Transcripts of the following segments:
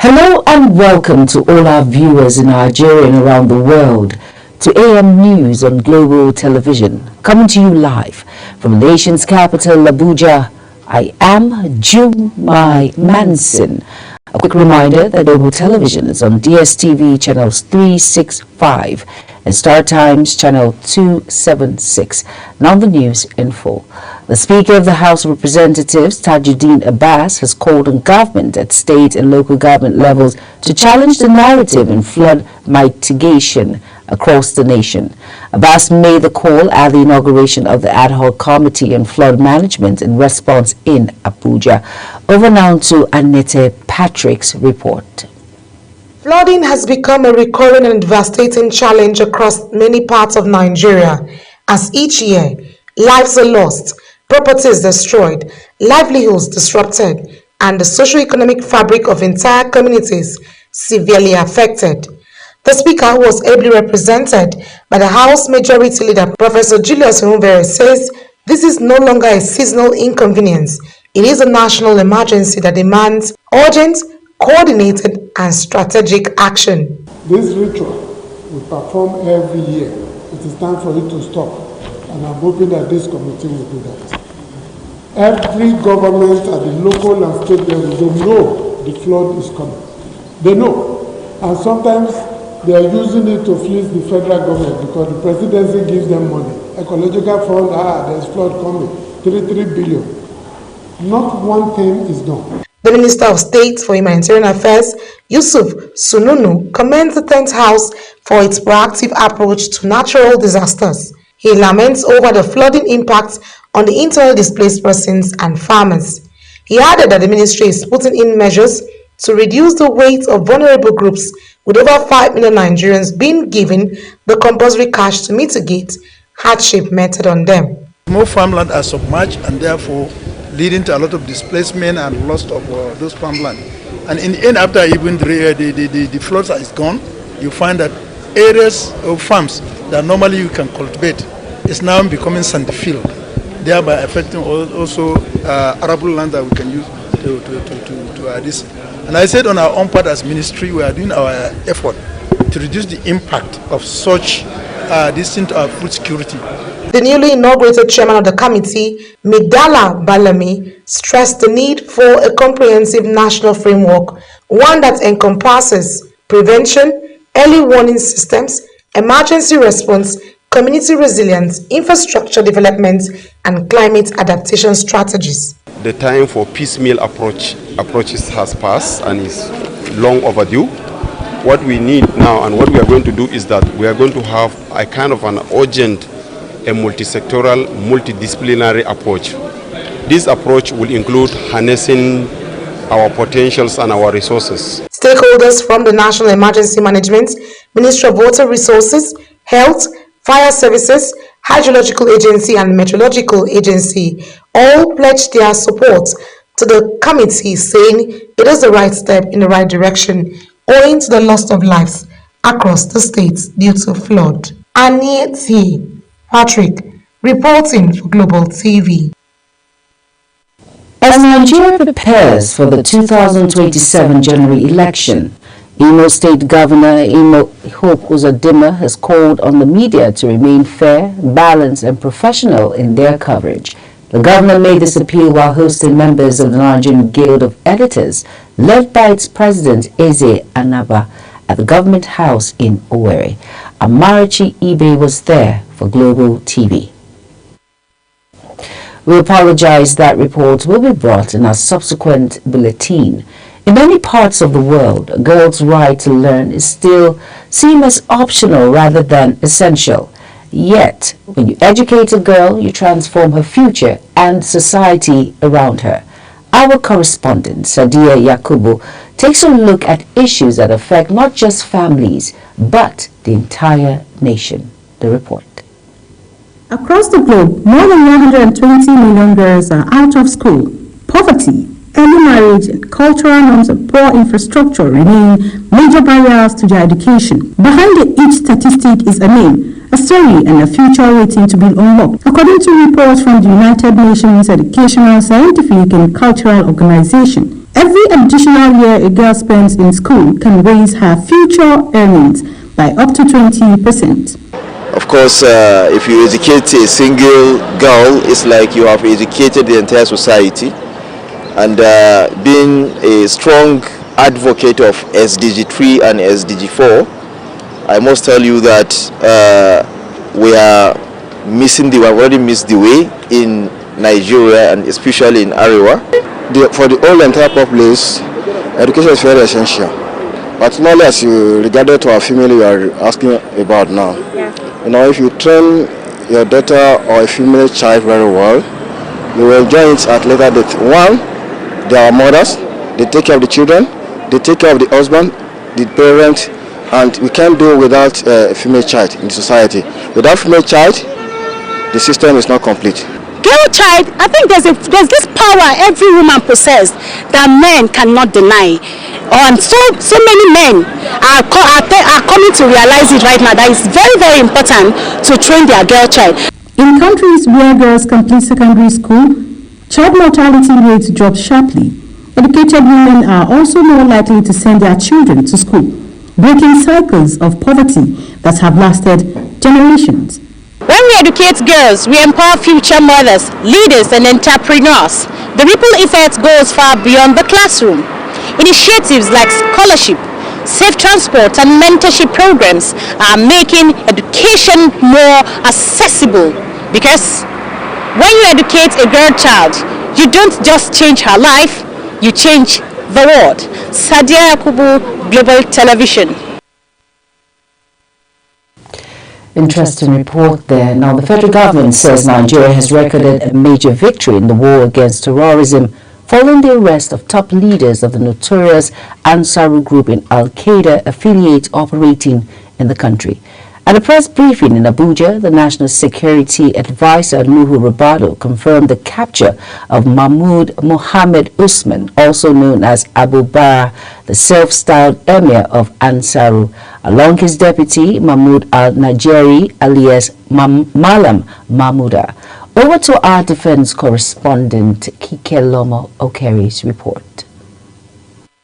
Hello and welcome to all our viewers in Nigeria and around the world to AM News on Global Television, coming to you live from the nation's capital, Abuja. I am Jumai Manson. A quick reminder that Global Television is on DSTV channels 365 and Star Times channel 276. Now the news in full. The Speaker of the House of Representatives, Tajuddin Abbas, has called on government at state and local government levels to challenge the narrative in flood mitigation across the nation. Abbas made the call at the inauguration of the Ad Hoc Committee on Flood Management and Response in Abuja. Over now to Annette Patrick's report. Flooding has become a recurring and devastating challenge across many parts of Nigeria, as each year, lives are lost, properties destroyed, livelihoods disrupted, and the socio-economic fabric of entire communities severely affected. The Speaker, who was ably represented by the House Majority Leader, Professor Julius Nwunvere, says this is no longer a seasonal inconvenience. It is a national emergency that demands urgent, coordinated and strategic action. This ritual we perform every year. It is time for it to stop, and I'm hoping that this committee will do that. Every government at the local and state level, they know the flood is coming. They know, and sometimes they are using it to fleece the federal government because the presidency gives them money. Ecological fund, there's flood coming, 3 billion. Not one thing is done. The Minister of State for Humanitarian Affairs, Yusuf Sununu, commends the 10th House for its proactive approach to natural disasters. He laments over the flooding impact on the internally displaced persons and farmers. He added that the ministry is putting in measures to reduce the weight of vulnerable groups, with over 5 million Nigerians being given the compulsory cash to mitigate hardship meted on them. More farmland are submerged and therefore leading to a lot of displacement and loss of those farmland. And in the end, after even the floods is gone, you find that areas of farms that normally you can cultivate is now becoming sandy field, thereby affecting also arable land that we can use to this. And I said on our own part as ministry, we are doing our effort to reduce the impact of such this into our food security. The newly inaugurated chairman of the committee, Midala Balami, stressed the need for a comprehensive national framework, one that encompasses prevention, early warning systems, emergency response, community resilience, infrastructure development, and climate adaptation strategies. The time for piecemeal approaches has passed and is long overdue. What we need now and what we are going to do is that we are going to have a kind of an urgent, a multi-sectoral, multidisciplinary approach. This approach will include harnessing our potentials and our resources. Stakeholders from the National Emergency Management, Ministry of Water Resources, Health, Fire Services, Hydrological Agency and Meteorological Agency all pledged their support to the committee, saying it is the right step in the right direction owing to the loss of lives across the states due to flood. Annette Patrick, reporting for Global TV. As Nigeria prepares for the 2027 general election, Imo State Governor Imo Hope Uzodinma has called on the media to remain fair, balanced and professional in their coverage. The governor made this appeal while hosting members of the Nigerian Guild of Editors, led by its president Eze Anaba, at the Government House in Owerri. Amarachi Ibe was there for Global TV. We apologize that reports will be brought in our subsequent bulletin. In many parts of the world, a girl's right to learn is still seen as optional rather than essential. Yet, when you educate a girl, you transform her future and society around her. Our correspondent, Sadia Yakubu, takes a look at issues that affect not just families, but the entire nation. The report. Across the globe, more than 120 million girls are out of school. Poverty, early marriage, and cultural norms and poor infrastructure remain major barriers to their education. Behind each statistic is a name, a story, and a future waiting to be unlocked. According to reports from the United Nations Educational, Scientific, and Cultural Organization, every additional year a girl spends in school can raise her future earnings by up to 20%. Of course, if you educate a single girl, it's like you have educated the entire society. And being a strong advocate of SDG 3 and SDG 4, I must tell you that we are we have already missed the way in Nigeria and especially in Arewa. For the whole entire populace, education is very essential. But not less regarding to our family you are asking about now. Yeah. You know, if you train your daughter or a female child very well, you will enjoy it at later date. One, they are mothers, they take care of the children, they take care of the husband, the parent, and we can't do without a female child in society. Without female child, the system is not complete. Girl child, I think there's this power every woman possesses that men cannot deny. And so many men are coming to realize it right now that it's very, very important to train their girl child. In countries where girls complete secondary school, child mortality rates drop sharply. Educated women are also more likely to send their children to school, breaking cycles of poverty that have lasted generations. When we educate girls, we empower future mothers, leaders, and entrepreneurs. The ripple effect goes far beyond the classroom. Initiatives like scholarship, safe transport, and mentorship programs are making education more accessible, because when you educate a girl child, you don't just change her life, you change the world. Sadia Yakubu, Global Television. Interesting report there. Now, the federal government says Nigeria has recorded a major victory in the war against terrorism following the arrest of top leaders of the notorious Ansaru group in Al-Qaeda affiliate operating in the country. At a press briefing in Abuja, the National Security Advisor Nuhu Ribadu confirmed the capture of Mahmoud Mohammed Usman, also known as Abu Bara, the self-styled emir of Ansaru, along his deputy Mahmoud al-Najeri alias Malam Mahmouda. Over to our defense correspondent Kike Lomo Okeri's report.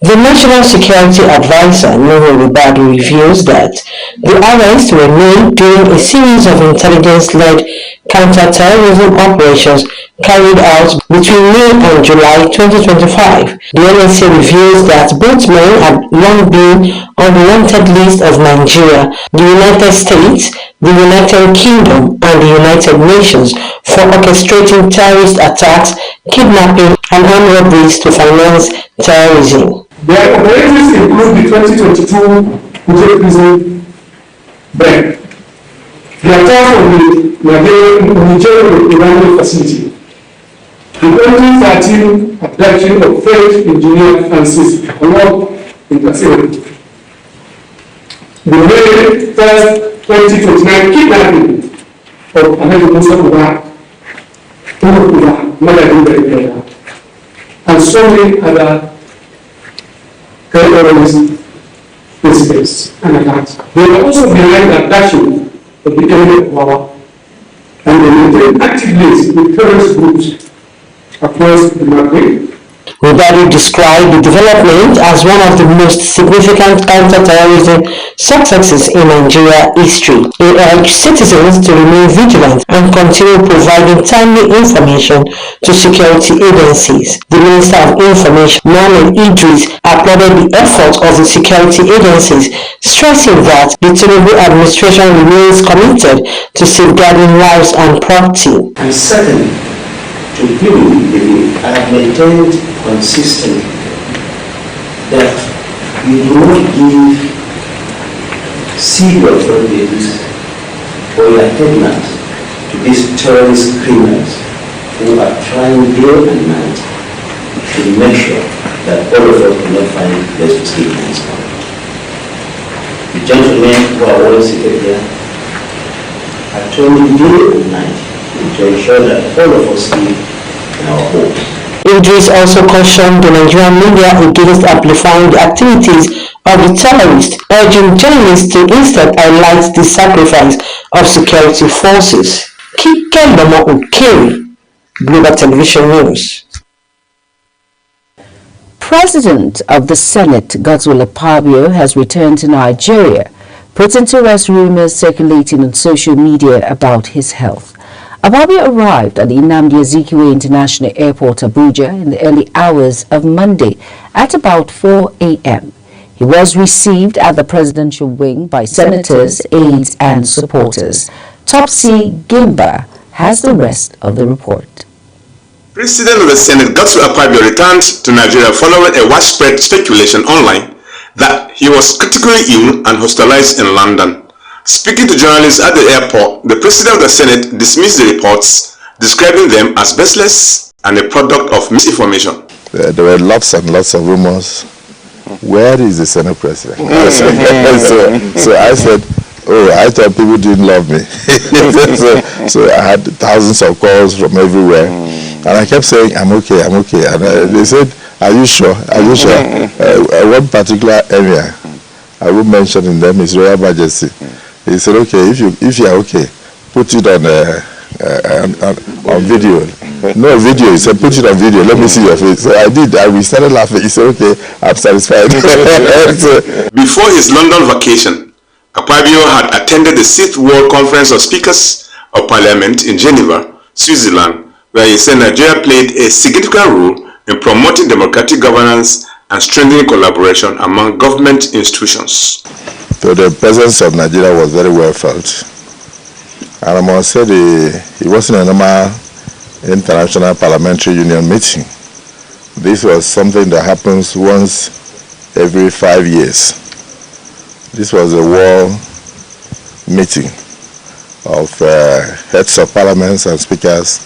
The National Security Advisor, Nuhu Ribadu, reveals that the arrests were made during a series of intelligence-led counter-terrorism operations carried out between May and July 2025. The NSA reveals that both men had long been on the wanted list of Nigeria, the United States, the United Kingdom, and the United Nations for orchestrating terrorist attacks, kidnapping, and armed robberies to finance terrorism. Their operations include the 2022 Kuje prison break, the attack on the Nigerian Iranian facility, the 2013 abduction of French engineer Francis Olog in Katsina, the May 1st, 2029 kidnapping of Ahmed Musa Kuba, and so many other terrorist incidents and attacks. They are also behind the abduction of the enemy of power, and they maintain active links with terrorist groups across the Maghreb. Ribadu described the development as one of the most significant counter-terrorism successes in Nigeria history. He urged citizens to remain vigilant and continue providing timely information to security agencies. The Minister of Information, Mohammed Idris, applauded the efforts of the security agencies, stressing that the Tinubu administration remains committed to safeguarding lives and property. And secondly, to you, I have maintained consistently that you do not give serious authorities or your headlines to these terrorist criminals who are trying day and night to make sure that all of us do not find place to sleep in this country. The gentlemen who are always seated here are trying day and night to ensure that all of us sleep in our homes. Idris also cautioned the Nigerian media against amplifying the activities of the terrorists, urging journalists to instead highlight the sacrifice of security forces. Kike Lomo Okeri, Global Television News. President of the Senate, Godswill Akpabio, has returned to Nigeria, putting to rest rumors circulating on social media about his health. Akpabio arrived at the Nnamdi Azikiwe International Airport, Abuja, in the early hours of Monday at about 4 a.m. He was received at the presidential wing by senators, aides, and supporters. Topsy Gimba has the rest of the report. President of the Senate, Godswill Akpabio, returned to Nigeria following a widespread speculation online that he was critically ill and hospitalized in London. Speaking to journalists at the airport, the President of the Senate dismissed the reports, describing them as baseless and a product of misinformation. There were lots and lots of rumors. Where is the Senate President? so I said, oh, I thought people didn't love me. so I had thousands of calls from everywhere. And I kept saying, I'm okay, I'm okay. And they said, are you sure? Are you sure? One particular area, I won't mention in them, is Royal Majesty. He said, okay, if you're okay, put it on video. No video, he said, put it on video, let me see your face. So I did, and we started laughing. He said, okay, I'm satisfied. Before his London vacation, Akpabio had attended the 6th World Conference of Speakers of Parliament in Geneva, Switzerland, where he said Nigeria played a significant role in promoting democratic governance and strengthening collaboration among government institutions. So the presence of Nigeria was very well felt. And I must say it wasn't a normal international parliamentary union meeting. This was something that happens once every 5 years. This was a world meeting of heads of parliaments and speakers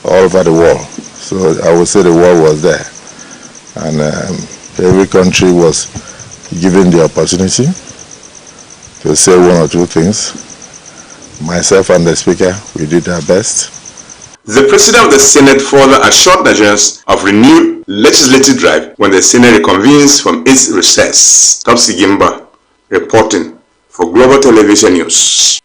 all over the world. So I would say the world was there. And every country was given the opportunity to say one or two things. Myself and the speaker, we did our best. The President of the Senate further assured Nigerians of renewed legislative drive when the Senate reconvenes from its recess. Topsy Gimba reporting for Global Television News.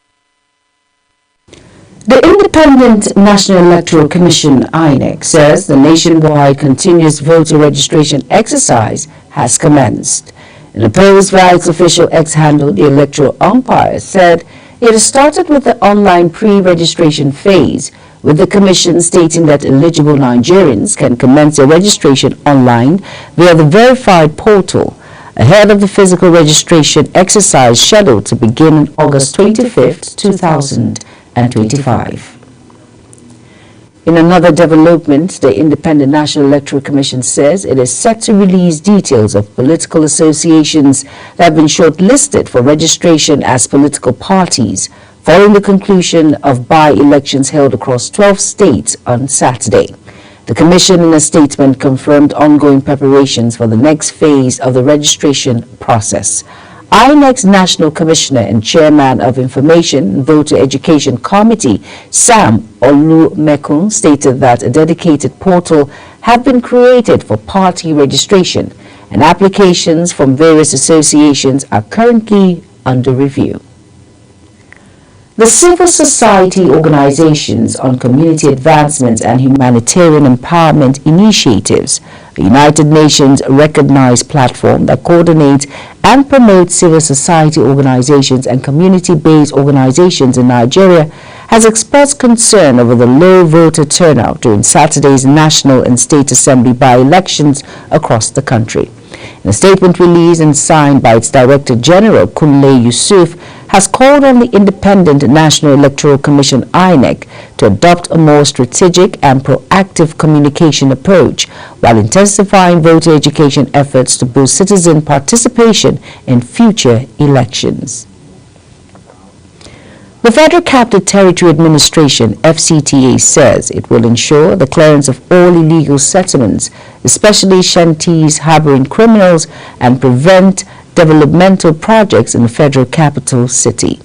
The Independent National Electoral Commission, INEC, says the nationwide continuous voter registration exercise has commenced. In a post via its official X handle, the electoral umpire said it has started with the online pre-registration phase, with the Commission stating that eligible Nigerians can commence their registration online via the verified portal ahead of the physical registration exercise scheduled to begin on August 25th, 2025. In another development, the Independent National Electoral Commission says it is set to release details of political associations that have been shortlisted for registration as political parties following the conclusion of by-elections held across 12 states on Saturday. The Commission, in a statement, confirmed ongoing preparations for the next phase of the registration process. INEC's National Commissioner and Chairman of Information and Voter Education Committee, Sam Olumekun, stated that a dedicated portal had been created for party registration and applications from various associations are currently under review. The civil society organizations on community advancement and humanitarian empowerment initiatives, a United Nations recognized platform that coordinates and promotes civil society organizations and community-based organizations in Nigeria, has expressed concern over the low voter turnout during Saturday's National and State Assembly by-elections across the country. In a statement released and signed by its Director General, Kunle Yusuf, has called on the Independent National Electoral Commission, INEC, to adopt a more strategic and proactive communication approach while intensifying voter education efforts to boost citizen participation in future elections. The Federal Capital Territory Administration, FCTA, says it will ensure the clearance of all illegal settlements, especially shanties harboring criminals, and prevent developmental projects in the federal capital city.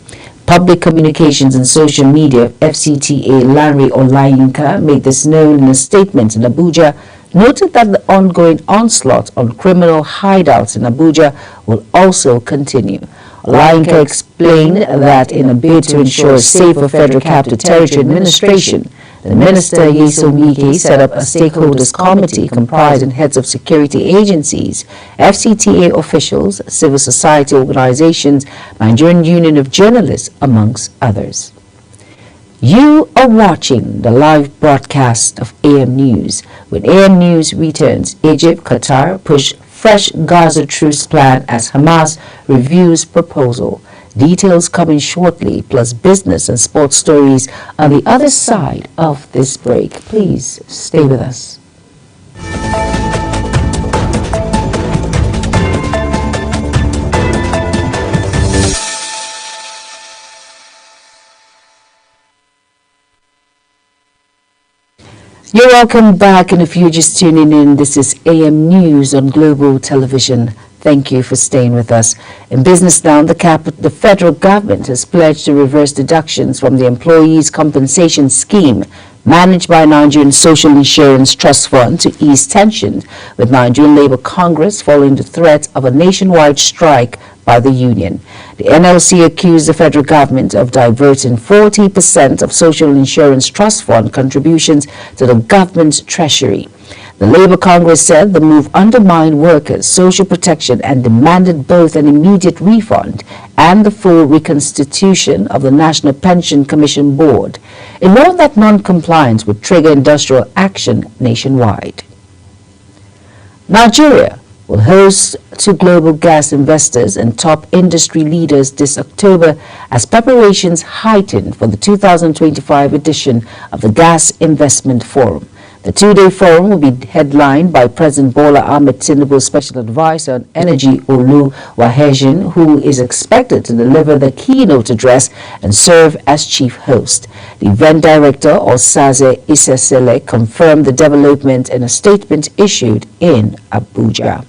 Public Communications and Social Media FCTA Larry Olayinka made this known in a statement in Abuja, noted that the ongoing onslaught on criminal hideouts in Abuja will also continue. Olayinka explained that in a bid to ensure a safer Federal Capital Territory administration, The Minister Yeso Mike set up a stakeholders committee comprising heads of security agencies, FCTA officials, civil society organizations, Nigerian Union of Journalists, amongst others. You are watching the live broadcast of AM News. When AM News returns, Egypt, Qatar push fresh Gaza truce plan as Hamas reviews proposal. Details coming shortly, plus business and sports stories on the other side of this break. Please stay with us. You're welcome back, and if you're just tuning in, this is AM News on Global Television. Thank you for staying with us. In business now, the federal government has pledged to reverse deductions from the Employees' Compensation Scheme managed by Nigerian Social Insurance Trust Fund to ease tensions with Nigerian Labour Congress following the threat of a nationwide strike by the union. The NLC accused the federal government of diverting 40% of Social Insurance Trust Fund contributions to the government's treasury. The Labour Congress said the move undermined workers' social protection and demanded both an immediate refund and the full reconstitution of the National Pension Commission Board. It warned that non-compliance would trigger industrial action nationwide. Nigeria will host two global gas investors and top industry leaders this October as preparations heighten for the 2025 edition of the Gas Investment Forum. The two-day forum will be headlined by President Bola Ahmed Tinubu's Special Advisor on Energy, Olu Wahejian, who is expected to deliver the keynote address and serve as chief host. The event director, Osaze Isesele, confirmed the development in a statement issued in Abuja.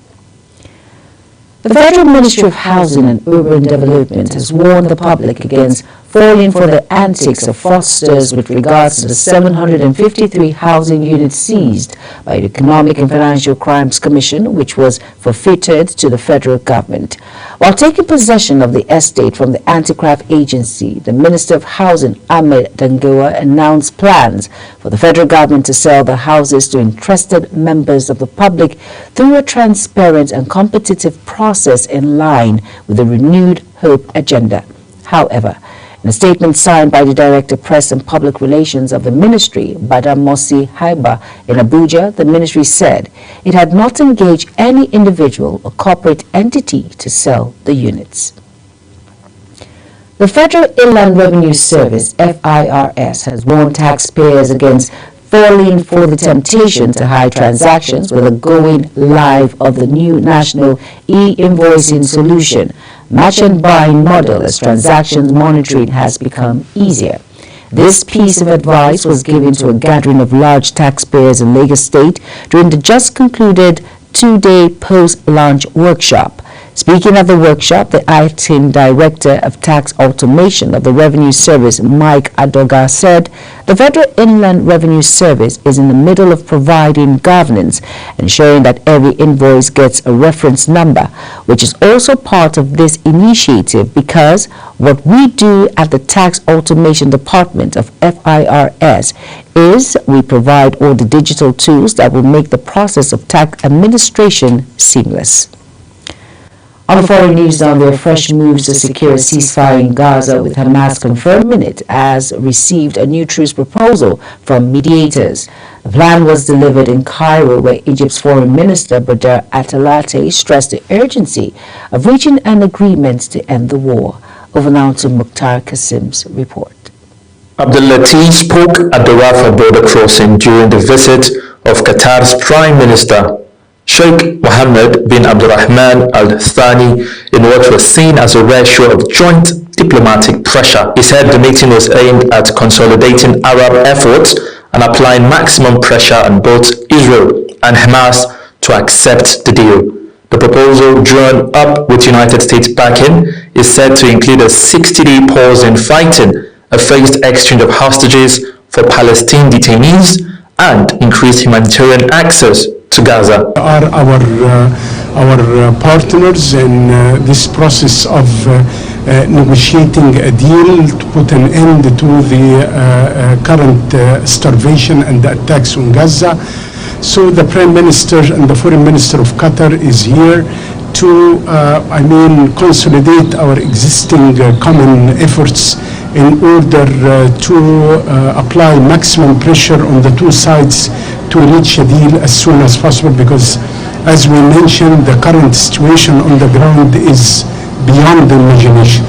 The Federal Ministry of Housing and Urban Development has warned the public against falling for the antics of fraudsters with regards to the 753 housing units seized by the Economic and Financial Crimes Commission, which was forfeited to the federal government. While taking possession of the estate from the Anti-Graft Agency, the Minister of Housing, Ahmed Dangoa, announced plans for the federal government to sell the houses to interested members of the public through a transparent and competitive process in line with the renewed hope agenda. However, in a statement signed by the Director of Press and Public Relations of the Ministry, Badamosi Haiba, in Abuja, the Ministry said it had not engaged any individual or corporate entity to sell the units. The Federal Inland Revenue Service, FIRS, has warned taxpayers against falling for the temptation to hide transactions with the going live of the new national e-invoicing solution, match and buying model as transactions monitoring has become easier. This piece of advice was given to a gathering of large taxpayers in Lagos State during the just concluded two-day post-launch workshop. Speaking at the workshop, the acting Director of Tax Automation of the Revenue Service, Mike Adoga, said the Federal Inland Revenue Service is in the middle of providing governance, ensuring that every invoice gets a reference number, which is also part of this initiative because what we do at the Tax Automation Department of FIRS is we provide all the digital tools that will make the process of tax administration seamless. On the foreign news now, there are fresh moves to secure a ceasefire in Gaza, with Hamas confirming it as received a new truce proposal from mediators. The plan was delivered in Cairo, where Egypt's Foreign Minister Badr Atalate stressed the urgency of reaching an agreement to end the war. Over now to Mukhtar Kasim's report. Abdel Latif spoke at the Rafah border crossing during the visit of Qatar's Prime Minister Sheikh Mohammed bin Abdulrahman Al Thani in what was seen as a rare show of joint diplomatic pressure. He said the meeting was aimed at consolidating Arab efforts and applying maximum pressure on both Israel and Hamas to accept the deal. The proposal, drawn up with United States backing, is said to include a 60-day pause in fighting, a phased exchange of hostages for Palestinian detainees, and increased humanitarian access to Gaza. Are our partners in this process of negotiating a deal to put an end to the current starvation and the attacks on Gaza. So the Prime Minister and the Foreign Minister of Qatar is here to, consolidate our existing common efforts in order to apply maximum pressure on the two sides to reach a deal as soon as possible, because, as we mentioned, the current situation on the ground is beyond imagination.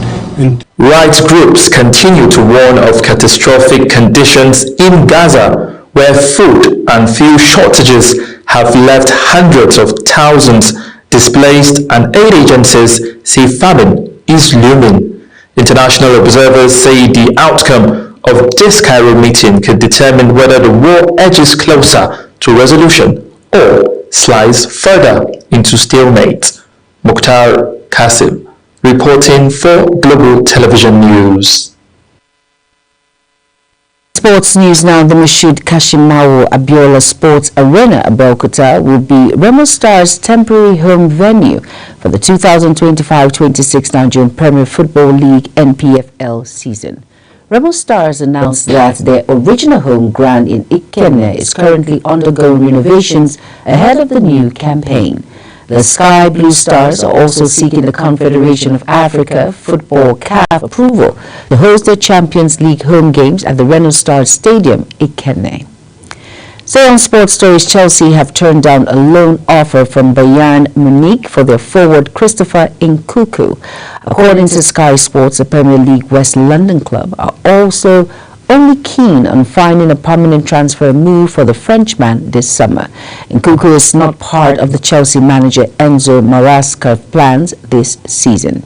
Rights groups continue to warn of catastrophic conditions in Gaza, where food and fuel shortages have left hundreds of thousands displaced, and aid agencies say famine is looming. International observers say the outcome of this Cairo meeting could determine whether the war edges closer to resolution or slides further into stalemate. Mukhtar Kasim reporting for Global Television News. Sports news now. The Moshood Kashimawo Abiola Sports Arena, Abeokuta, will be Remo Stars' temporary home venue for the 2025-26 Nigerian Premier Football League NPFL season. Remo Stars announced that their original home ground in Ikenne is currently undergoing renovations ahead of the new campaign. The Sky Blue Stars are also seeking the Confederation of Africa Football CAF approval to host their Champions League home games at the Reno Stars Stadium, Ikenne. So on sports stories, Chelsea have turned down a loan offer from Bayern Munich for their forward Christopher Nkunku. According to Sky Sports, the Premier League West London club are also only keen on finding a permanent transfer move for the Frenchman this summer. Nkunku is not part of the Chelsea manager Enzo Maresca's plans this season.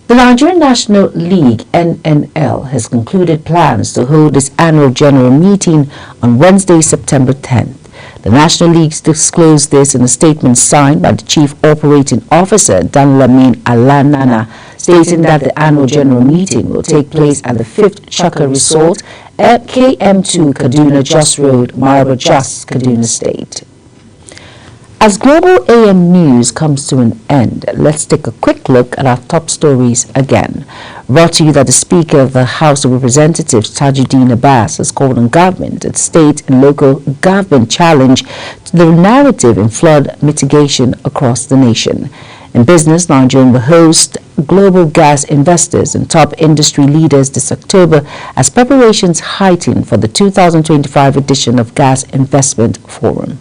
The Nigerian National League (NNL) has concluded plans to hold its annual general meeting on Wednesday, September 10th. The National League disclosed this in a statement signed by the Chief Operating Officer, Danlamin Alanana, stating that the annual general meeting will take place at the 5th Chaka Resort at KM2 Kaduna Jos Road, Maraba Jos, Kaduna State. As Global AM News comes to an end, let's take a quick look at our top stories again. Brought to you that the Speaker of the House of Representatives, Tajuddin Abbas, has called on government and state and local government challenge to the narrative in flood mitigation across the nation. In business, Nigeria will host global gas investors and top industry leaders this October as preparations heighten for the 2025 edition of Gas Investment Forum.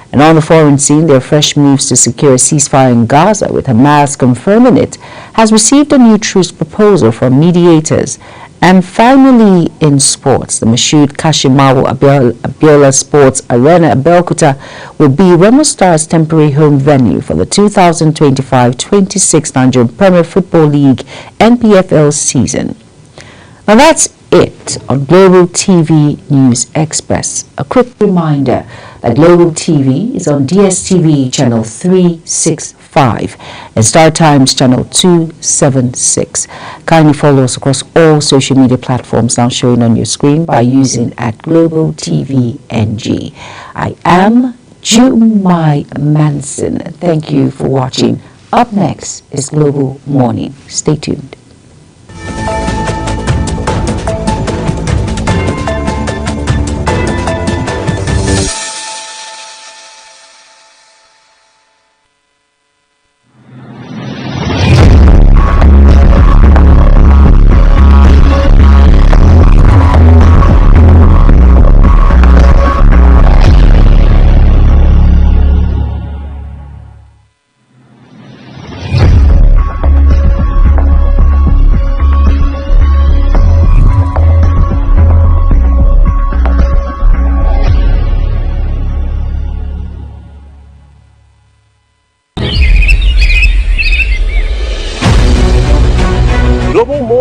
And on the foreign scene, there are fresh moves to secure a ceasefire in Gaza, with Hamas confirming it has received a new truce proposal from mediators. And finally, in sports, the Moshood Kashimawo Abiola Sports Arena, Abeokuta, will be Remo Stars' temporary home venue for the 2025-26 Nigerian Premier Football League NPFL season. Now that's it on Global TV News Express. A quick reminder that Global TV is on DSTV channel 365 and Star Times channel 276. Kindly follow us across all social media platforms now showing on your screen by using @Global TV NG. I am Jumai Manson. Thank you for watching. Up next is Global Morning. Stay tuned.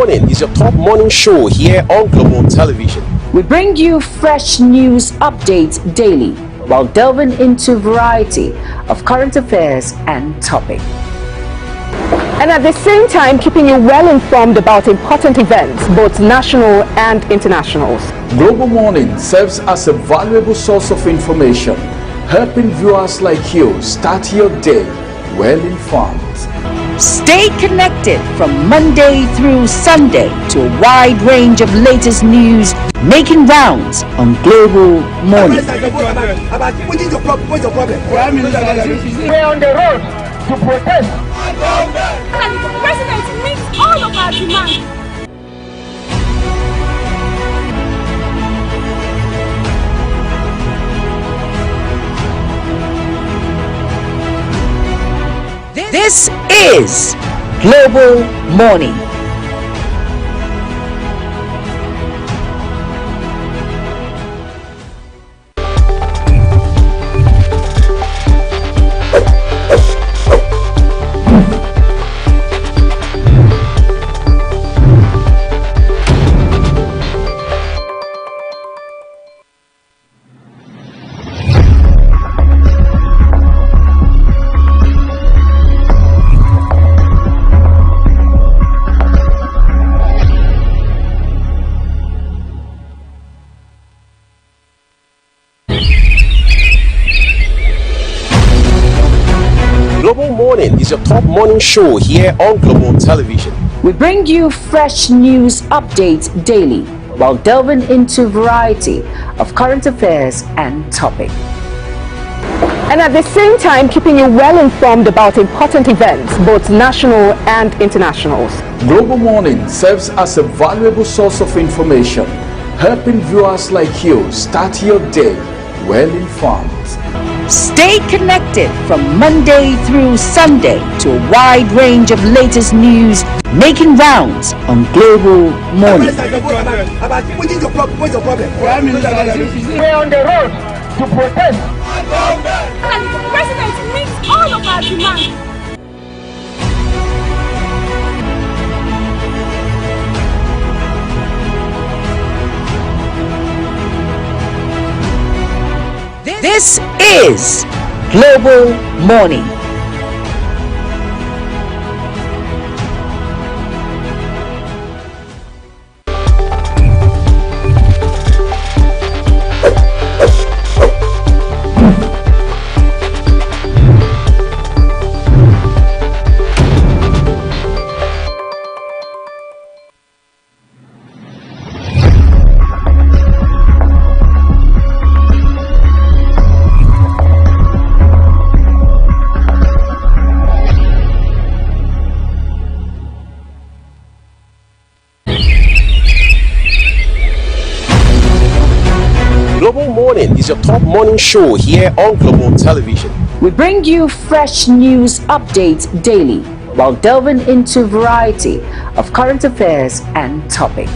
Is your top morning show here on Global Television. We bring you fresh news updates daily while delving into a variety of current affairs and topics. And at the same time, keeping you well informed about important events, both national and international. Global Morning serves as a valuable source of information, helping viewers like you start your day well informed. Stay connected from Monday through Sunday to a wide range of latest news making rounds on Global Morning. We're on the road to protest. And the president meets all of our demands. This is Global Morning. Global Morning is your top morning show here on Global Television. We bring you fresh news updates daily while delving into a variety of current affairs and topics. And at the same time, keeping you well informed about important events, both national and internationals. Global Morning serves as a valuable source of information, helping viewers like you start your day well informed. Stay connected from Monday through Sunday to a wide range of latest news making rounds on Global Morning. We're on the road to protest. And the president meets all of our demands. This is Global Morning. Global Morning is your top morning show here on Global Television. We bring you fresh news updates daily while delving into a variety of current affairs and topics.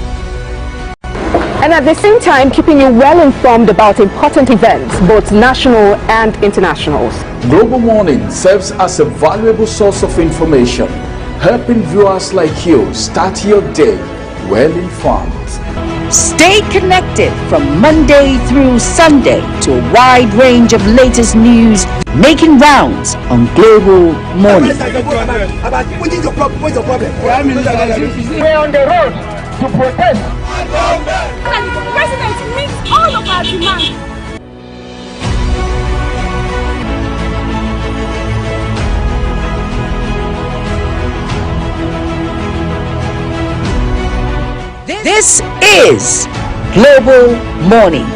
And at the same time, keeping you well informed about important events, both national and internationals. Global Morning serves as a valuable source of information, helping viewers like you start your day well informed. Stay connected from Monday through Sunday to a wide range of latest news making rounds on Global Morning. We're on the road to protest. And the president meets all of our demands. This is Global Morning.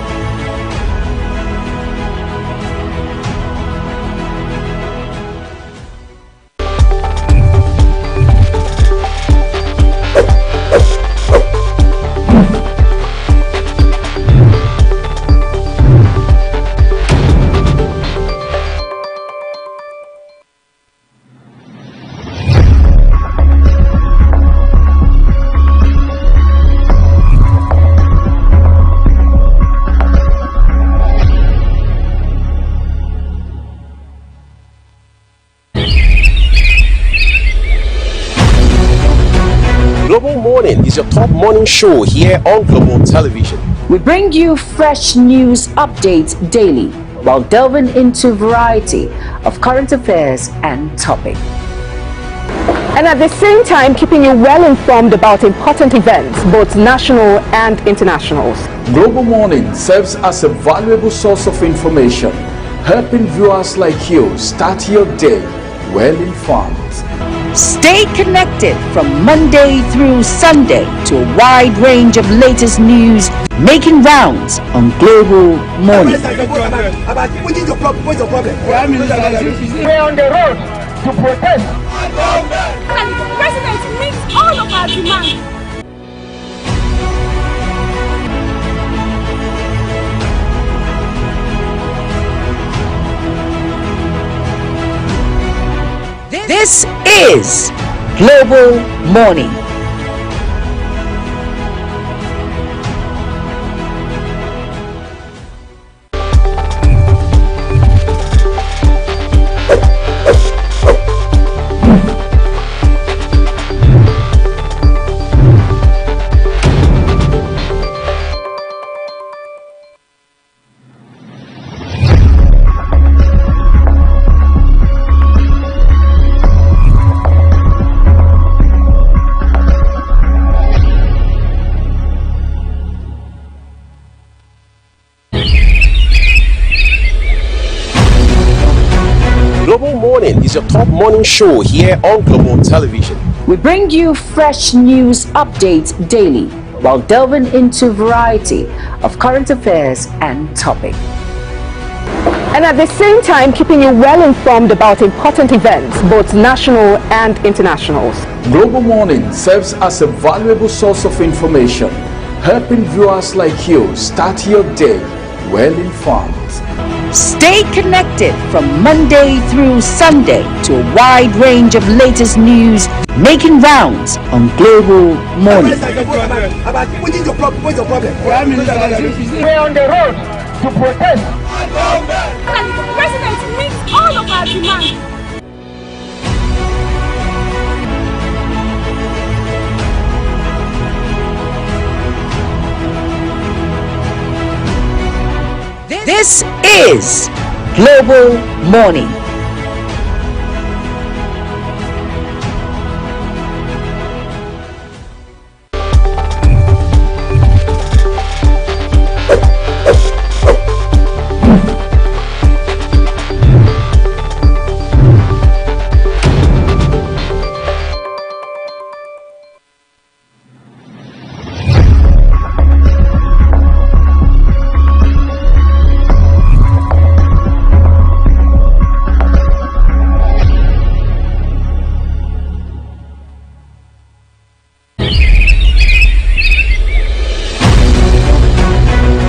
Global Morning is your top morning show here on Global Television. We bring you fresh news updates daily while delving into a variety of current affairs and topics. And at the same time, keeping you well informed about important events, both national and internationals. Global Morning serves as a valuable source of information, helping viewers like you start your day well-informed. Stay connected from Monday through Sunday to a wide range of latest news making rounds on Global Morning. We're on the road to protest. The president meets all of our demands. This is Global Morning. Global Morning is your top morning show here on Global Television. We bring you fresh news updates daily while delving into a variety of current affairs and topics. And at the same time keeping you well informed about important events, both national and internationals. Global Morning serves as a valuable source of information, helping viewers like you start your day well-informed. Stay connected from Monday through Sunday to a wide range of latest news making rounds on Global Morning. We're on the road to protest. The president meets all of our demands. This is Global Morning.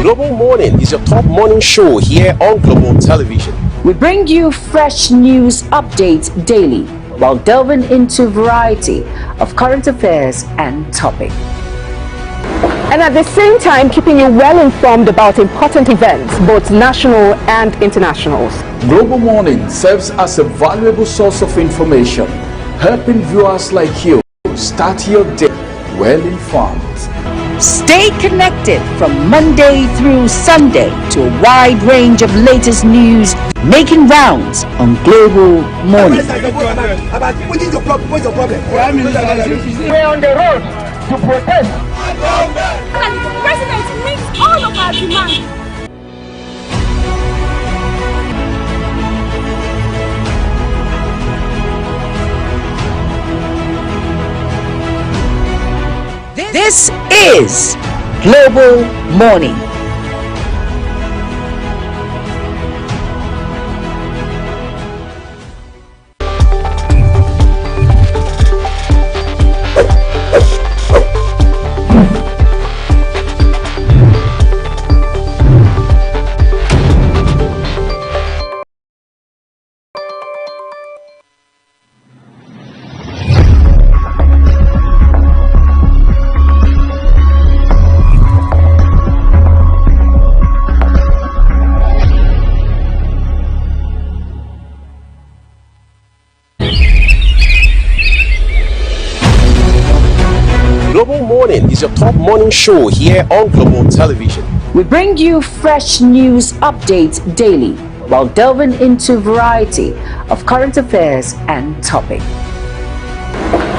Global Morning is your top morning show here on Global Television. We bring you fresh news updates daily while delving into a variety of current affairs and topics. And at the same time keeping you well informed about important events, both national and internationals. Global Morning serves as a valuable source of information, helping viewers like you start your day well-informed. Stay connected from Monday through Sunday to a wide range of latest news making rounds on Global Morning. We're on the road to protest. The president meets all of our demands. This is Global Morning. Global Morning is your top morning show here on Global Television. We bring you fresh news updates daily while delving into a variety of current affairs and topics.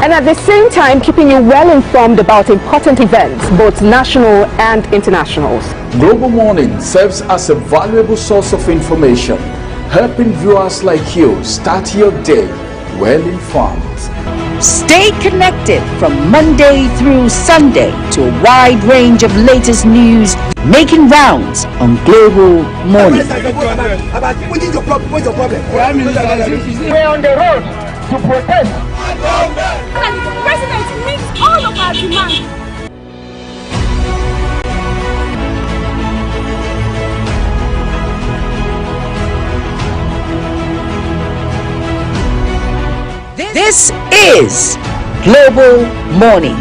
And at the same time keeping you well informed about important events, both national and internationals. Global Morning serves as a valuable source of information, helping viewers like you start your day well-informed. Stay connected from Monday through Sunday to a wide range of latest news making rounds on Global Morning. We're on the road to protest. The president meets all of our demands. This is Global Morning.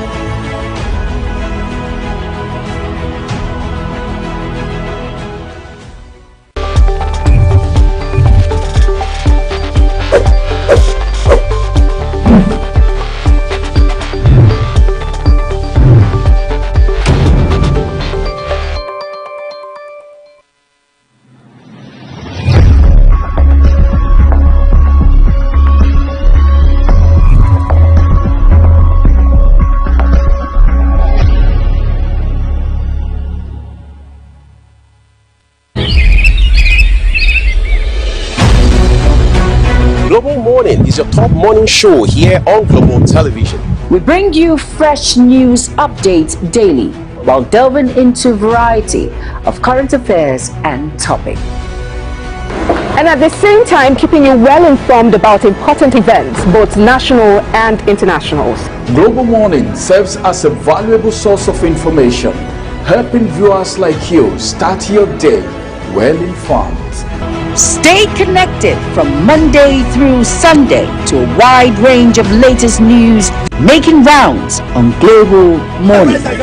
Global Morning is your top morning show here on Global Television. We bring you fresh news updates daily while delving into a variety of current affairs and topics. And at the same time, keeping you well informed about important events, both national and internationals. Global Morning serves as a valuable source of information, helping viewers like you start your day well-informed. Stay connected from Monday through Sunday to a wide range of latest news making rounds on Global Morning. We're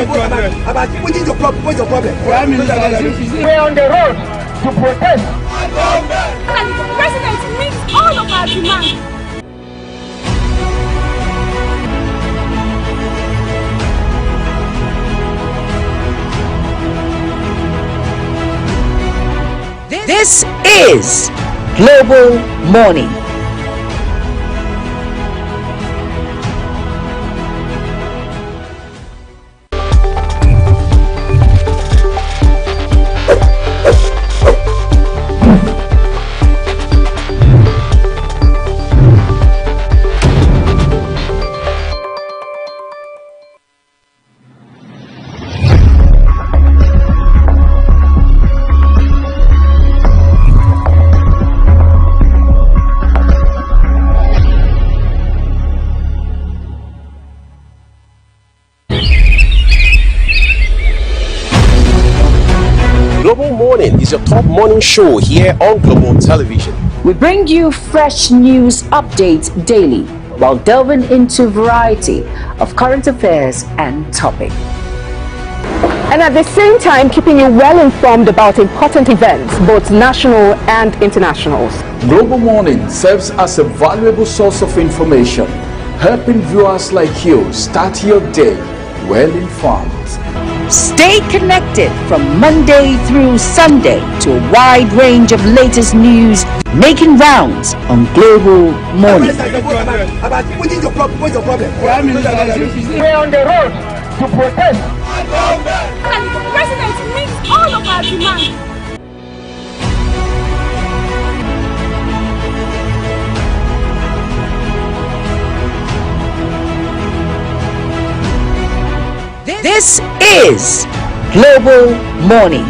on the road to protest. The president meets all of our demands. This is Global Morning. Global Morning is your top morning show here on Global Television. We bring you fresh news updates daily while delving into a variety of current affairs and topics. And at the same time, keeping you well informed about important events, both national and internationals. Global Morning serves as a valuable source of information, helping viewers like you start your day well-informed. Stay connected from Monday through Sunday to a wide range of latest news making rounds on Global Morning. We're on the road to protest. The president meets all of our demands. This is Global Morning.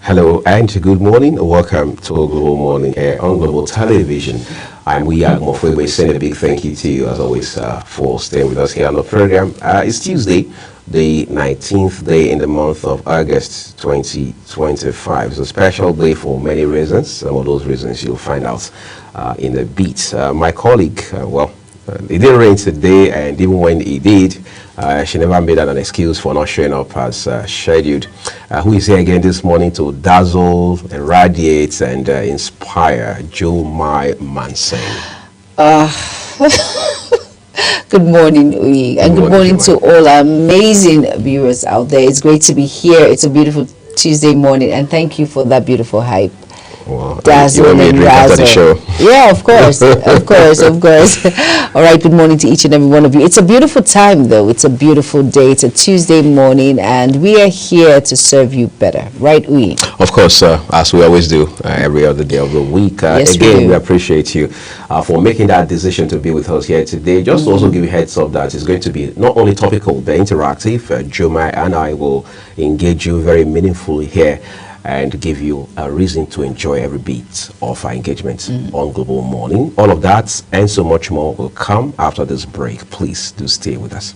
Hello and good morning. Welcome to Global Morning here on Global Television. I'm Wiyag Mofwebe, saying a big thank you to you as always for staying with us here on the program. It's Tuesday, the 19th day in the month of August 2025. It's a special day for many reasons. Some of those reasons you'll find out in a bit. My colleague, It didn't rain today, and even when it did, she never made that an excuse for not showing up as scheduled. Who is here again this morning to dazzle, radiate, and inspire? Jomai Manson. Good morning, Uyi, and good morning to all our amazing viewers out there. It's great to be here. It's a beautiful Tuesday morning, and thank you for that beautiful hype. Well, Dazzle and razzle. The show. Yeah, of course, of course. All right, good morning to each and every one of you. It's a beautiful time, though. It's a beautiful day. It's a Tuesday morning, and we are here to serve you better. Right, Uyi? Of course, as we always do every other day of the week. Yes, again, we appreciate you for making that decision to be with us here today. Just to also give you a heads up that it's going to be not only topical, but interactive. Jomai and I will engage you very meaningfully here and give you a reason to enjoy every bit of our engagement on Global Morning. All of that and so much more will come after this break. Please do stay with us.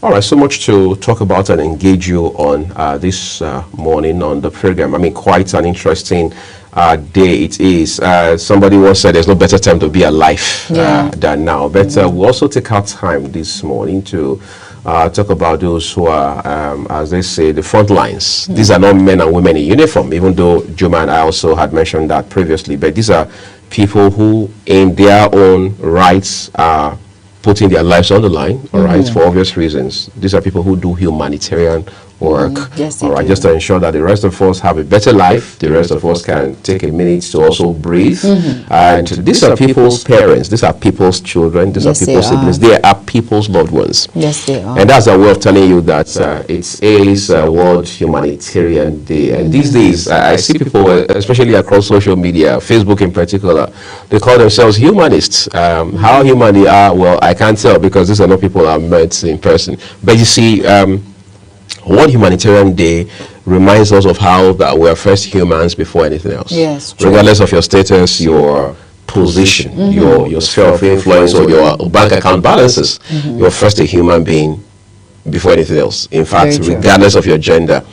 All right, so much to talk about and engage you on this morning on the program. I mean, quite an interesting day it is. Somebody once said there's no better time to be alive than now. But we'll also take our time this morning to talk about those who are, as they say, the front lines. These are not men and women in uniform, even though Joma and I also had mentioned that previously. But these are people who, in their own rights, are putting their lives on the line, all right, for obvious reasons. These are people who do humanitarian work, Yes, all right, just to ensure that the rest of us have a better life, the rest of us can take a minute to also breathe. And these are people's parents, these are people's children, these are people's siblings, they are people's loved ones. Yes, they are. And that's a way of telling you that it's AIL's World Humanitarian Day. And these days, I see people, especially across social media, Facebook in particular, they call themselves humanists. How human they are, well, I can't tell because these are not people I've met in person. But you see, World Humanitarian Day reminds us of how that we are first humans before anything else. Yes, regardless of your status, your position, your sphere of influence, or your bank account balances, you're first a human being before anything else. In fact, regardless of your gender.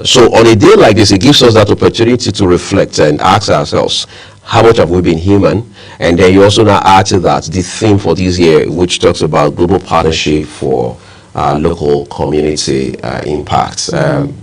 So on a day like this, it gives us that opportunity to reflect and ask ourselves, how much have we been human? And then you also now add to that the theme for this year, which talks about global partnership for local community impact.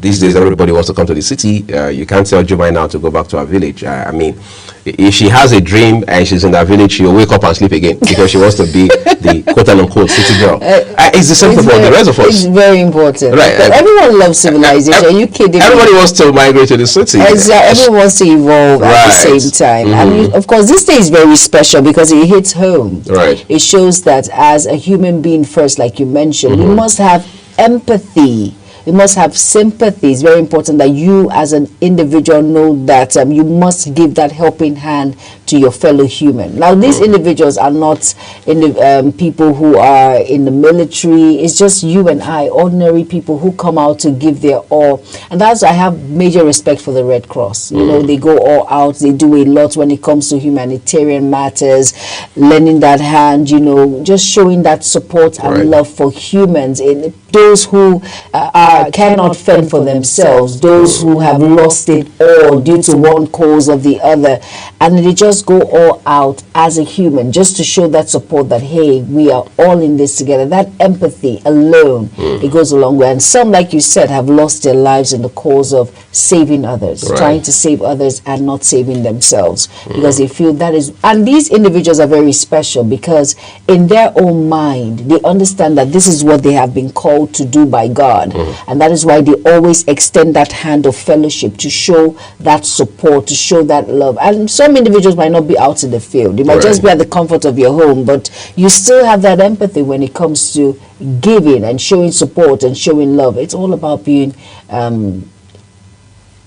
These days, everybody wants to come to the city. You can't tell Jomai now to go back to her village. I mean, if she has a dream and she's in that village, she'll wake up and sleep again because she wants to be the quote-unquote city girl. It's the same for the rest of us. It's very important. Right. Everyone loves civilization. Are you kidding Everybody me? wants to migrate to the city. Everyone wants to evolve at the same time. I mean, of course, this day is very special because it hits home. Right. It shows that as a human being first, like you mentioned, we must have empathy. You must have sympathy. It's very important that you as an individual know that you must give that helping hand to your fellow human. Now, these individuals are not in the, people who are in the military. It's just you and I, ordinary people who come out to give their all. And that's, I have major respect for the Red Cross. You know, they go all out. They do a lot when it comes to humanitarian matters, lending that hand, you know, just showing that support and love for humans, in those who are cannot fend for themselves, those who have lost it all due to one cause or the other, and they just go all out as a human just to show that support that, hey, we are all in this together. That empathy alone, it goes a long way. And some, like you said, have lost their lives in the cause of saving others, trying to save others and not saving themselves, because they feel that is, and these individuals are very special because in their own mind, they understand that this is what they have been called to do by God. And that is why they always extend that hand of fellowship to show that support, to show that love. And some individuals might not be out in the field. They might just be at the comfort of your home, but you still have that empathy when it comes to giving and showing support and showing love. It's all about being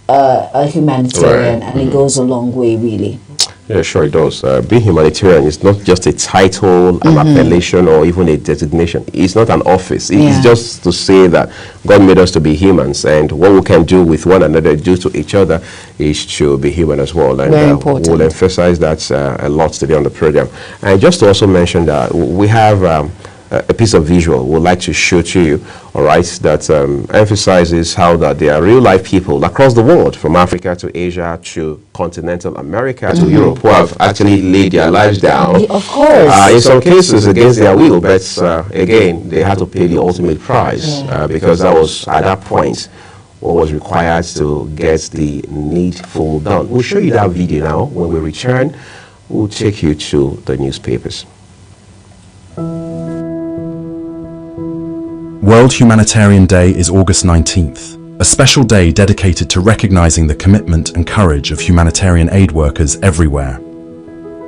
a humanitarian, and it goes a long way, really. Yeah, sure it does. Being humanitarian is not just a title, an appellation, or even a designation. It's not an office. It's just to say that God made us to be humans, and what we can do with one another, do to each other, is to be human as well. And very important. We'll emphasize that a lot today on the program. And just to also mention that we have a piece of visual we'd like to show to you, all right, that emphasizes how that there are real-life people across the world, from Africa to Asia to continental America to Europe, who have actually laid their lives down. Of course. In some cases against their will, but again, they had to pay the ultimate price because that was, at that point, what was required to get the needful done. We'll show you that video now. When we return, we'll take you to the newspapers. World Humanitarian Day is August 19th, a special day dedicated to recognizing the commitment and courage of humanitarian aid workers everywhere.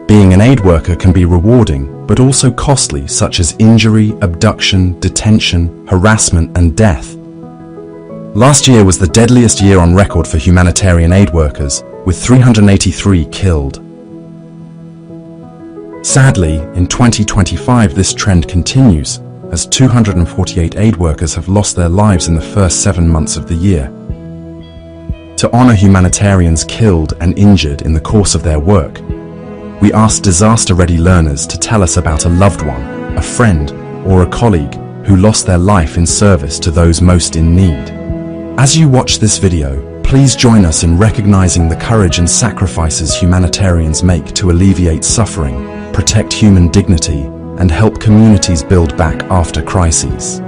Being an aid worker can be rewarding, but also costly, such as injury, abduction, detention, harassment, and death. Last year was the deadliest year on record for humanitarian aid workers, with 383 killed. Sadly, in 2025 this trend continues, as 248 aid workers have lost their lives in the first 7 months of the year. To honor humanitarians killed and injured in the course of their work, we asked disaster-ready learners to tell us about a loved one, a friend, or a colleague who lost their life in service to those most in need. As you watch this video, please join us in recognizing the courage and sacrifices humanitarians make to alleviate suffering, protect human dignity, and help communities build back after crises.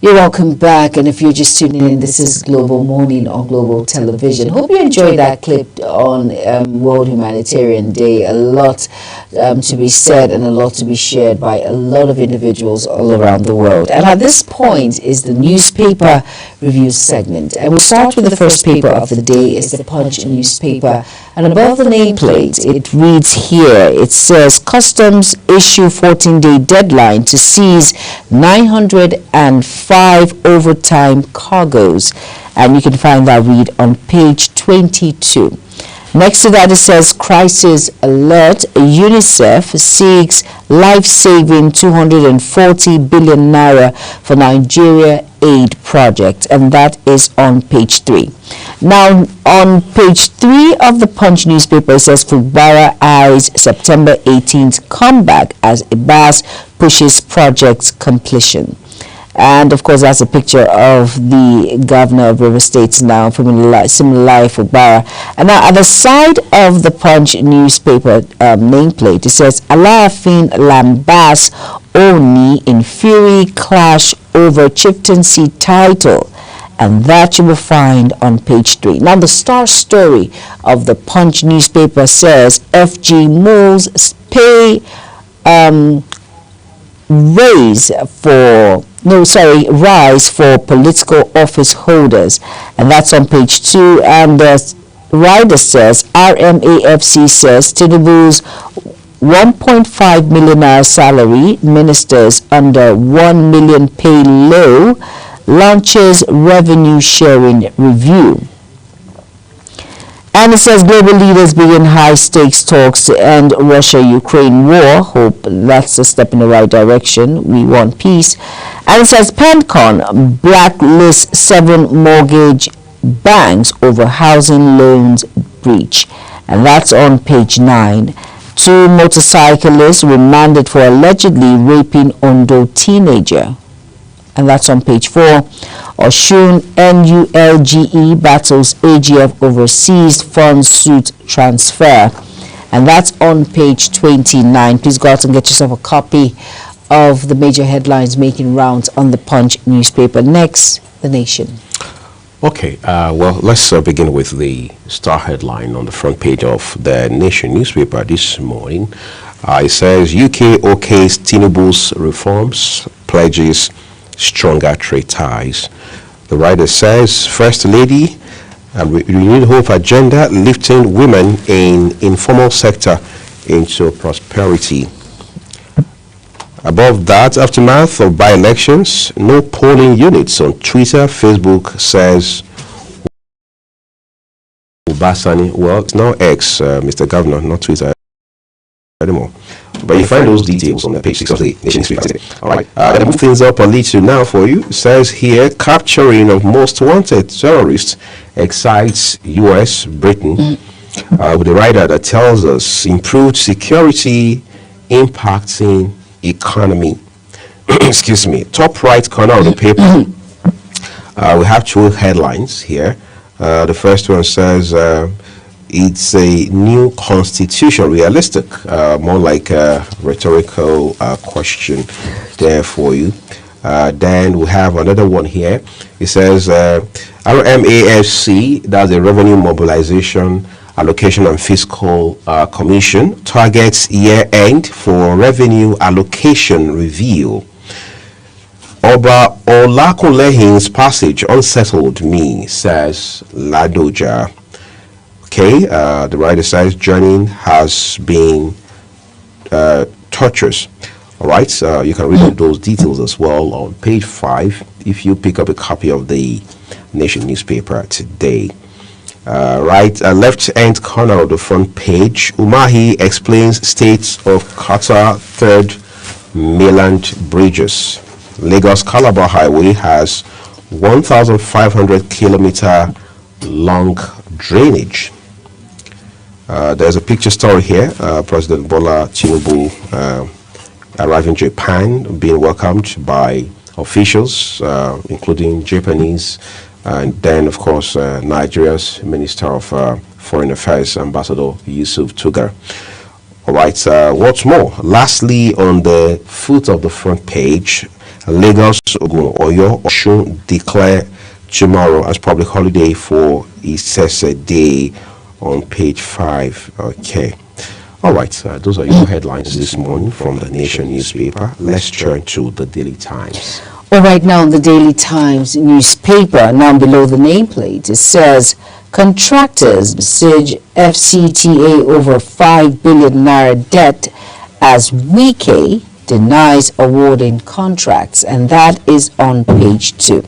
You're welcome back, and if you're just tuning in, this is Global Morning on Global Television. Hope you enjoyed that clip on World Humanitarian Day. A lot to be said and a lot to be shared by a lot of individuals all around the world. And at this point is the newspaper review segment. And we'll start with the first paper of the day. It's the Punch newspaper. And above the nameplate, it reads here, it says, Customs issue 14-day deadline to seize 905 overtime cargoes. And you can find that read on page 22. Next to that, it says, Crisis Alert, UNICEF seeks life-saving 240 billion naira for Nigeria aid project, and that is on page 3. Now, on page 3 of the Punch newspaper, it says, Fubara eyes September 18th comeback as IBAS pushes project completion. And of course, that's a picture of the governor of River State now, Siminalayi Fubara. And now at the side of the Punch newspaper nameplate, it says, Alaafin Lambas Oni in fury clash over chieftaincy title. And that you will find on page 3. Now, the star story of the Punch newspaper says, FG Moles pay rise for political office holders, and that's on page 2. And the rider says, RMAFC says Tinubu's 1.5 million salary, ministers under 1 million pay low, launches revenue sharing review. And it says global leaders begin high-stakes talks to end Russia-Ukraine war. Hope that's a step in the right direction. We want peace. And it says PenCon blacklists 7 mortgage banks over housing loans breach. And that's on page 9. 2 motorcyclists remanded for allegedly raping Ondo teenager. And that's on page 4. Oshun NULGE battles AGF over seized funds suit transfer. And that's on page 29. Please go out and get yourself a copy of the major headlines making rounds on the Punch newspaper. Next, The Nation. Okay, well, let's begin with the star headline on the front page of The Nation newspaper this morning. It says, UK OK's Tinubu's reforms, pledges stronger trade ties. The writer says, First Lady, renewed hope agenda, lifting women in informal sector into prosperity. Above that, aftermath of by-elections, no polling units on Twitter. Facebook says, Ubasani, well, it's now X, Mr. Governor, not Twitter anymore. But you find those details on page 6 of the Nation newspaper. All right, then move things up a little now for you. It says here, capturing of most wanted terrorists excites U.S., Britain, with a writer that tells us improved security impacting economy. Excuse me. Top right corner of the paper, we have 2 headlines here. The first one says, it's a new constitution, realistic, more like a rhetorical question there for you. Then we have another one here. It says RMAFC, that's the Revenue Mobilization, Allocation and Fiscal Commission, targets year-end for revenue allocation review. Oba Olakunlehin's passage unsettled me, says Ladoja. Okay, the writer says journeying has been torturous. All right, so you can read those details as well on page 5 if you pick up a copy of the Nation newspaper today. Left end corner of the front page, Umahi explains states of Qatar third mainland bridges. Lagos Calabar Highway has 1,500 kilometer long drainage. There's a picture story here. President Bola Tinubu arriving in Japan, being welcomed by officials, including Japanese, and then, of course, Nigeria's Minister of Foreign Affairs, Ambassador Yusuf Tugar. All right, what's more, lastly, on the foot of the front page, Lagos, Ogun, Oyo, Osun declare tomorrow as public holiday for Isese Day on page 5. Okay. All right, those are your headlines this morning from the Nation newspaper. Let's turn to the Daily Times. All right, now the Daily Times newspaper, now below the nameplate, it says, contractors besiege FCTA over 5 billion naira debt as Wike denies awarding contracts, and that is on page 2.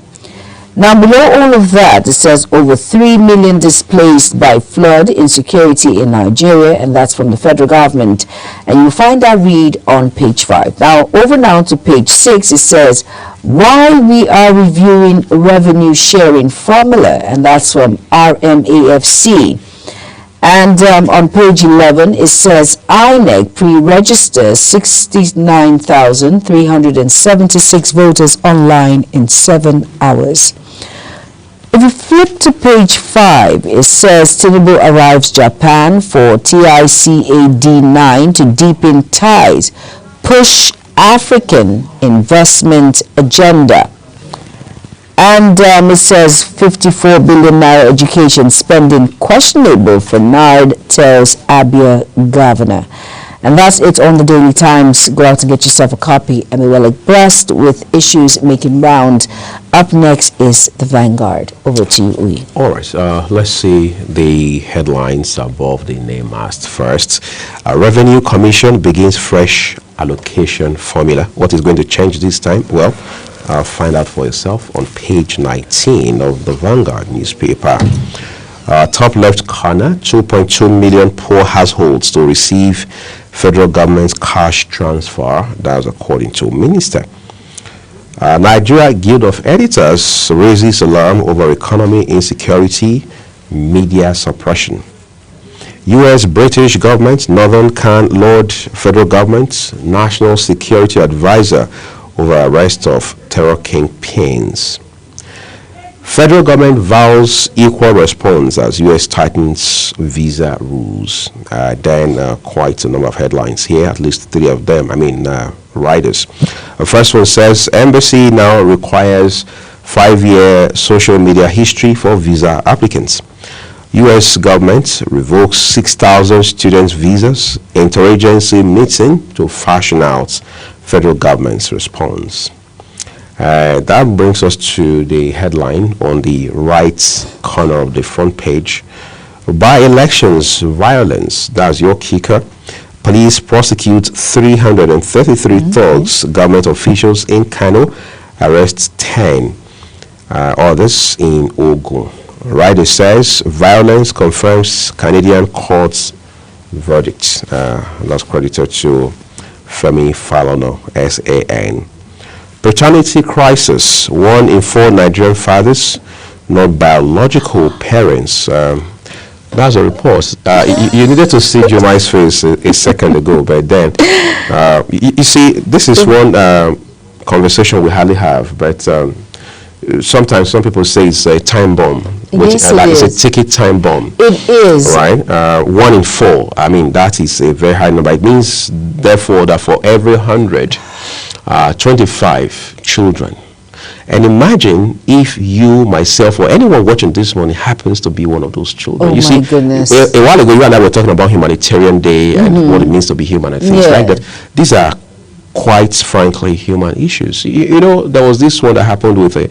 Now below all of that, it says over 3 million displaced by flood insecurity in Nigeria, and that's from the federal government. And you'll find that read on page 5. Now over now to page 6, it says why we are reviewing revenue sharing formula, and that's from RMAFC. And on page 11, it says INEC pre-registers 69,376 voters online in 7 hours. If you flip to page 5, it says Tinubu arrives Japan for TICAD9 to deepen ties, push African investment agenda. And it says 54 billion naira education spending questionable for NARD, tells Abia governor. And that's it on the Daily Times. Go out and get yourself a copy and be well abreast with issues making round. Up next is the Vanguard. Over to you, Uyi. All right, let's see the headlines above the name mast first. Revenue Commission begins fresh allocation formula. What is going to change this time? Well, find out for yourself on page 19 of the Vanguard newspaper. Top left corner, 2.2 million poor households to receive federal government's cash transfer. That's according to minister. Nigeria Guild of Editors raises alarm over economy insecurity, media suppression. U.S. British government, Northern Can Lord federal government, national security advisor over arrest of terror kingpins. Federal government vows equal response as U.S. tightens visa rules. Then quite a number of headlines here, at least 3 of them, riders. The first one says, Embassy now requires 5-year social media history for visa applicants. U.S. government revokes 6,000 students' visas. Interagency meeting to fashion out federal government's response. That brings us to the headline on the right corner of the front page. By-elections violence, that's your kicker. Police prosecute 333 thugs. Government officials in Kano arrest 10 others in Ogun. Rider says violence confirms Canadian court's verdict. That's credited to Femi Falana, SAN. Paternity crisis. 1 in 4 Nigerian fathers, not biological parents. That's a report. You needed to see Jomai's face a second ago, but then, you see, this is one conversation we hardly have, but sometimes some people say it's a time bomb. Which, Yes, it's a ticket time bomb. It is. Right? 1 in 4. That is a very high number. It means, therefore, that for every 100, 25 children. And imagine if you, myself, or anyone watching this morning happens to be one of those children. Oh, you see, goodness. A while ago, you and I were talking about Humanitarian Day and what it means to be human and things like that. These are quite frankly human issues. You know, there was this one that happened with a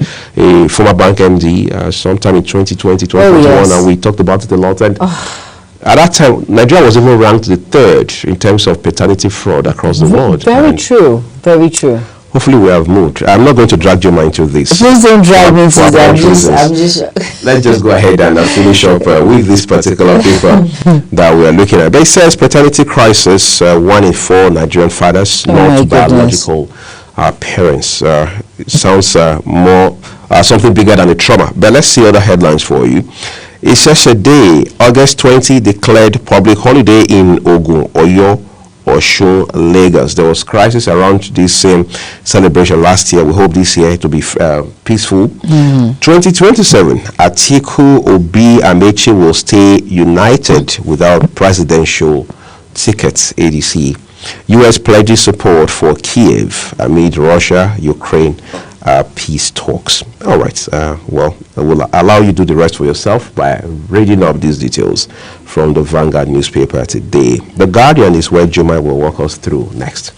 former bank MD sometime in 2020, 2021, and we talked about it a lot. And at that time, Nigeria was even ranked the 3rd in terms of paternity fraud across the world. Very true. Very true. Hopefully we have moved. I'm not going to drag Joma into this. Please don't drag me into that. I'm just Let's just go ahead and finish up with this particular paper that we are looking at. But it says paternity crisis, 1 in 4 Nigerian fathers, not biological parents. It sounds more something bigger than a trauma. But let's see other headlines for you. It says a day, August 20, declared public holiday in Ogun, Oyo, Osun, Lagos. There was crisis around this same celebration last year. We hope this year to be peaceful. 2027, Atiku, Obi, Amechi will stay united without presidential Tickets, ADC. U.S. pledges support for Kiev amid Russia-Ukraine peace talks. All right. Well, I will allow you to do the rest for yourself by reading up these details from the Vanguard newspaper today. The Guardian is where Juma will walk us through next.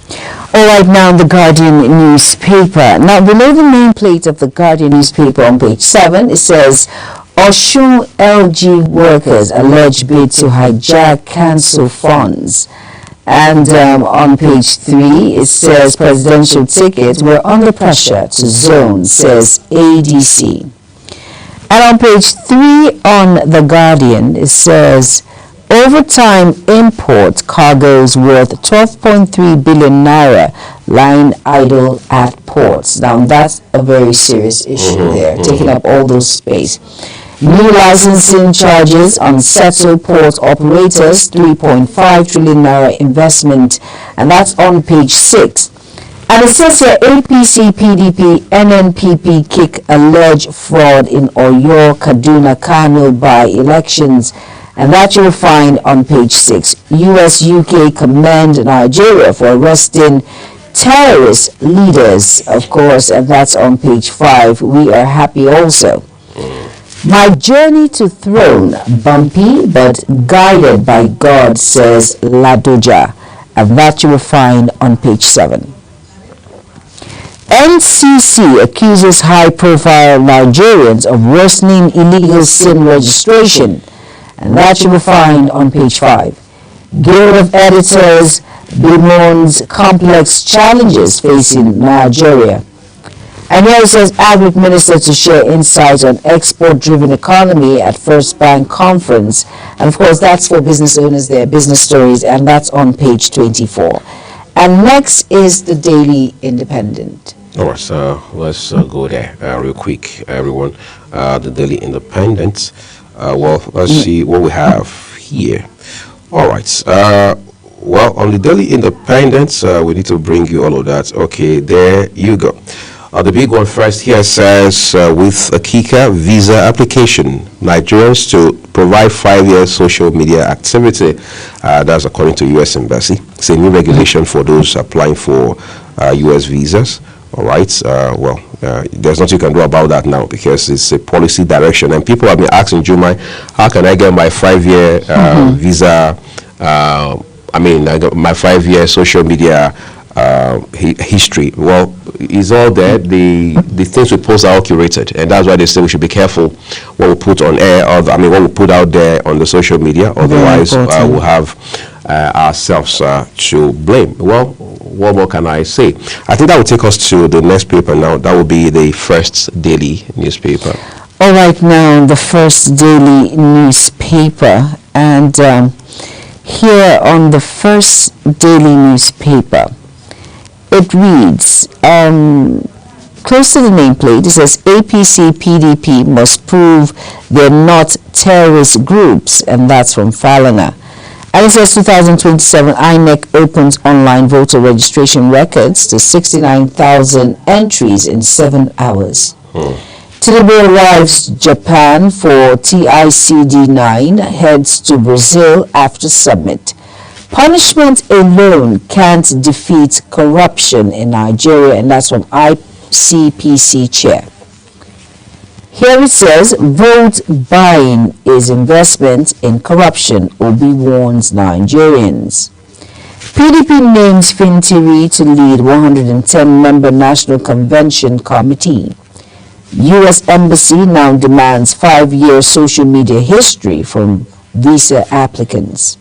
All right, now the Guardian newspaper. Now, below the nameplate of the Guardian newspaper on page 7, it says, Osun LG workers alleged bid to hijack council funds. And on page 3, it says presidential tickets were under pressure to zone, says ADC. And on page 3 on The Guardian, it says overtime import cargoes worth 12.3 billion naira lying idle at ports. Now, that's a very serious issue there, taking up all those space. New licensing charges on settled port operators, 3.5 trillion naira investment, and that's on page 6. And it says here, APC, PDP, NNPP kick alleged fraud in Oyo, Kaduna, Kano by elections, and that you'll find on page 6. US, UK commend Nigeria for arresting terrorist leaders, of course, and that's on page 5. We are happy also. My journey to throne, bumpy but guided by God, says Ladoja, and that you will find on page 7. NCC accuses high-profile Nigerians of worsening illegal SIM registration, and that you will find on page 5. Guild of Editors bemoans complex challenges facing Nigeria. And here it says, Agric Minister to share insights on export-driven economy at First Bank Conference. And of course, that's for business owners there, business stories, and that's on page 24. And next is the Daily Independent. All right, so let's go there real quick, everyone. The Daily Independent. Well, let's see what we have here. All right. Well, on the Daily Independent, we need to bring you all of that. Okay, there you go. The big one first here says, with a Kika visa application, Nigerians to provide 5-year social media activity. That's according to U.S. Embassy. It's a new regulation for those applying for U.S. visas. All right. Well, there's nothing you can do about that now because it's a policy direction. And people have been asking Juma, how can I get my 5-year visa? I mean, I got my 5-year social media history. Well, it's all there. The things we post are all curated, and that's why they say we should be careful what we put on air, or I mean what we put out there on the social media. Otherwise, we'll have ourselves to blame. Well, what more can I say? I think that will take us to the next paper now. That will be the First Daily newspaper. All right, now the First Daily newspaper, and here on the First Daily newspaper, it reads, close to the nameplate, it says APC, PDP must prove they're not terrorist groups, and that's from Falana. And it says 2027 INEC opens online voter registration records to 69,000 entries in 7 hours. Tinubu arrives Japan for TICD9, heads to Brazil after summit. Punishment alone can't defeat corruption in Nigeria, and that's from ICPC chair. Here it says, vote buying is investment in corruption, Obi warns Nigerians. PDP names Fintiri to lead 110-member National Convention Committee. U.S. Embassy now demands 5-year social media history from visa applicants.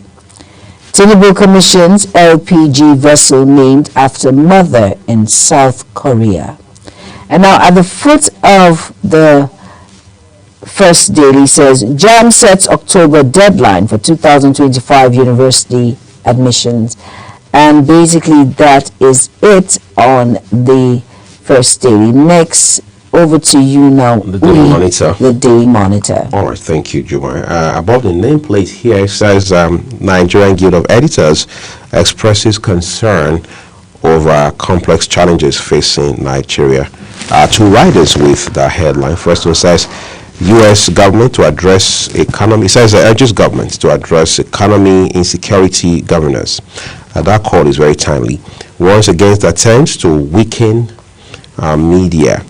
Tinubu commissions LPG vessel named after mother in South Korea. And now at the foot of the First Daily says, JAM sets October deadline for 2025 university admissions. And basically that is it on the First Daily. Next, over to you now, the Daily Monitor. The Daily Monitor. All right, thank you, Juma. Above the nameplate here, it says Nigerian Guild of Editors expresses concern over complex challenges facing Nigeria. Two riders with the headline. First one says, U.S. government to address economy. It says it urges government to address economy insecurity governance. That call is very timely. Once against attempts to weaken media.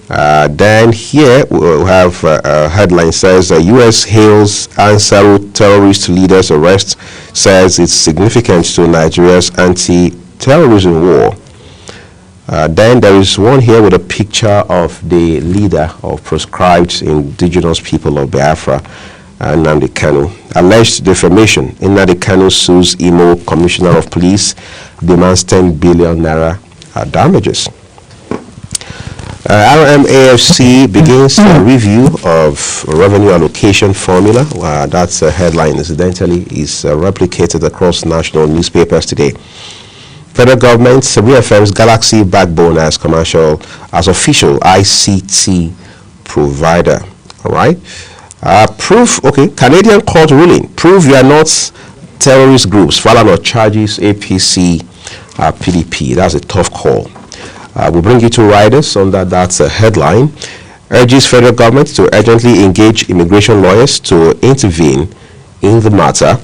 Then here we have a headline says U.S. hails Ansaru terrorist leaders' arrest, says it's significant to Nigeria's anti-terrorism war. Then there is one here with a picture of the leader of proscribed indigenous people of Biafra, Nnamdi Kanu. Alleged defamation. Nnamdi Kanu sues Imo Commissioner of Police, demands 10 billion naira damages. RMAFC begins a review of revenue allocation formula. That's a headline, incidentally, is replicated across national newspapers today. Federal government reaffirms Galaxy backbone as official ICT provider. All right. Canadian court ruling. Prove you are not terrorist groups. Falana charges APC, PDP. That's a tough call. We'll bring you two riders on that. That's a headline. Urges federal government to urgently engage immigration lawyers to intervene in the matter.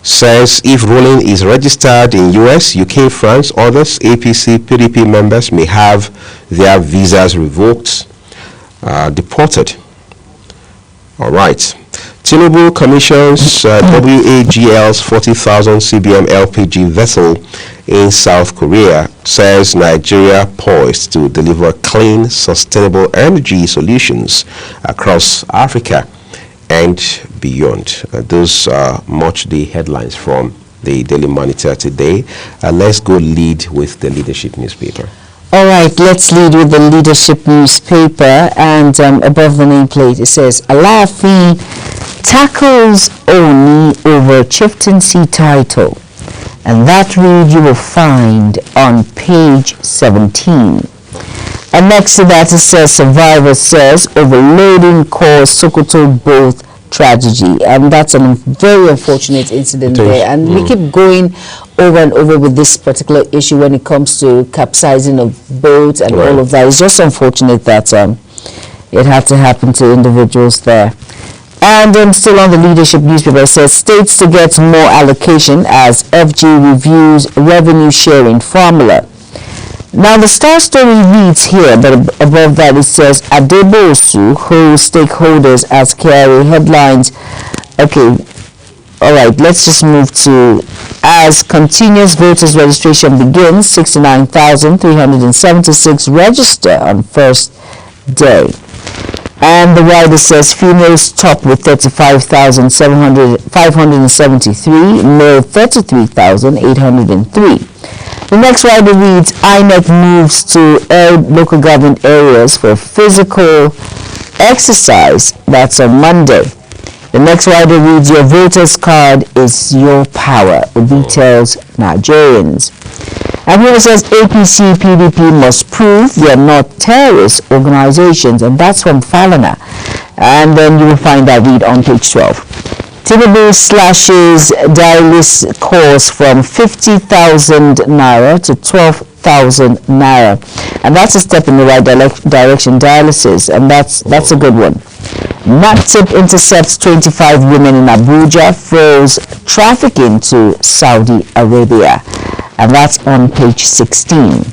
Says if ruling is registered in US, UK, France, others APC, PDP members may have their visas revoked, deported. All right. Tinubu commissions WAGL's 40,000 CBM LPG vessel in South Korea, says Nigeria poised to deliver clean, sustainable energy solutions across Africa and beyond. Those are much the headlines from the Daily Monitor today. Let's go lead with the leadership newspaper. All right, let's lead with the leadership newspaper, and above the nameplate it says Alaafin tackles Oni over chieftaincy title, and that read you will find on page 17. And next to that it says survivor says overloading caused Sokoto both tragedy, and that's a very unfortunate incident there, and we keep going over and over with this particular issue when it comes to capsizing of boats and all of that. It's just unfortunate that it had to happen to individuals there. And still on the leadership newspaper, it says states to get more allocation as FG reviews revenue sharing formula. Now the star story reads here, but above that it says Adebosu holds stakeholders as KRA headlines. Okay, all right, let's just move to as continuous voters registration begins, 69,376 register on first day. And the rider says females top with 35,573, male 33,803. The next rider reads, INEC moves to local government areas for physical exercise. That's on Monday. The next rider reads, your voter's card is your power. It details Nigerians. And here it says, APC, PDP must prove they are not terrorist organizations. And that's from Falana. And then you will find that read on page 12. Tinubu slashes dialysis cost from 50,000 naira to 12,000 naira, and that's a step in the right direction. Dialysis, and that's a good one. NATIP intercepts 25 women in Abuja, throws trafficking to Saudi Arabia, and that's on page 16.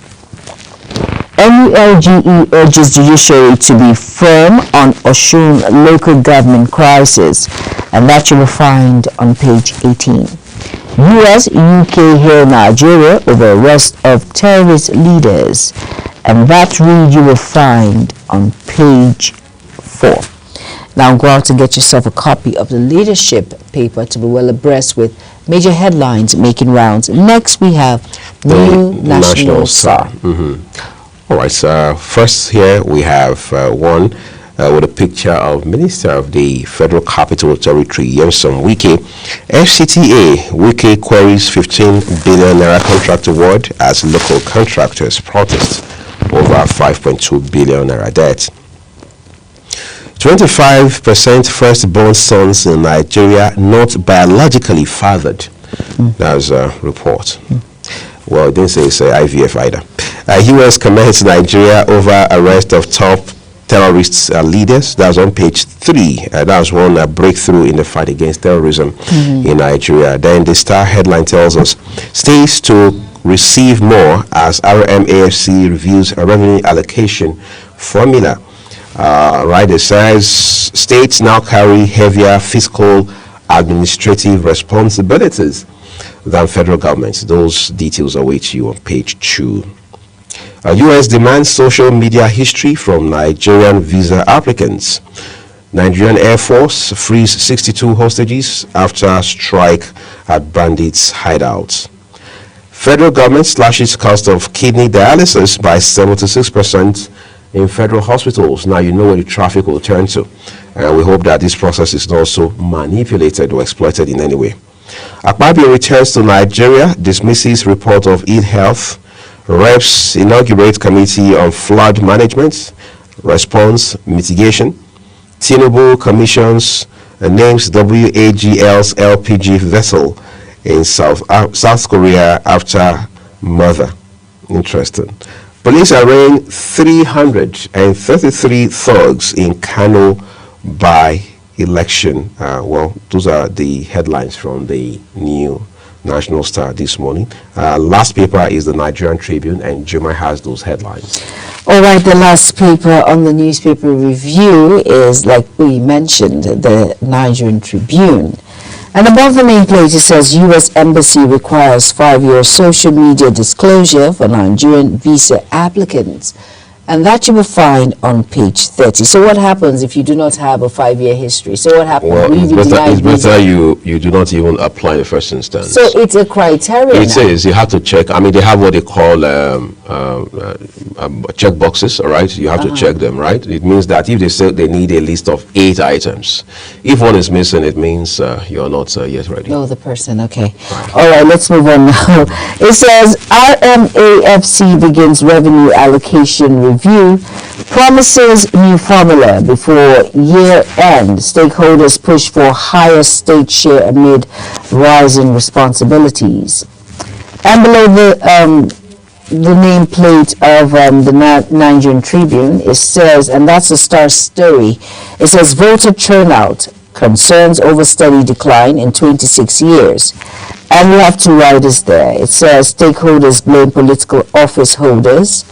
NULGE urges judiciary to be firm on Osun local government crisis, and that you will find on page 18. US, UK hail Nigeria over arrest of terrorist leaders, and that read you will find on page 4. Now go out to get yourself a copy of the leadership paper to be well abreast with major headlines making rounds. Next we have New National Star. All right, so first here we have one with a picture of Minister of the Federal Capital Territory, Nyesom Wike. FCTA, Wike queries 15 billion naira contract award as local contractors protest over 5.2 billion naira debt. 25% firstborn sons in Nigeria not biologically fathered. That's a report. Well, it didn't say it's IVF either. US commends Nigeria over arrest of top terrorist leaders. That's on page 3. That's one breakthrough in the fight against terrorism in Nigeria. Then the Star headline tells us, states to receive more as RMAFC reviews a revenue allocation formula. Right, it says states now carry heavier fiscal administrative responsibilities than federal governments. Those details await you on page 2. U.S. demands social media history from Nigerian visa applicants. Nigerian Air Force frees 62 hostages after strike at bandits' hideouts. Federal government slashes cost of kidney dialysis by 76% in federal hospitals. Now you know where the traffic will turn to. And we hope that this process is not also manipulated or exploited in any way. Akpabio returns to Nigeria, dismisses report of Eid Health. Reps inaugurate committee on flood management, response, mitigation. Tinubu commissions names WAGL's LPG vessel in South Korea after murder. Interesting. Police arraign 333 thugs in Kano by election. Well, those are the headlines from the new National Star this morning. Last paper is the Nigerian Tribune, and Juma has those headlines. All right, the last paper on the newspaper review is, like we mentioned, the Nigerian Tribune. And above the nameplate it says U.S. Embassy requires 5-year social media disclosure for Nigerian visa applicants. And that you will find on page 30. So what happens if you do not have a 5-year history? So what happens? Well, it's better you do not even apply in the first instance. So it's a criteria. It is. You have to check. I mean, they have what they call check boxes, all right? You have to check them, right? It means that if they say they need a list of 8 items, if one is missing, it means you're not yet ready. No, the person, okay. All right, let's move on now. It says RMAFC begins revenue allocation review, promises new formula before year end. Stakeholders push for higher state share amid rising responsibilities. And below the nameplate of the Nigerian Tribune, it says, and that's a Star story, it says voter turnout, concerns over steady decline in 26 years. And we have 2 riders there. It says stakeholders blame political office holders.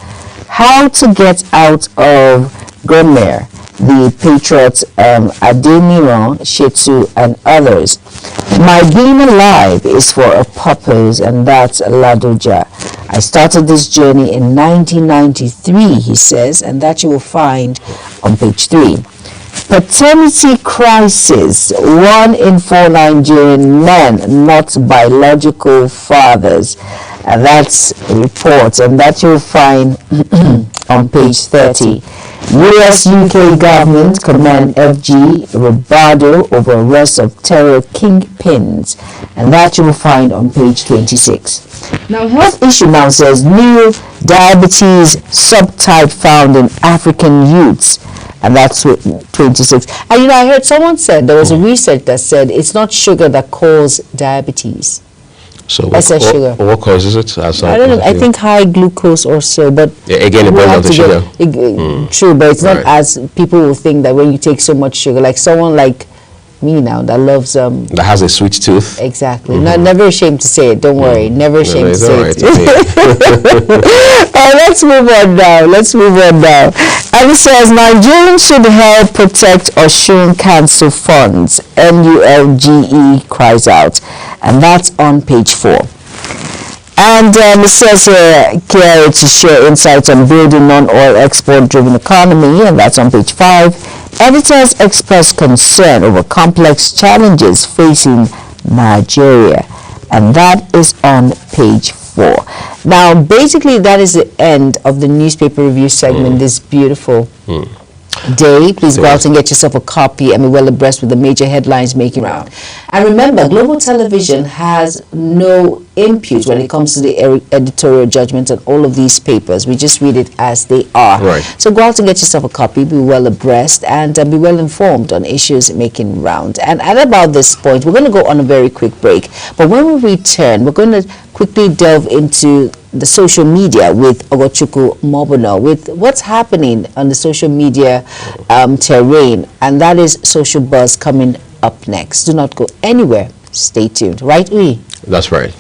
How to get out of Gomer, the Patriots, Adeniran, Shetsu, and others. My being alive is for a purpose, and that's Ladoja. I started this journey in 1993, he says, and that you will find on page 3. Paternity crisis. 1 in 4 Nigerian men, not biological fathers. And that's a report, and that you'll find on page 30. US-UK government commend FG Roberto over arrest of terror kingpins, and that you will find on page 26. Now, health issue now says new diabetes subtype found in African youths, and that's 26. And you know, I heard someone said there was a research that said it's not sugar that causes diabetes. So what causes it? I don't know. I think high glucose or so, but yeah, again, it burns out the sugar. True, but it's not as people will think that when you take so much sugar, like someone like me now that loves that has a sweet tooth. Exactly. Never ashamed to say it. Don't worry. Never ashamed to say it. Let's move on now. And it says Nigerians should help protect Osun Council funds. NULGE cries out, and that's on page 4. And it says care to share insights on building non-oil export-driven economy, and that's on page 5. Editors express concern over complex challenges facing Nigeria, and that is on page 4. Now, basically, that is the end of the newspaper review segment this beautiful day. Please go out and get yourself a copy and be well abreast with the major headlines making round. And remember, Global Television has no impute when it comes to the editorial judgment on all of these papers. We just read it as they are. Right. So go out and get yourself a copy, be well abreast, and be well informed on issues making round. And at about this point, we're going to go on a very quick break. But when we return, we're going to quickly delve into the social media with Ogochukwu Mobono, with what's happening on the social media terrain, and that is Social Buzz coming up next. Do not go anywhere. Stay tuned. Right, Uyi? That's right.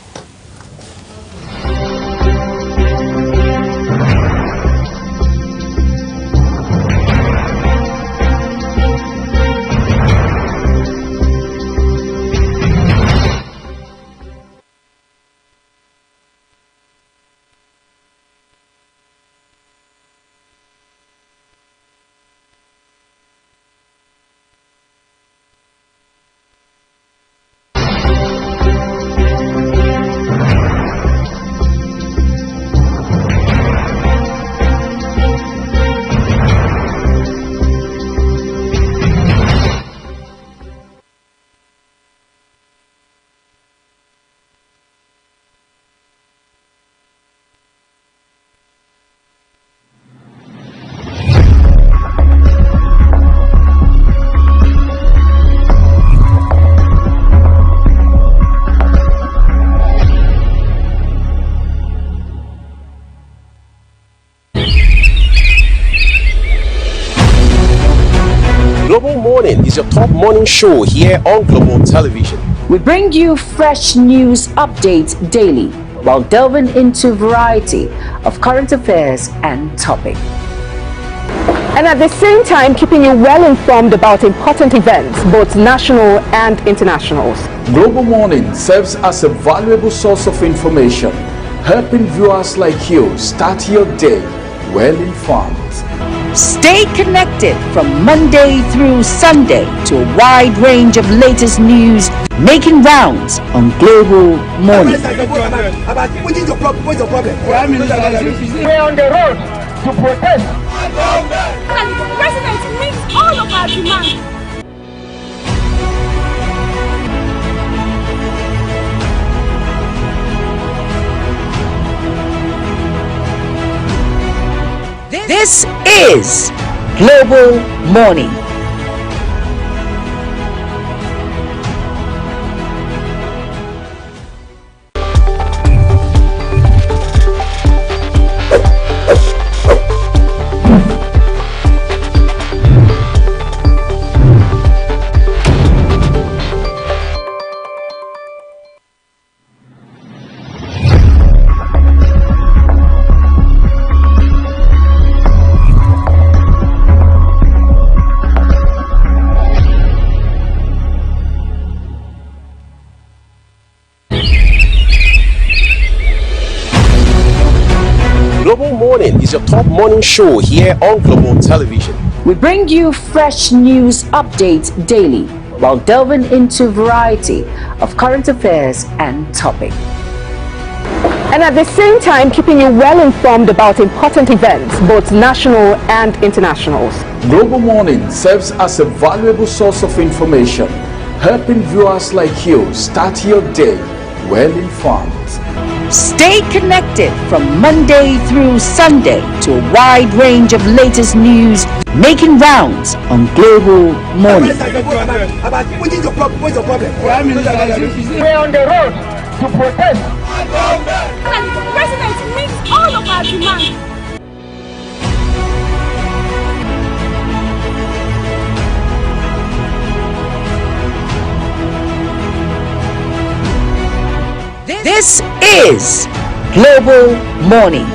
Global Morning is your top morning show here on Global Television. We bring you fresh news updates daily while delving into a variety of current affairs and topics. And at the same time, keeping you well informed about important events, both national and internationals. Global Morning serves as a valuable source of information, helping viewers like you start your day well informed. Stay connected from Monday through Sunday to a wide range of latest news making rounds on Global Morning. We're on the road to protest. The president meets all of our demands. This is Global Morning. Global Morning is your top morning show here on Global Television. We bring you fresh news updates daily while delving into a variety of current affairs and topics. And at the same time, keeping you well informed about important events, both national and internationals. Global Morning serves as a valuable source of information, helping viewers like you start your day well informed. Stay connected from Monday through Sunday to a wide range of latest news making rounds on Global Morning. We're on the road to protest. The president meets all of our demands. This is Global Morning.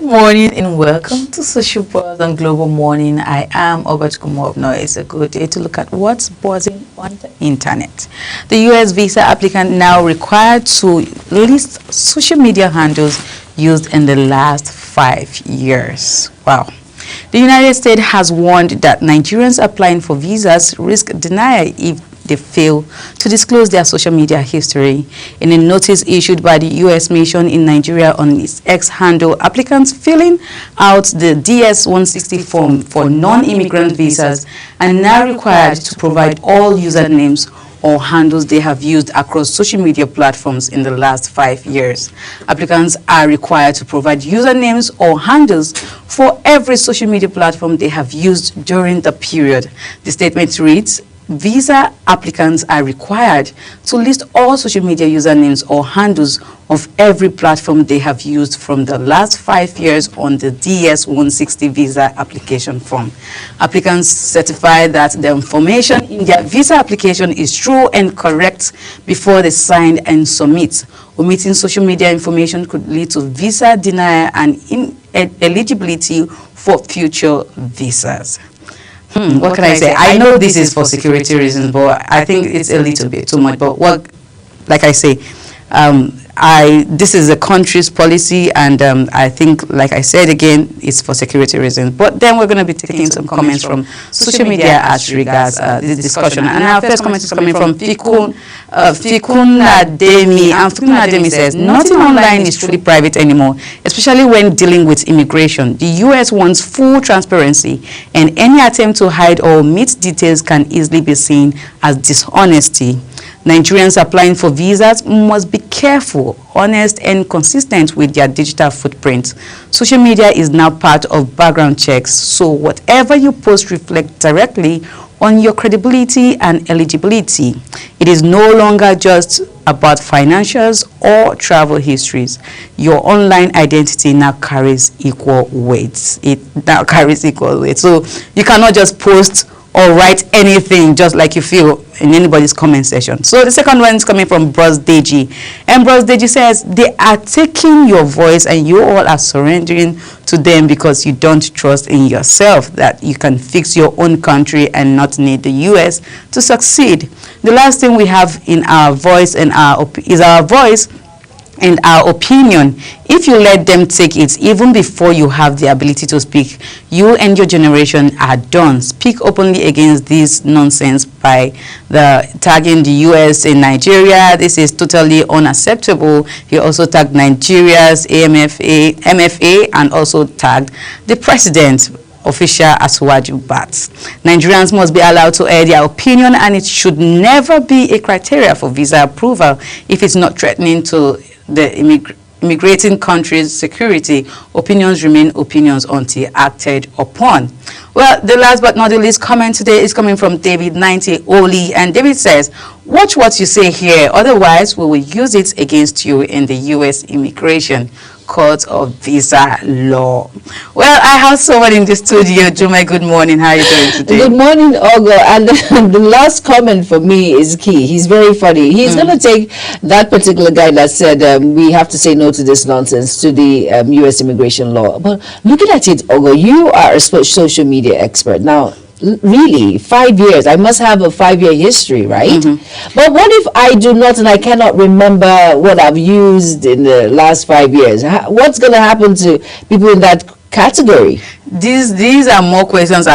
Good morning and welcome to Social Buzz on Global Morning. I am Obert Kumobno. It's a good day to look at what's buzzing on the internet. The U.S. visa applicant now required to list social media handles used in the last 5 years. Wow. The United States has warned that Nigerians applying for visas risk denial if they fail to disclose their social media history. In a notice issued by the U.S. Mission in Nigeria on its X handle, applicants filling out the DS-160 form for non-immigrant visas are now required to provide all usernames or handles they have used across social media platforms in the last 5 years. Applicants are required to provide usernames or handles for every social media platform they have used during the period. The statement reads, visa applicants are required to list all social media usernames or handles of every platform they have used from the last 5 years on the DS-160 visa application form. Applicants certify that the information in their visa application is true and correct before they sign and submit. Omitting social media information could lead to visa denial and ineligibility for future visas. What can I say? I know this is for security reasons, but I think it's a little bit too much. But what, like I say, this is a country's policy, and I think, like I said again, it's for security reasons. But then we're going to be taking some comments from social media as regards this discussion. And our first comment is coming from Fikun Ademi. And Fikun Ademi says, nothing online is truly private anymore, especially when dealing with immigration. The U.S. wants full transparency, and any attempt to hide or omit details can easily be seen as dishonesty. Nigerians applying for visas must be careful, honest, and consistent with their digital footprint. Social media is now part of background checks, so whatever you post reflects directly on your credibility and eligibility. It is no longer just about financials or travel histories. Your online identity now carries equal weight. It now carries equal weight. So you cannot just post or write anything just like you feel in anybody's comment section. So the second one is coming from Bros Deji. And Bros Deji says, they are taking your voice and you all are surrendering to them because you don't trust in yourself that you can fix your own country and not need the US to succeed. The last thing we have in our voice and is our voice and our opinion. If you let them take it, even before you have the ability to speak, you and your generation are done. Speak openly against this nonsense by tagging the US and Nigeria. This is totally unacceptable. He also tagged Nigeria's MFA and also tagged the president, official Asuwaju Bats. Nigerians must be allowed to air their opinion, and it should never be a criteria for visa approval if it's not threatening to the immigrating country's security. Opinions remain opinions until acted upon. Well, the last but not the least comment today is coming from David 90 Oli, and David says, watch what you say here, otherwise we will use it against you in the U.S. immigration court of visa law. Well, I have someone in the studio. Jumai, good morning. How are you doing today? Good morning, Ogo. And the last comment for me is key. He's very funny. He's going to take that particular guy that said we have to say no to this nonsense, to the U.S. immigration law. But looking at it, Ogo, you are a social media expert. Now, really, 5 years, I must have a 5-year history, right? But what if I do not and I cannot remember what I've used in the last 5 years? What's going to happen to people in that category? These are more questions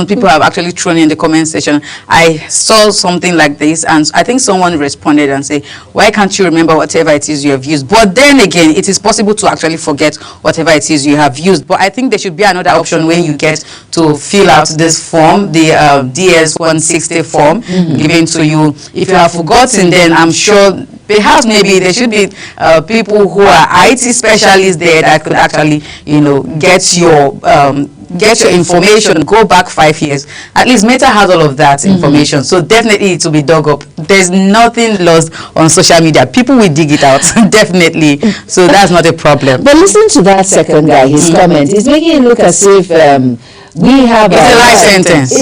people have actually thrown in the comment section. I saw something like this, and I think someone responded and said, why can't you remember whatever it is you have used? But then again, it is possible to actually forget whatever it is you have used. But I think there should be another option when you get to fill out this form, the DS-160 form given to you. If you have forgotten, then I'm sure perhaps maybe there should be people who are IT specialists there that could actually, get your information, go back 5 years. At least Meta has all of that information, so definitely it will be dug up. There's nothing lost on social media. People will dig it out, definitely. So that's not a problem. But listen to that second guy, his comment. It's making it look as if We have it's a life sentence.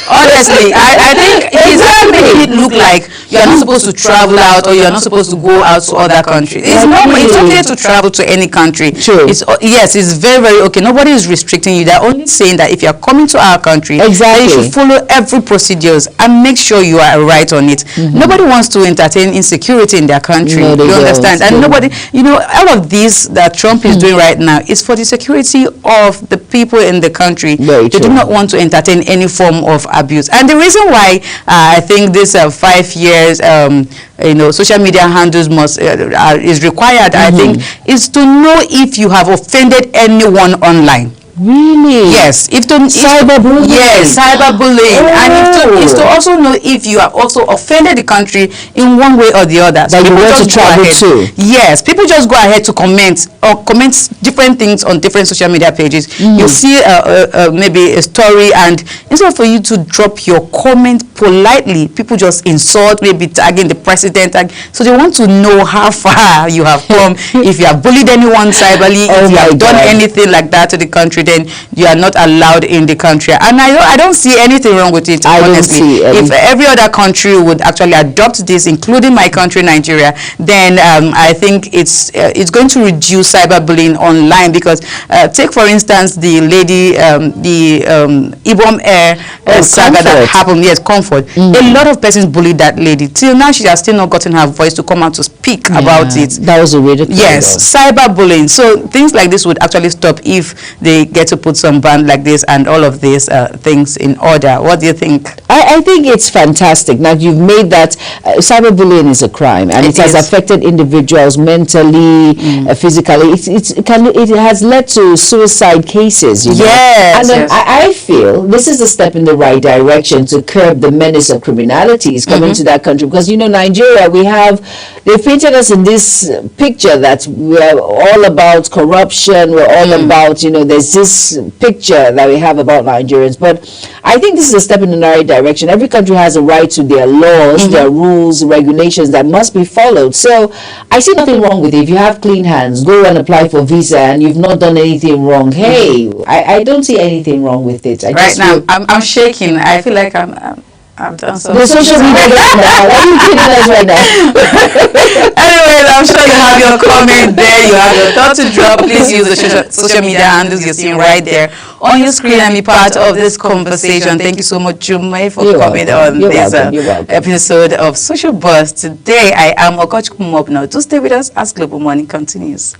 Honestly, I think it doesn't make it look like you are not supposed to travel out or you are not supposed to go out to other countries. It's normal. It's okay to travel to any country. True. Yes, it's very, very okay. Nobody is restricting you. They're only saying that if you are coming to our country, exactly, you should follow every procedures and make sure you are right on it. Nobody wants to entertain insecurity in their country. No, you understand? And nobody, all of this that Trump is doing right now is for the security of the people in the country. They do not want to entertain any form of abuse. And the reason why I think this 5 years social media handles is required, I think, is to know if you have offended anyone online. Really? Yes. Cyberbullying. Yes, cyberbullying. And is to also know if you have also offended the country in one way or the other. That you want to travel to. Yes. People just go ahead to comment different things on different social media pages. You see maybe a story, and instead for you to drop your comment politely, people just insult, maybe tagging the president. So they want to know how far you have come. If you have bullied anyone cyberly, if you have done anything like that to the country, then you are not allowed in the country. And I don't see anything wrong with it, honestly. If every other country would actually adopt this, including my country, Nigeria, then I think it's going to reduce cyberbullying online. Because take, for instance, the lady, the Ibom Air saga that happened. Yes, Comfort. A lot of persons bullied that lady. Till now, she has still not gotten her voice to come out to speak about it. That was a really cyberbullying. So things like this would actually stop if they get to put some ban like this and all of these things in order. What do you think? I think it's fantastic. Now, you've made that cyberbullying is a crime, and it has affected individuals mentally, physically. It has led to suicide cases. Yes. And I feel this is a step in the right direction to curb the menace of criminalities coming to that country. Because, Nigeria, they've painted us in this picture that we're all about corruption, we're all about, there's this picture that we have about Nigerians. But I think this is a step in the right direction. Every country has a right to their laws, their rules, regulations that must be followed. So I see nothing wrong with it. If you have clean hands, go and apply for visa and you've not done anything wrong. Hey, I don't see anything wrong with it. Right now, I'm shaking. I feel like I've done something. The social media right now. What are you kidding us right now? Anyways, I'm sure you have your comment there. You have your thought to drop. Please use the social media handles you're seeing right there on your screen and be part of this conversation. Thank you so much, Jummai, for coming on this episode of Social Buzz. Today, I am Okochukwu Mobno. To stay with us as Global Morning continues.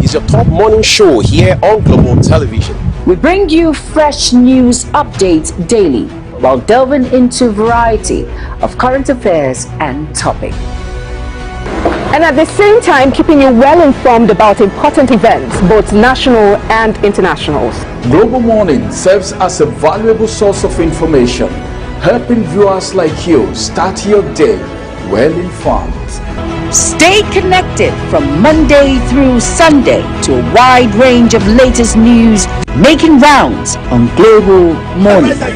Is your top morning show here on Global Television. We bring you fresh news updates daily while delving into a variety of current affairs and topics. And at the same time, keeping you well informed about important events, both national and international. Global Morning serves as a valuable source of information, helping viewers like you start your day well informed. Stay connected from Monday through Sunday to a wide range of latest news making rounds on Global Morning. We're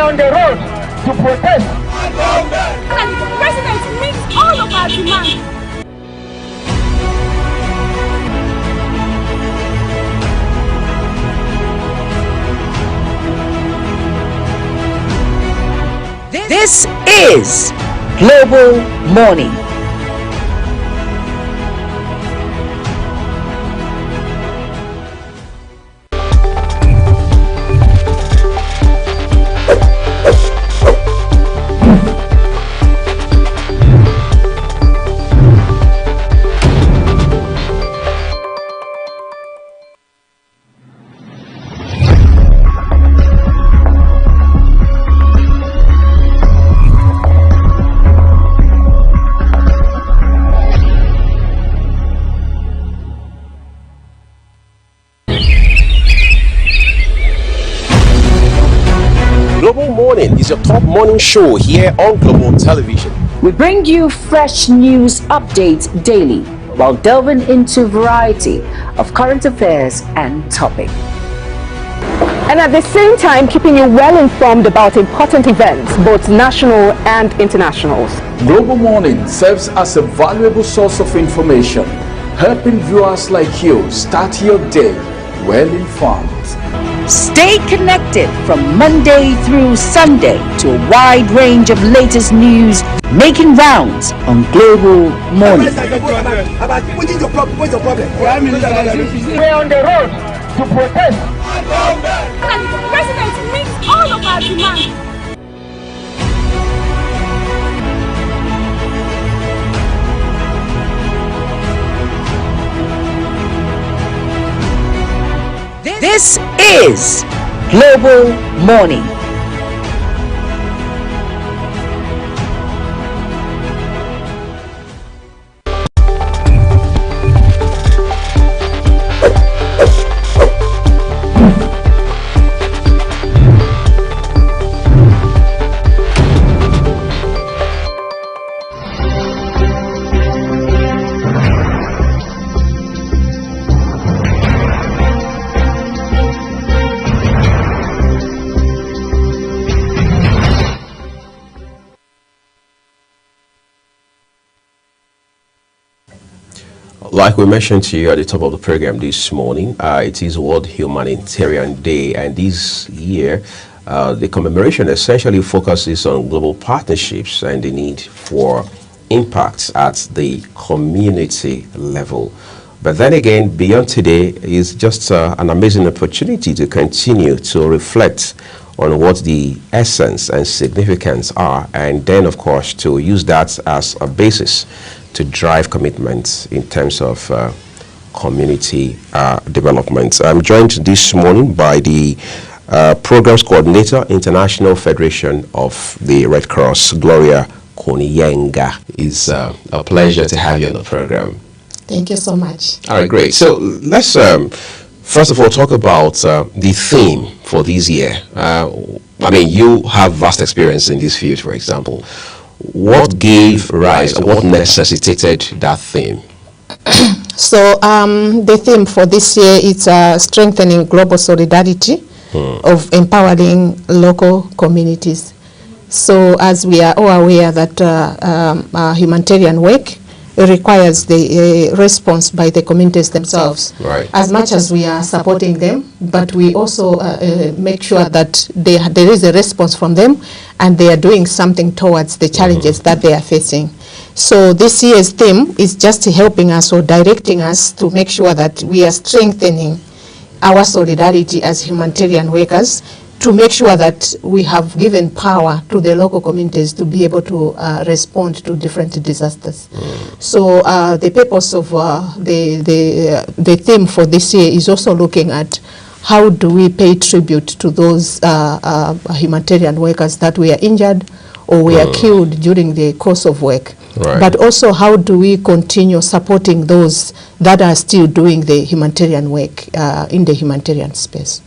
on the road to protest. The president meets all of our demands. This is Global Morning. Is your top morning show here on Global Television. We bring you fresh news updates daily while delving into a variety of current affairs and topics. And at the same time, keeping you well informed about important events, both national and international. Global Morning serves as a valuable source of information, helping viewers like you start your day well informed. Stay connected from Monday through Sunday to a wide range of latest news making rounds on Global Morning. We're on the road to protest. And the president meets all of our demands. This is Global Morning. Like we mentioned to you at the top of the program this morning, it is World Humanitarian Day, and this year the commemoration essentially focuses on global partnerships and the need for impact at the community level. But then again, beyond today is just an amazing opportunity to continue to reflect on what the essence and significance are, and then of course to use that as a basis to drive commitments in terms of community development. I'm joined this morning by the Programs Coordinator, International Federation of the Red Cross, Gloria Koniyenga. It's a pleasure to have you on the program. Thank you so much. All right, great. So let's first of all talk about the theme for this year. I mean, you have vast experience in this field, for example. What gave rise, or what necessitated that theme? So the theme for this year is strengthening global solidarity of empowering local communities. So as we are all aware that humanitarian work requires the response by the communities themselves. Right. As much as we are supporting them, but we also make sure that there is a response from them and they are doing something towards the challenges that they are facing. So this year's theme is just helping us or directing us to make sure that we are strengthening our solidarity as humanitarian workers, to make sure that we have given power to the local communities to be able to respond to different disasters. So the purpose of the theme for this year is also looking at how do we pay tribute to those humanitarian workers that were injured or were killed during the course of work. Right. But also how do we continue supporting those that are still doing the humanitarian work in the humanitarian space.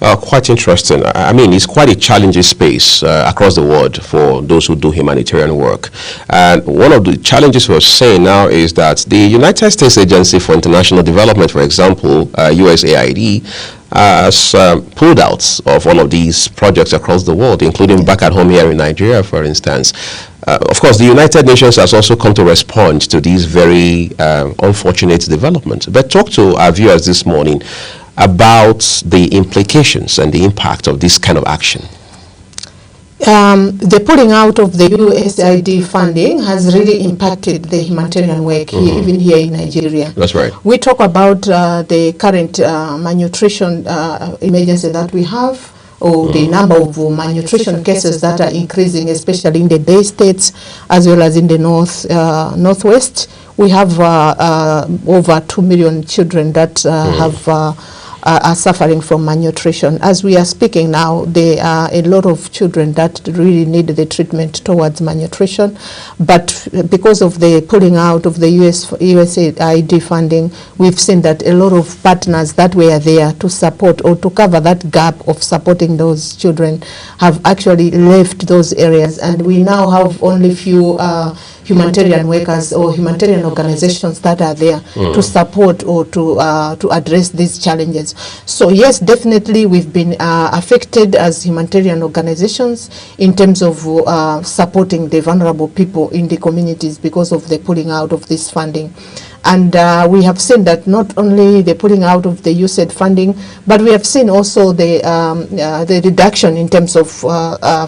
Quite interesting. I mean, it's quite a challenging space across the world for those who do humanitarian work. And one of the challenges we're seeing now is that the United States Agency for International Development, for example, USAID, has pulled out of all of these projects across the world, including back at home here in Nigeria, for instance. Of course, the United Nations has also come to respond to these very unfortunate developments. But talk to our viewers this morning about the implications and the impact of this kind of action. The pulling out of the USAID funding has really impacted the humanitarian work here, even here in Nigeria. That's right. We talk about the current malnutrition emergency that we have, or the number of malnutrition cases that are increasing, especially in the Bay States as well as in the Northwest. We have over 2 million children that are suffering from malnutrition. As we are speaking now, there are a lot of children that really need the treatment towards malnutrition, but because of the pulling out of the USAID funding, we've seen that a lot of partners that were there to support or to cover that gap of supporting those children have actually left those areas, and we now have only few humanitarian workers or humanitarian organizations that are there to support or to address these challenges. So yes, definitely we've been affected as humanitarian organizations in terms of supporting the vulnerable people in the communities because of the pulling out of this funding. And we have seen that not only the pulling out of the USAID funding, but we have seen also the reduction in terms of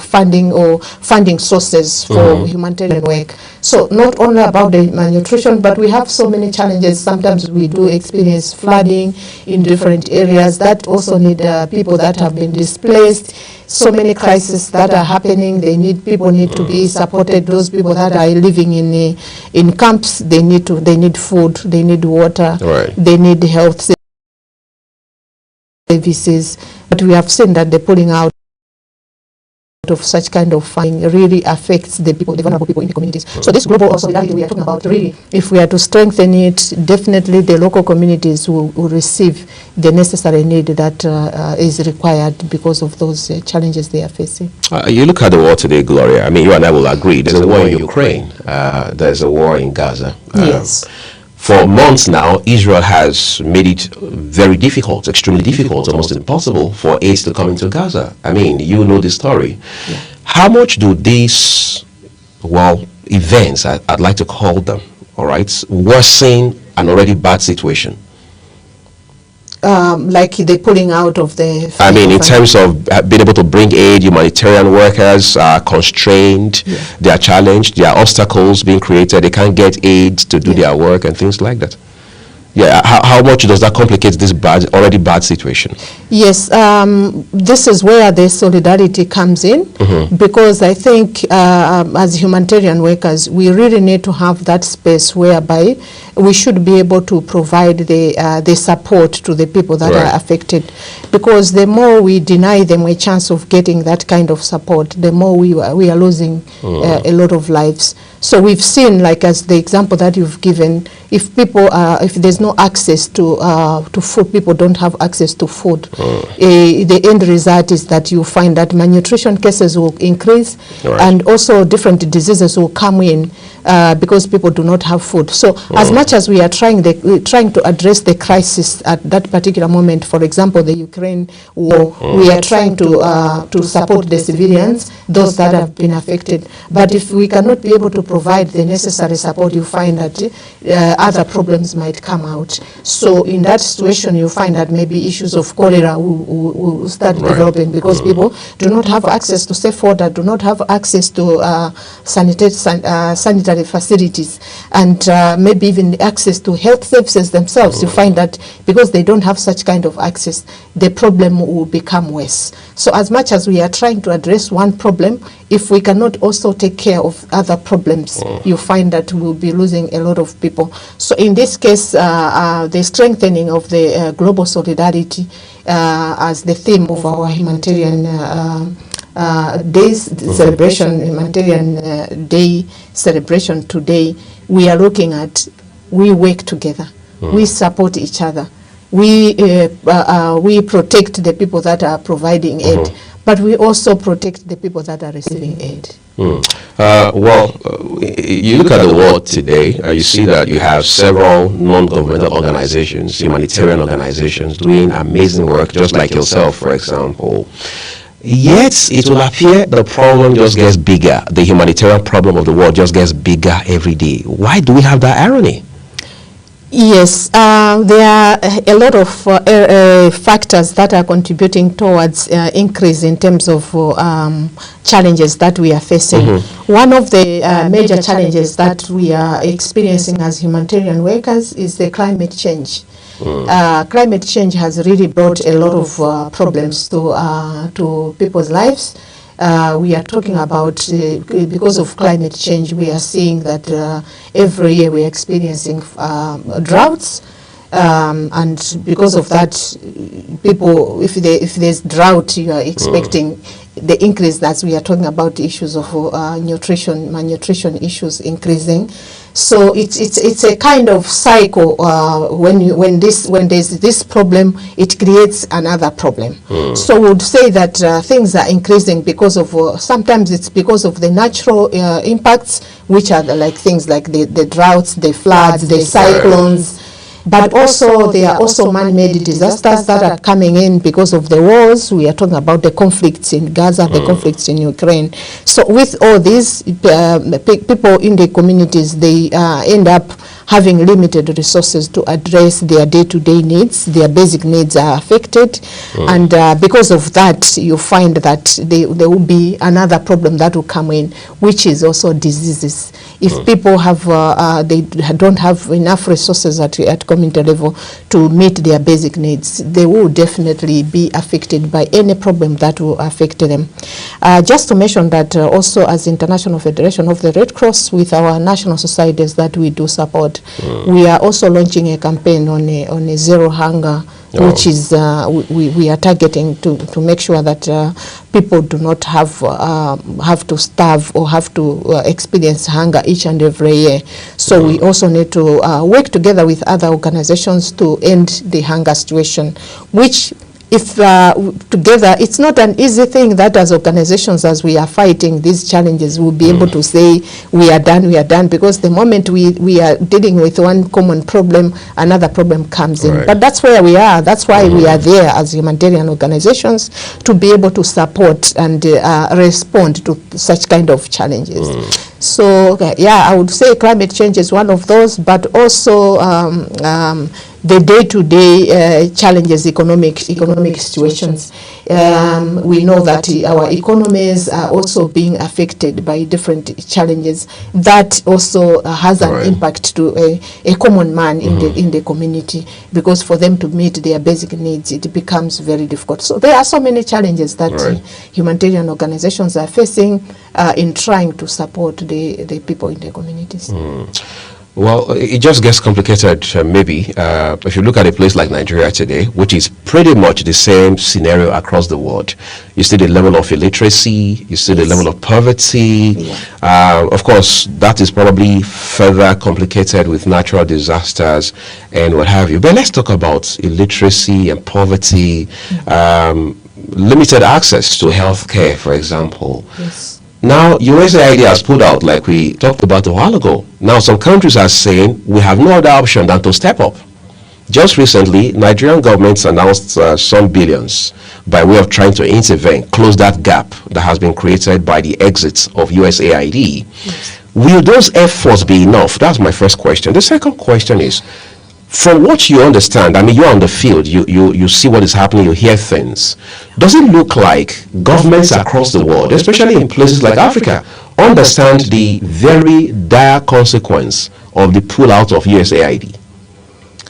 funding or funding sources for humanitarian work. So not only about the malnutrition, but we have so many challenges. Sometimes we do experience flooding in different areas that also need people that have been displaced. So many crises that are happening. People need to be supported. Those people that are living in camps, they need food, they need water, they need health services. But we have seen that the pulling out of such kind of funding really affects the people, the vulnerable people in the communities. So this global solidarity we are talking about, really, if we are to strengthen it, definitely the local communities will receive the necessary need that is required because of those challenges they are facing. You look at the war today, Gloria. I mean, you and I will agree. There's a war in Ukraine. There's a war in Gaza. Yes. For months now, Israel has made it very difficult, extremely difficult, almost impossible for aid to come into Gaza. I mean, you know the story. Yeah. How much do these, events, I'd like to call them, all right, worsen an already bad situation? Like the pulling out of the... I mean, in terms of being able to bring aid, humanitarian workers are constrained, they are challenged, there are obstacles being created, they can't get aid to do their work and things like that. Yeah, how much does that complicate this already bad situation? Yes, this is where the solidarity comes in, because I think as humanitarian workers, we really need to have that space whereby we should be able to provide the support to the people that are affected. Because the more we deny them a chance of getting that kind of support, the more we are losing a lot of lives. So we've seen, like as the example that you've given, if there's no access to food, people don't have access to food. The end result is that you find that malnutrition cases will increase, and also different diseases will come in because people do not have food. So as much as we are trying to address the crisis at that particular moment, for example, the Ukraine war, we are trying to support the civilians, those that have been affected. But if we cannot be able to provide the necessary support, you find that other problems might come out. So in that situation, you find that maybe issues of cholera will start developing because people do not have access to safe water, do not have access to sanitary facilities, and maybe even access to health services themselves. You find that because they don't have such kind of access, the problem will become worse. So as much as we are trying to address one problem, if we cannot also take care of other problems, you find that we'll be losing a lot of people. So in this case, the strengthening of the global solidarity as the theme of our humanitarian humanitarian day celebration today, we are looking at, we work together, we support each other, we protect the people that are providing aid, but we also protect the people that are receiving aid. You look at the world today, you see that you have several non-governmental organizations, humanitarian organizations doing amazing work, just like yourself, for example. Yet, it will appear the problem just gets bigger. The humanitarian problem of the world just gets bigger every day. Why do we have that irony? Yes, there are a lot of factors that are contributing towards increase in terms of challenges that we are facing. One of the major challenges that we are experiencing as humanitarian workers is the climate change. Climate change has really brought a lot of problems to people's lives. We are talking about, because of climate change, we are seeing that every year we are experiencing droughts. And because of that, people, if there's drought, you are expecting the increase that we are talking about, issues of malnutrition issues increasing. So it's a kind of cycle. When there's this problem, it creates another problem. So we would say that things are increasing because of sometimes it's because of the natural impacts, which are like things like the droughts, the floods, the cyclones. But also there are also man-made disasters that are coming in because of the wars. We are talking about the conflicts in Gaza, the conflicts in Ukraine. So with all these, people in the communities, they end up having limited resources to address their day-to-day needs. Their basic needs are affected. And because of that, you find that there will be another problem that will come in, which is also diseases. If people have, they don't have enough resources at community level to meet their basic needs, they will definitely be affected by any problem that will affect them. Just to mention that also as International Federation of the Red Cross, with our national societies that we do support, we are also launching a campaign on a zero hunger, which is we are targeting to make sure that people do not have to starve or have to experience hunger each and every year. So we also need to work together with other organizations to end the hunger situation, which if together, it's not an easy thing that as organizations, as we are fighting these challenges, we'll be able to say we are done, because the moment we are dealing with one common problem, another problem comes in. But that's where we are. That's why we are there as humanitarian organizations, to be able to support and respond to such kind of challenges. So yeah, I would say climate change is one of those, but also the day-to-day challenges, economic situations. We know that our economies are also being affected by different challenges. That also has an impact to a common man in the community, because for them to meet their basic needs, it becomes very difficult. So there are so many challenges that humanitarian organizations are facing in trying to support the people in the communities. Well, it just gets complicated, maybe. If you look at a place like Nigeria today, which is pretty much the same scenario across the world, you see the level of illiteracy, you see the level of poverty. Of course, that is probably further complicated with natural disasters and what have you. But let's talk about illiteracy and poverty, limited access to health care, for example. Now, USAID has put out, like we talked about a while ago. Now, some countries are saying we have no other option than to step up. Just recently, Nigerian governments announced some billions by way of trying to intervene, close that gap that has been created by the exits of USAID. Will those efforts be enough? That's my first question. The second question is, from what you understand, I mean, you're on the field, you see what is happening, you hear things. Does it look like governments across the world, especially in places like Africa, understand the very dire consequence of the pullout of USAID?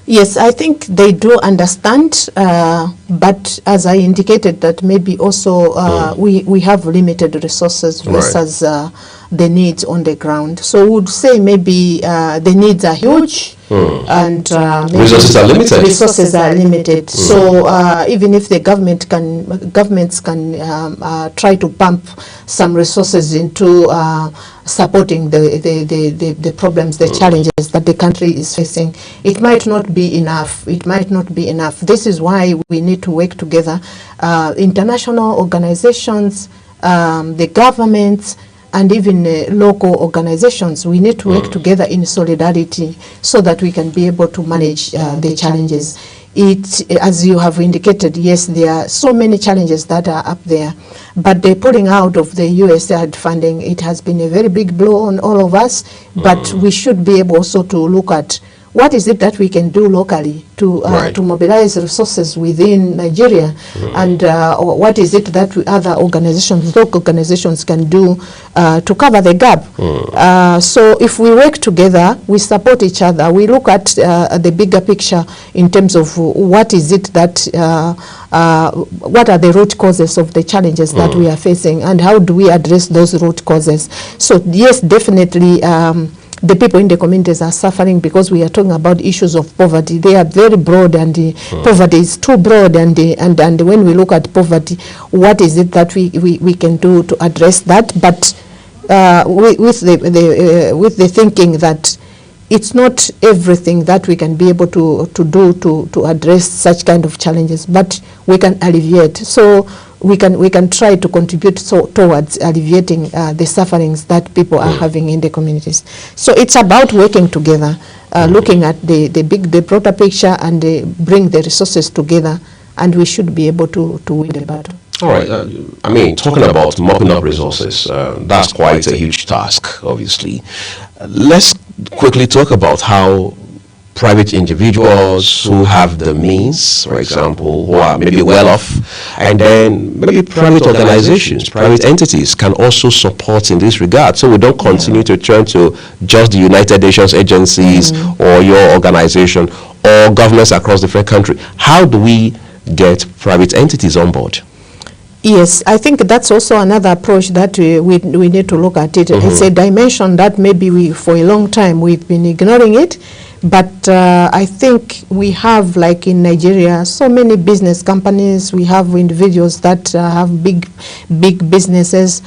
Yes, I think they do understand, but as I indicated, that maybe also we have limited resources versus the needs on the ground. So we would say maybe the needs are huge, and resources are limited. Resources are limited. So even if the governments can try to pump some resources into supporting the problems, the challenges that the country is facing, it might not be enough. It might not be enough. This is why we need to work together, international organizations, the governments, and even local organizations. We need to work together in solidarity so that we can be able to manage the challenges. As you have indicated, yes, there are so many challenges that are up there, but the pulling out of the USAID funding, it has been a very big blow on all of us, but we should be able also to look at what is it that we can do locally to to mobilize resources within Nigeria, and or what is it that other organizations, local organizations, can do to cover the gap. So if we work together, we support each other, we look at the bigger picture in terms of what is it that what are the root causes of the challenges that we are facing, and how do we address those root causes. So yes, definitely the people in the communities are suffering because we are talking about issues of poverty. They are very broad, and poverty is too broad, and when we look at poverty, what is it that we can do to address that, but with the thinking that it's not everything that we can be able to do to address such kind of challenges, but we can alleviate. So we can try to contribute towards alleviating the sufferings that people are having in the communities. So it's about working together, looking at the broader picture, and bring the resources together, and we should be able to win the battle. All right. I mean, talking about mopping up resources, that's quite a huge task, obviously. Let's quickly talk about how private individuals who have the means, for example, who are maybe well off, and then maybe private organizations, private entities can also support in this regard, so we don't continue to turn to just the United Nations agencies or your organization or governments across different countries. How do we get private entities on board? Yes, I think that's also another approach that we need to look at it. It's a dimension that maybe for a long time we've been ignoring it, but I think we have, like in Nigeria, so many business companies, we have individuals that have big businesses.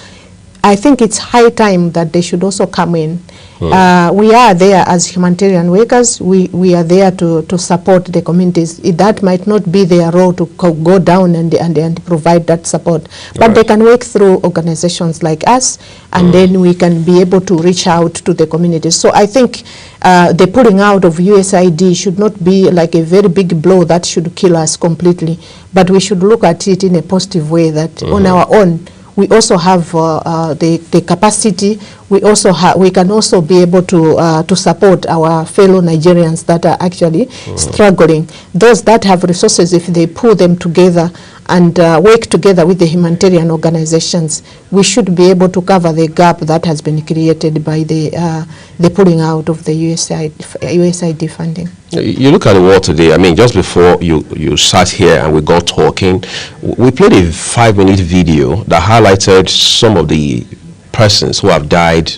I think it's high time that they should also come in. We are there as humanitarian workers. We are there to support the communities. That might not be their role to go down and provide that support, but they can work through organizations like us, and then we can be able to reach out to the communities. So I think the pulling out of USAID should not be like a very big blow that should kill us completely, but we should look at it in a positive way, that on our own, we also have the capacity. We can also be able to support our fellow Nigerians that are actually struggling. Those that have resources, if they pull them together and work together with the humanitarian organizations, we should be able to cover the gap that has been created by the pulling out of the USAID funding. You look at the world today. I mean, just before you sat here and we got talking, we played a 5-minute video that highlighted some of the persons who have died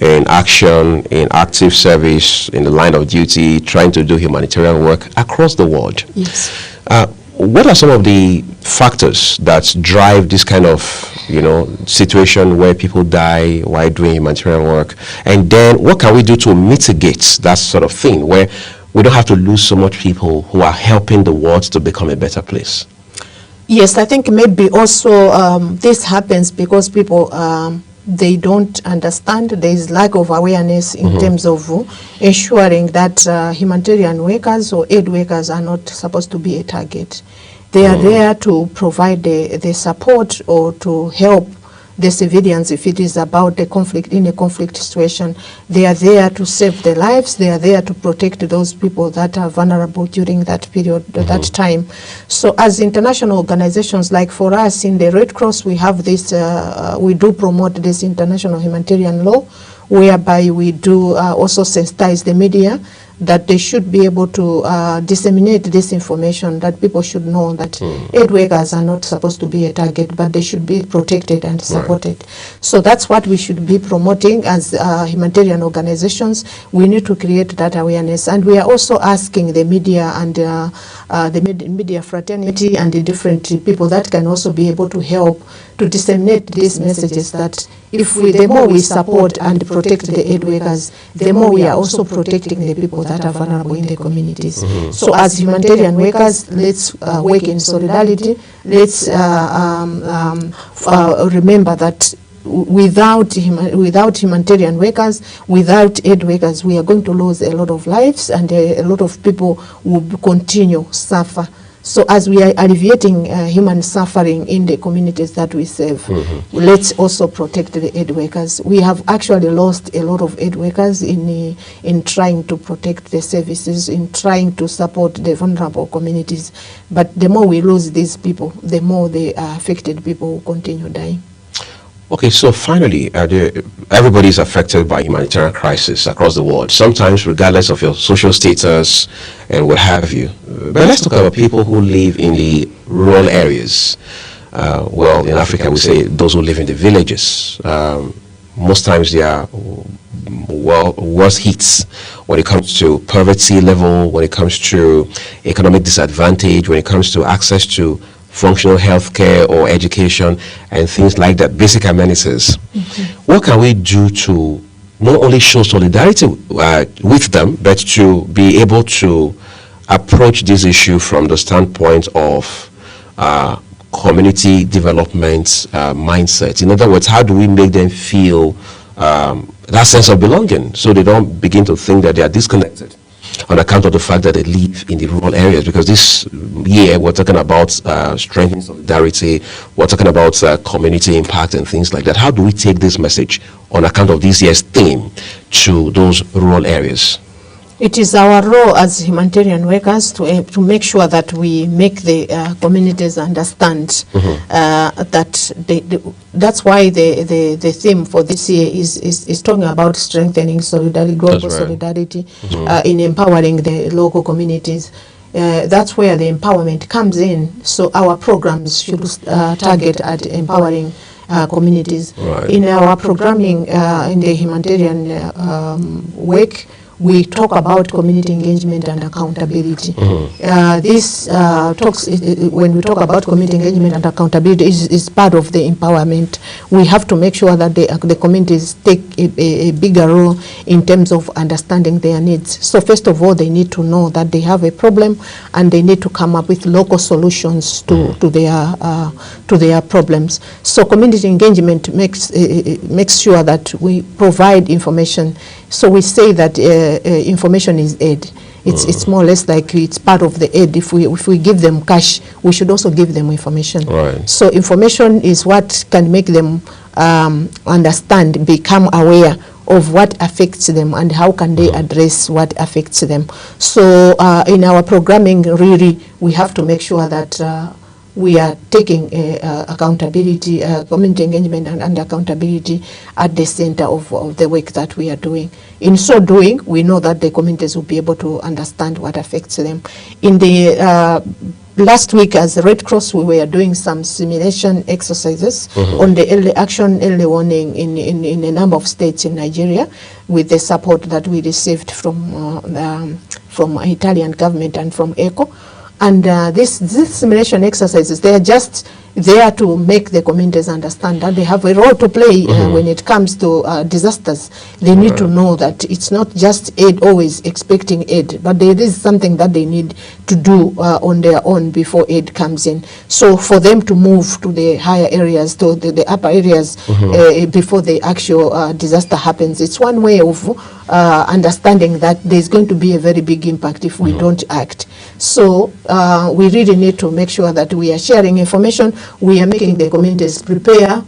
in action, in active service, in the line of duty, trying to do humanitarian work across the world. Yes. What are some of the factors that drive this kind of, situation where people die while doing humanitarian work? And then what can we do to mitigate that sort of thing, where we don't have to lose so much people who are helping the world to become a better place? Yes, I think maybe also this happens because people they don't understand. There is lack of awareness in terms of ensuring that humanitarian workers or aid workers are not supposed to be a target. They are there to provide the support or to help the civilians if it is about the conflict, in a conflict situation. They are there to save their lives. They are there to protect those people that are vulnerable during that period, that time. So as international organizations, like for us in the Red Cross, we have this, we do promote this international humanitarian law, whereby we do also sensitize the media that they should be able to disseminate this information, that people should know that aid workers are not supposed to be a target, but they should be protected and supported. So that's what we should be promoting as humanitarian organizations. We need to create that awareness, and we are also asking the media and the media fraternity and the different people that can also be able to help to disseminate these messages, that the more we support and protect the aid workers, the more we are also protecting the people that are vulnerable in the communities. So as humanitarian workers, let's work in solidarity. Let's remember that without humanitarian workers, without aid workers, we are going to lose a lot of lives, and a lot of people will continue suffer. So as we are alleviating human suffering in the communities that we serve, let's also protect the aid workers. We have actually lost a lot of aid workers in trying to protect the services, in trying to support the vulnerable communities. But the more we lose these people, the more the affected people will continue dying. Okay, so finally, everybody is affected by humanitarian crisis across the world, sometimes regardless of your social status and what have you. But let's talk about people who live in the rural areas. Well, in Africa, we say those who live in the villages. Most times they are worse hits when it comes to poverty level, when it comes to economic disadvantage, when it comes to access to functional healthcare or education and things like that, basic amenities. What can we do to not only show solidarity with them, but to be able to approach this issue from the standpoint of community development mindset? In other words, how do we make them feel that sense of belonging so they don't begin to think that they are disconnected on account of the fact that they live in the rural areas? Because this year we're talking about strengthening solidarity, we're talking about community impact and things like that. How do we take this message on account of this year's theme to those rural areas? It is our role as humanitarian workers to make sure that we make the communities understand that that's why the theme for this year is talking about strengthening solidarity, global solidarity, in empowering the local communities. That's where the empowerment comes in. So our programs should target at empowering communities. Right. In our programming in the humanitarian work, we talk about community engagement and accountability. This talks, when we talk about community engagement and accountability, is part of the empowerment. We have to make sure that the communities take a bigger role in terms of understanding their needs. So first of all, they need to know that they have a problem and they need to come up with local solutions to their problems. So community engagement makes sure that we provide information. So we say that information is aid. It's more or less like it's part of the aid. If we give them cash, we should also give them information. Right. So information is what can make them understand, become aware of what affects them and how can they address what affects them. So in our programming, really, we have to make sure that we are taking accountability, community engagement and accountability at the center of the work that we are doing. In so doing, we know that the communities will be able to understand what affects them. In the last week as Red Cross, we were doing some simulation exercises on the early action, early warning in a number of states in Nigeria, with the support that we received from Italian government and from ECHO. And these simulation exercises, they are just there to make the communities understand that they have a role to play when it comes to disasters. They need to know that it's not just aid, always expecting aid, but there is something that they need to do on their own before aid comes in. So for them to move to the higher areas, to the upper areas before the actual disaster happens, it's one way of understanding that there's going to be a very big impact if we don't act. So we really need to make sure that we are sharing information, we are making the communities prepare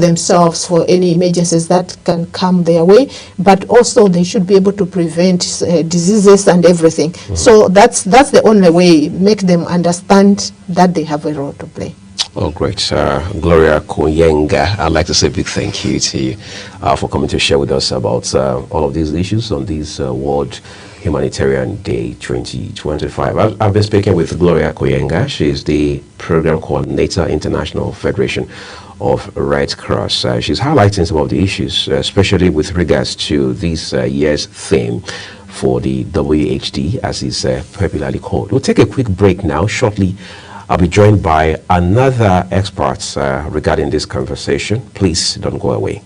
themselves for any emergencies that can come their way, but also they should be able to prevent diseases and everything. So that's the only way, make them understand that they have a role to play. Oh, great. Gloria Koyenga, I'd like to say a big thank you to you for coming to share with us about all of these issues on this World Humanitarian Day 2025. I've been speaking with Gloria Koyenga. She is the Program Coordinator, International Federation of Red Cross. She's highlighting some of the issues, especially with regards to this year's theme for the WHD, as it's popularly called. We'll take a quick break now. Shortly, I'll be joined by another expert regarding this conversation. Please don't go away.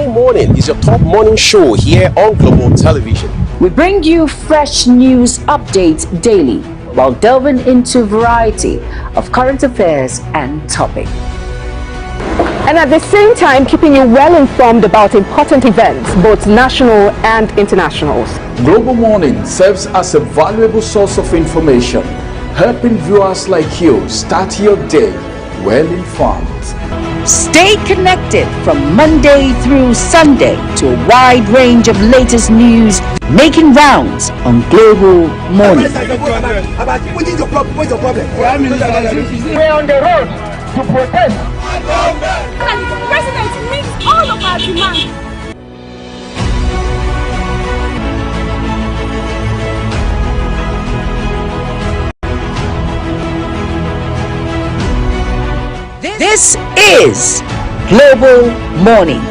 Global Morning is your top morning show here on Global Television. We bring you fresh news updates daily while delving into a variety of current affairs and topics. And at the same time, keeping you well informed about important events, both national and internationals. Global Morning serves as a valuable source of information, helping viewers like you start your day well informed. Stay connected from Monday through Sunday to a wide range of latest news making rounds on Global Morning. We're on the road to protest. And the president meets all of our demands. This is Global Morning.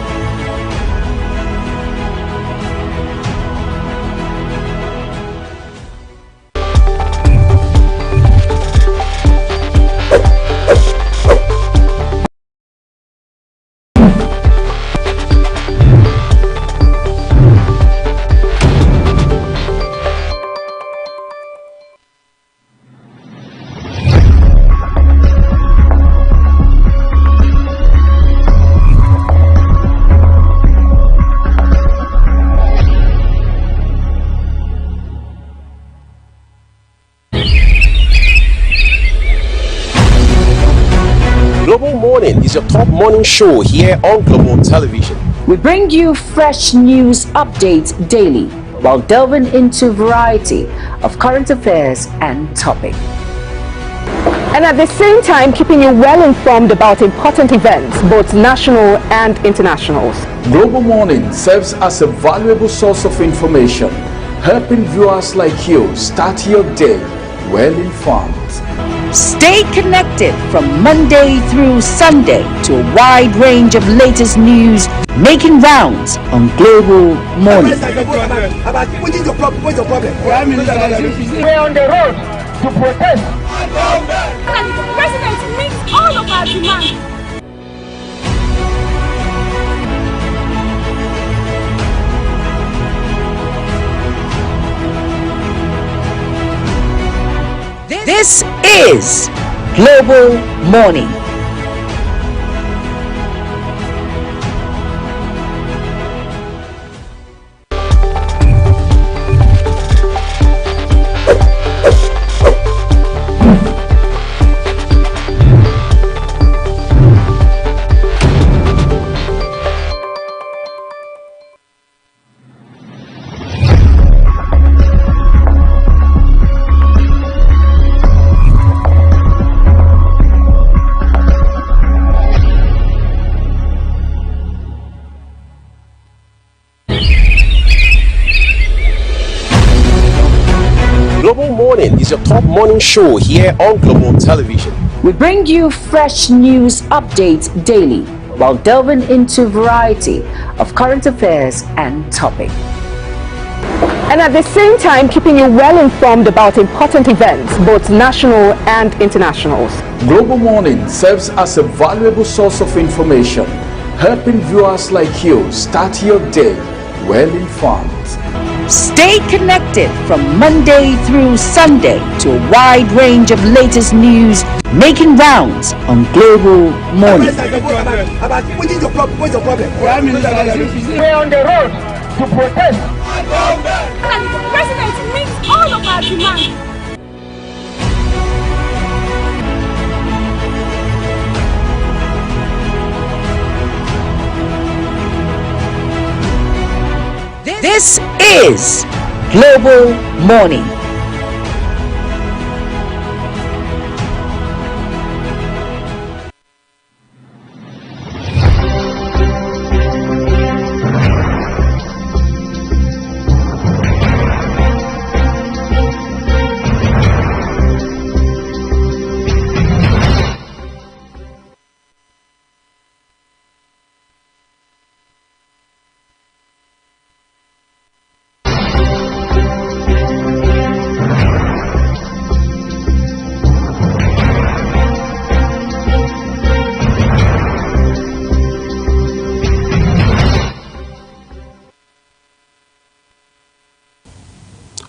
Global Morning is your top morning show here on Global Television. We bring you fresh news updates daily while delving into a variety of current affairs and topics. And at the same time, keeping you well informed about important events, both national and internationals. Global Morning serves as a valuable source of information, helping viewers like you start your day well informed. Stay connected from Monday through Sunday to a wide range of latest news making rounds on Global Morning. We're on the road to protest. And the president meets all of our demands. This is Global Morning. Global Morning is your top morning show here on Global Television. We bring you fresh news updates daily while delving into a variety of current affairs and topics. And at the same time, keeping you well informed about important events, both national and internationals. Global Morning serves as a valuable source of information, helping viewers like you start your day well informed. Stay connected from Monday through Sunday to a wide range of latest news making rounds on Global Morning. We're on the road to protest. And the president meets all of our demands. This is Global Morning.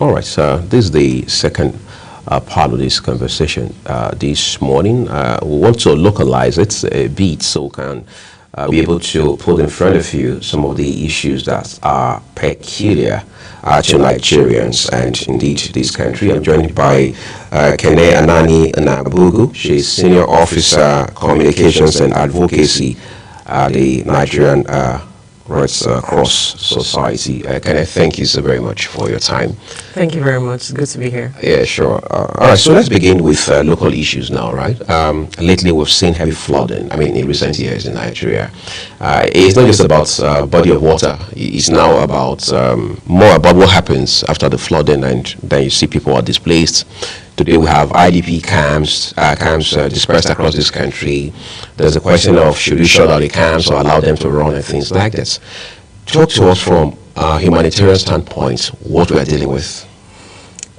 All right, so this is the second part of this conversation this morning. We want to localize it a bit so we can be able to put in front of you some of the issues that are peculiar to Nigerians and indeed this country. I'm joined by Kene Anani Nabugu. She's Senior Officer Communications and Advocacy at the Nigerian Red Cross Society. Can I thank you so very much for your time? Thank you very much. Good to be here. Yeah, sure. All right, so let's begin with local issues now, right? Lately, we've seen heavy flooding, in recent years in Nigeria. It's not just about body of water. It's now about more about what happens after the flooding, and then you see people are displaced. Today we have IDP camps dispersed across this country. There's a question of should we shut down the camps or allow them to run and things like that. Talk to us from a humanitarian standpoint what we are dealing with.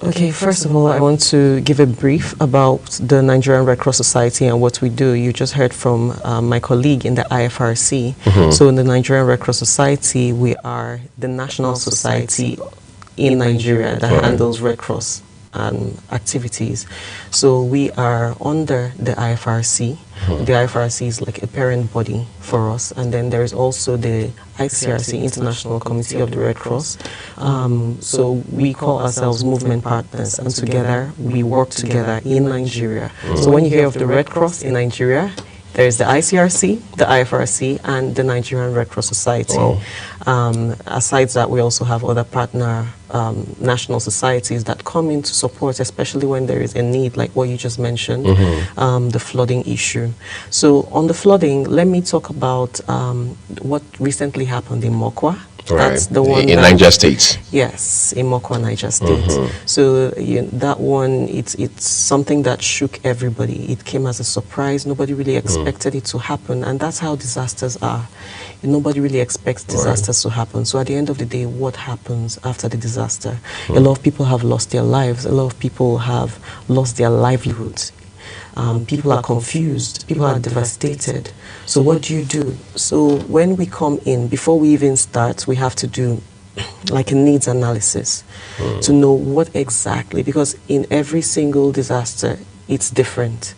Okay, first of all, I want to give a brief about the Nigerian Red Cross Society and what we do. You just heard from my colleague in the IFRC. So in the Nigerian Red Cross Society, we are the national society in Nigeria that handles Red Cross activities. So we are under the IFRC. The IFRC is like a parent body for us, and then there is also the ICRC, International Committee of the Red Cross. So we call ourselves movement partners, and together we work together in Nigeria. So when you hear of the Red Cross in Nigeria, there is the ICRC, the IFRC, and the Nigerian Red Cross Society. Aside that, we also have other partner national societies that come in to support, especially when there is a need, like what you just mentioned, the flooding issue. So on the flooding, let me talk about what recently happened in Mokwa. That's the one in Niger State. Yes, in Mokwa, Niger State. So that one, it's something that shook everybody. It came as a surprise. Nobody really expected it to happen, and that's how disasters are. Nobody really expects disasters to happen. So at the end of the day, what happens after the disaster? A lot of people have lost their lives. A lot of people have lost their livelihoods. People are confused. People are devastated. So what do you do? So when we come in, before we even start, we have to do like a needs analysis to know what exactly, because in every single disaster, it's different.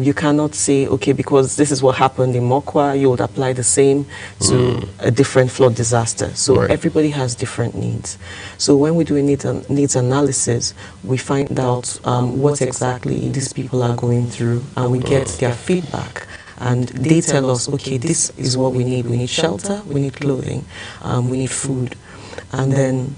You cannot say, okay, because this is what happened in Mokwa, you would apply the same to a different flood disaster. So everybody has different needs. So when we do a needs analysis, we find out what exactly these people are going through, and we get their feedback. And they tell us, okay, this is what we need. We need shelter, we need clothing, we need food. And then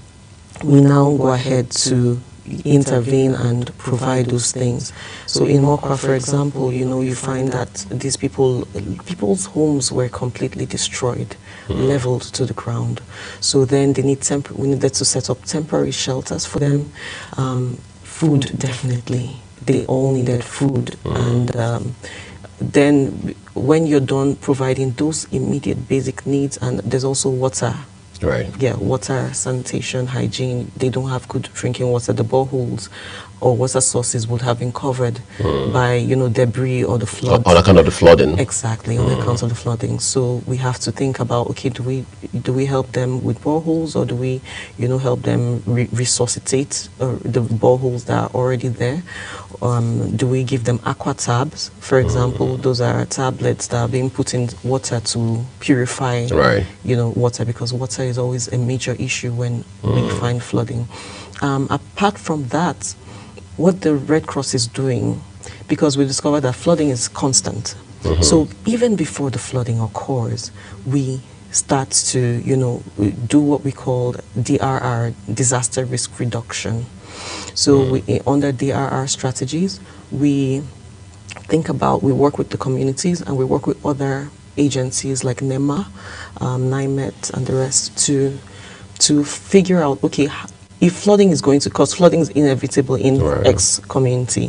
we now go ahead to intervene and provide those things. So in Mokwa, for example, you find that these people's homes were completely destroyed, leveled to the ground. So then they need we needed to set up temporary shelters for them. Food, definitely. They all needed food. And then when you're done providing those immediate basic needs, and there's also water. Yeah, water, sanitation, hygiene. They don't have good drinking water. The boreholes or water sources would have been covered by, debris or the flood. On account of the flooding. Exactly, on account of the flooding. So we have to think about, okay, do we help them with boreholes, or do we, help them resuscitate the boreholes that are already there? Do we give them aqua tabs, for example? Those are tablets that are being put in water to purify, water, because water is always a major issue when we find flooding. Apart from that, what the Red Cross is doing, because we discovered that flooding is constant. So even before the flooding occurs, we start to, do what we call DRR, disaster risk reduction. So under DRR strategies, we work with the communities, and we work with other agencies like NEMA, NIMET, and the rest to figure out, okay, if flooding is going to cause, flooding is inevitable in X community.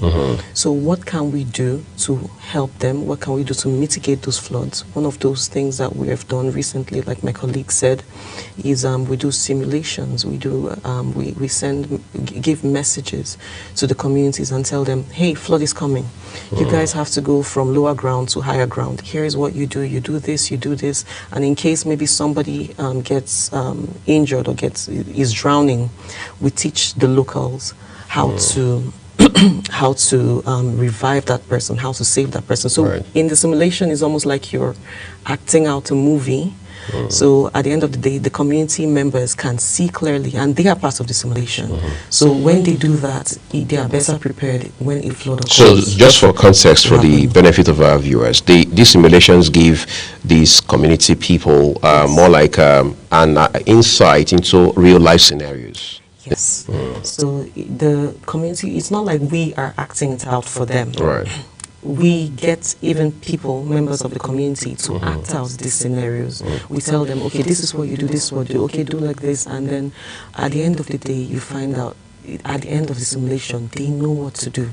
So what can we do to help them? What can we do to mitigate those floods? One of those things that we have done recently, like my colleague said, is we do simulations. We do we give messages to the communities and tell them, hey, flood is coming. You guys have to go from lower ground to higher ground. Here is what you do. You do this, you do this. And in case maybe somebody gets injured or is drowning, We teach the locals how to how to revive that person, how to save that person. So in the simulation, it's almost like you're acting out a movie. So at the end of the day, the community members can see clearly, and they are part of the simulation. So when they do that, they are better prepared when a flood occurs. So just for context, for the benefit of our viewers, these simulations give these community people more like an insight into real life scenarios. Yes. So the community, it's not like we are acting it out for them. Right. We get even people, members of the community, to act out these scenarios. We tell them, okay, this is what you do, this is what you do, okay, do like this, and then at the end of the day, you find out, at the end of the simulation, they know what to do.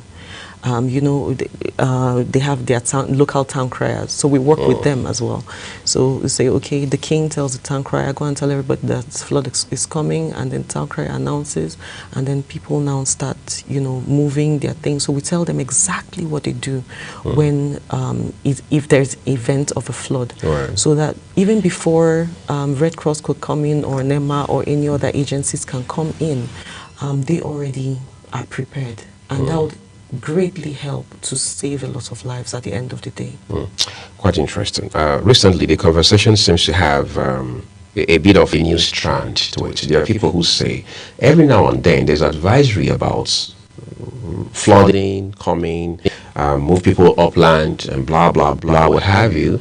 You know, they have their local town criers, so we work with them as well. So we say, okay, the king tells the town crier, go and tell everybody that flood is coming, and then town crier announces, and then people now start, you know, moving their things. So we tell them exactly what they do when, if there's an event of a flood, so that even before Red Cross could come in, or NEMA or any other agencies can come in, they already are prepared, and that would greatly help to save a lot of lives at the end of the day. Quite interesting. Recently, the conversation seems to have a bit of a new strand to it. There are people who say every now and then there's advisory about flooding coming, move people upland and blah, blah, blah, what have you.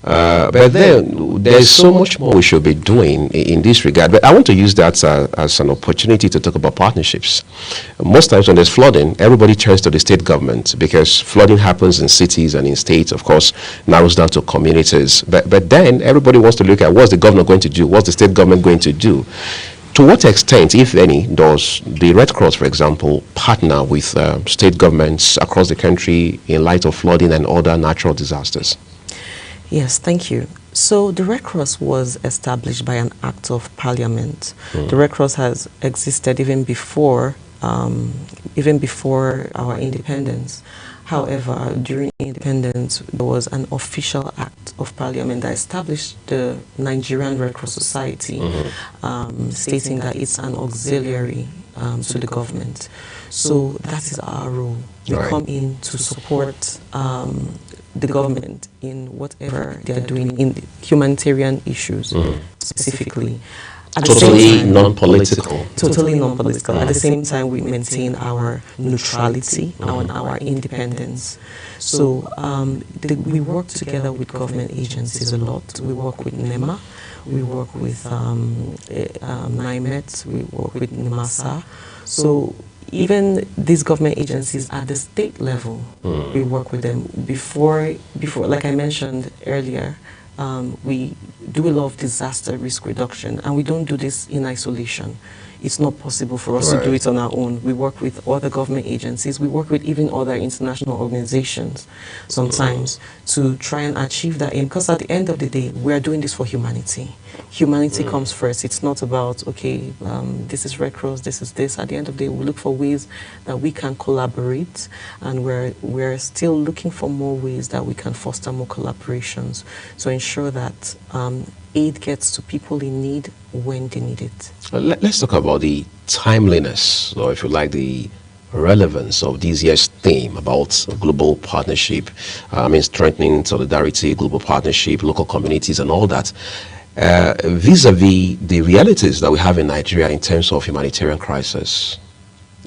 But then there's so much more we should be doing in this regard. But I want to use that as an opportunity to talk about partnerships. Most times when there's flooding, everybody turns to the state government, because flooding happens in cities and in states, of course, narrows down to communities. But then everybody wants to look at what's the governor going to do, what's the state government going to do. To what extent, if any, does the Red Cross, for example, partner with state governments across the country in light of flooding and other natural disasters? Yes, thank you. So the Red Cross was established by an act of parliament. The Red Cross has existed even before our independence. However, during independence, there was an official act of parliament that established the Nigerian Red Cross Society, stating that it's an auxiliary to the government. So that is our role. We come in to support the government in whatever they are doing in the humanitarian issues, specifically. At totally non-political. Totally non-political. At the same time, we maintain our neutrality, our independence. So we work together with government agencies a lot. We work with NEMA, we work with NIMET, we work with NIMASA. So even these government agencies at the state level, we work with them. Before, like I mentioned earlier, we do a lot of disaster risk reduction, and we don't do this in isolation. It's not possible for us to do it on our own. We work with other government agencies. We work with even other international organizations sometimes to try and achieve that aim. Because at the end of the day, we are doing this for humanity. Humanity comes first. It's not about, okay, this is Red Cross, this is this. At the end of the day, we look for ways that we can collaborate, and we're still looking for more ways that we can foster more collaborations to ensure that aid gets to people in need when they need it. Let's talk about the timeliness, or if you like, the relevance of this year's theme about global partnership, strengthening solidarity, global partnership, local communities and all that, vis-a-vis the realities that we have in Nigeria in terms of humanitarian crisis.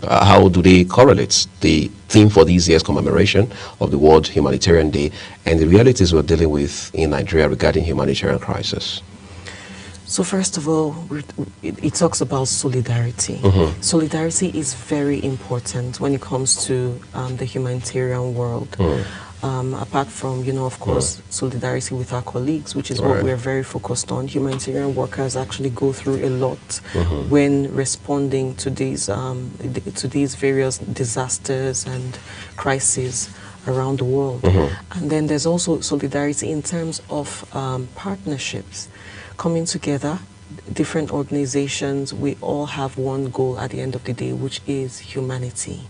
How do they correlate the theme for this year's commemoration of the World Humanitarian Day and the realities we're dealing with in Nigeria regarding humanitarian crisis? So first of all, it talks about solidarity. Solidarity is very important when it comes to the humanitarian world. Apart from, of course, solidarity with our colleagues, which is what we're very focused on. Humanitarian workers actually go through a lot when responding to these various disasters and crises around the world. And then there's also solidarity in terms of partnerships, coming together different organizations, we all have one goal at the end of the day, which is humanity.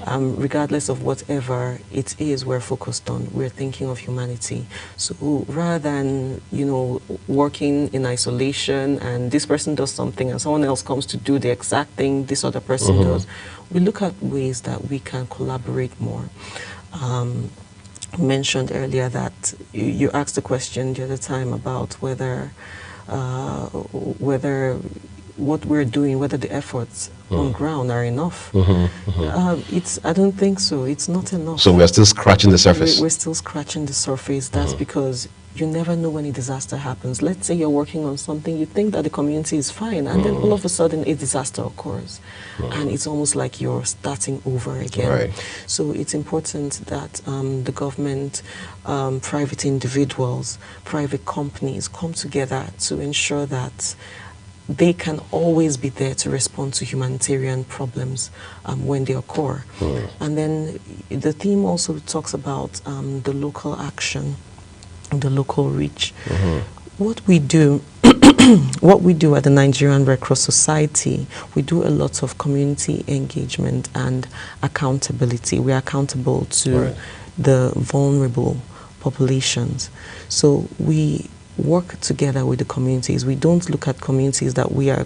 Regardless of whatever it is we're focused on, we're thinking of humanity. So rather than, you know, working in isolation and this person does something and someone else comes to do the exact thing this other person does, we look at ways that we can collaborate more. Mentioned earlier that you asked a question the other time about whether what we're doing, whether the efforts on ground are enough. I don't think so. It's not enough. So we're still scratching the surface. We're still scratching the surface. That's because you never know when a disaster happens. Let's say you're working on something, you think that the community is fine, and then all of a sudden a disaster occurs. And it's almost like you're starting over again. So it's important that the government, private individuals, private companies come together to ensure that they can always be there to respond to humanitarian problems when they occur. And then the theme also talks about the local action, the local reach. What we do at the Nigerian Red Cross Society, we do a lot of community engagement and accountability. We are accountable to the vulnerable populations. So we work together with the communities. We don't look at communities that we are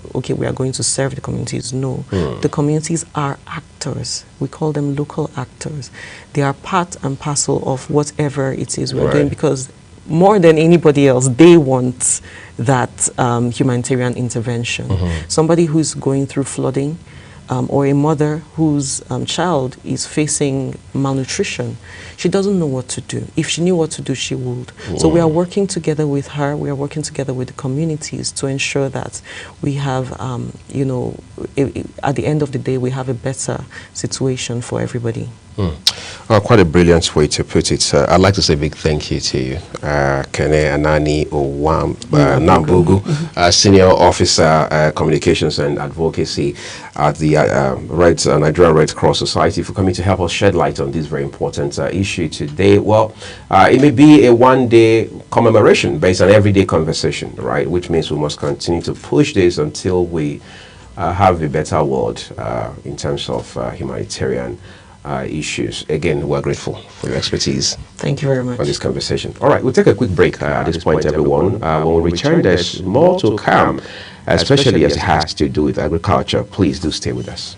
going to serve the communities. No, the communities are actors. We call them local actors. They are part and parcel of whatever it is we're doing, because more than anybody else, they want that humanitarian intervention. Somebody who's going through flooding, or a mother whose child is facing malnutrition, she doesn't know what to do. If she knew what to do, she would. So we are working together with her, we are working together with the communities to ensure that we have, you know, at the end of the day, we have a better situation for everybody. Quite a brilliant way to put it. I'd like to say a big thank you to you, Kene Anani Owam Nambugu, Senior Officer, Communications and Advocacy at the Nigerian Red Cross Society, for coming to help us shed light on this very important issue today. Well, it may be a one-day commemoration, but it's an everyday conversation, right? Which means we must continue to push this until we have a better world in terms of humanitarian issues. Again, we're grateful for your expertise. Thank you very much for this conversation. All right, we'll take a quick break at this point, everyone. When we return, there's more to come, especially as it has to do with agriculture. Please do stay with us.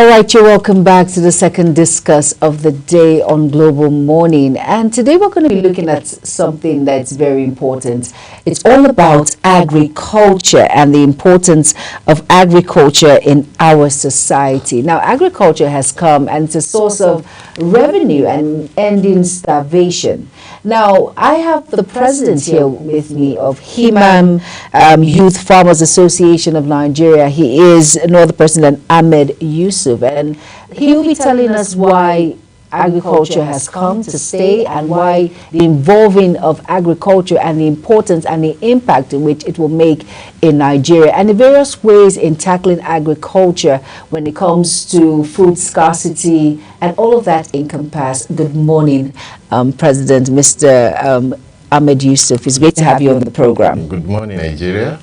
All right, you're welcome back to the second discuss of the day on Global Morning. And today we're going to be looking at something that's very important. It's all about agriculture and the importance of agriculture in our society. Now, agriculture has come and it's a source of revenue and ending starvation. Now, I have the president here with me of HIMAN Youth Farmers Association of Nigeria. He is no other person than Ahmed Yusuf, and he will be telling us why agriculture has come to stay and why the involving of agriculture and the importance and the impact in which it will make in Nigeria and the various ways in tackling agriculture when it comes to food scarcity and all of that encompassed. Good morning, President Mr. Ahmed Yusuf. It's great to have you on the program. Good morning, Nigeria.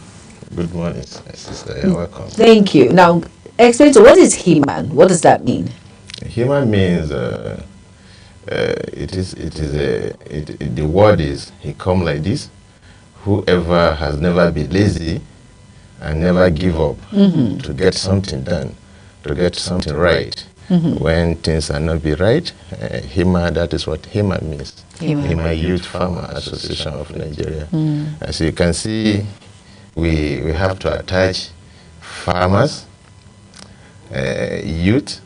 Good morning, sister. You're welcome. Thank you. Now, explain to what is HIMAN? What does that mean? HIMAN means the word is, he come like this, whoever has never been lazy and never give up to get something done, to get something right. When things are not be right, HIMAN, that is what HIMAN means. HIMAN Youth Farmer Association of Nigeria. As you can see, we have to attach farmers, youth,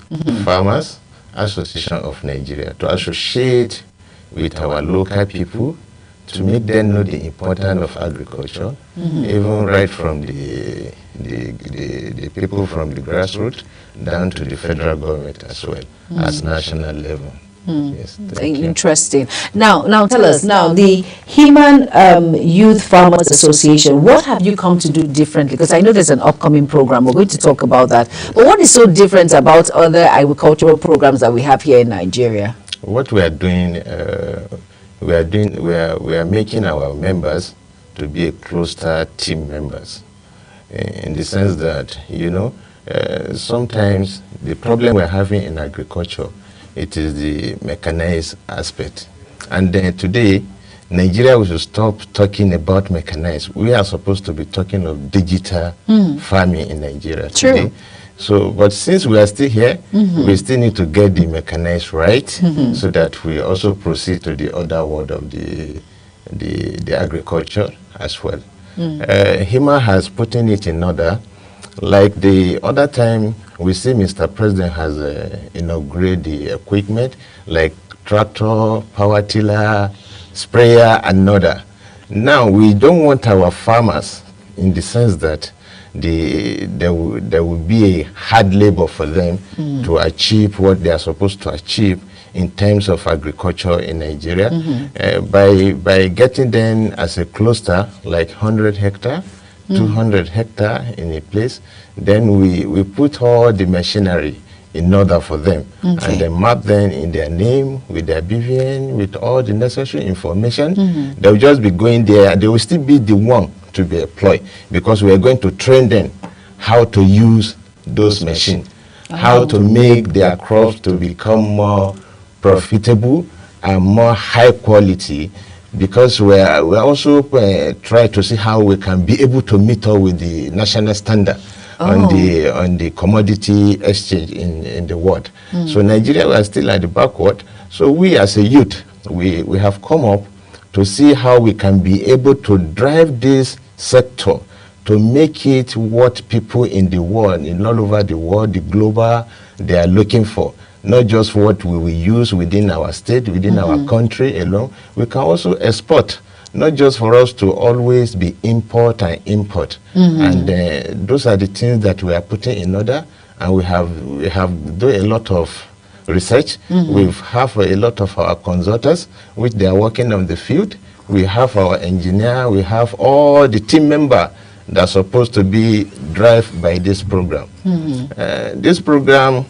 farmers, Association of Nigeria, to associate with our local people, to make them know the importance of agriculture, even right from the people from the grassroots down to the federal government as well, as national level. Yes, interesting. Now tell us, now the HIMAN Youth Farmers Association, what have you come to do differently? Because I know there's an upcoming program, we're going to talk about that. But what is so different about other agricultural programs that we have here in Nigeria? What we are doing, we are making our members to be a closer team members, in the sense that, you know, sometimes the problem we're having in agriculture, it is the mechanized aspect. And then today, Nigeria we should stop talking about mechanized. We are supposed to be talking of digital farming in Nigeria today. So, but since we are still here, we still need to get the mechanized right, so that we also proceed to the other world of the agriculture as well. HIMAN has put in it in order. Like the other time, we see Mr. President has inaugurated the equipment like tractor, power tiller, sprayer, and other. Now, we don't want our farmers in the sense that there will be a hard labor for them to achieve what they are supposed to achieve in terms of agriculture in Nigeria. By getting them as a cluster, like 100 hectare, 200 hectare in a place, then we put all the machinery in order for them, and then map them in their name, with their BVN, with all the necessary information. They'll just be going there. They will still be the one to be employed, because we are going to train them how to use those machines, how to make their crops to become more profitable and more high quality, because we are also trying to see how we can be able to meet up with the national standard on the commodity exchange in the world. So Nigeria, we are still at the backward. So we as a youth, we have come up to see how we can be able to drive this sector to make it what people in the world, in all over the world, the global, they are looking for. Not just what we will use within our state, within our country alone. We can also export, not just for us to always be import and import. And those are the things that we are putting in order, and we have done a lot of research. We have a lot of our consultants, which they are working on the field. We have our engineer, we have all the team members that are supposed to be driven by this program. This program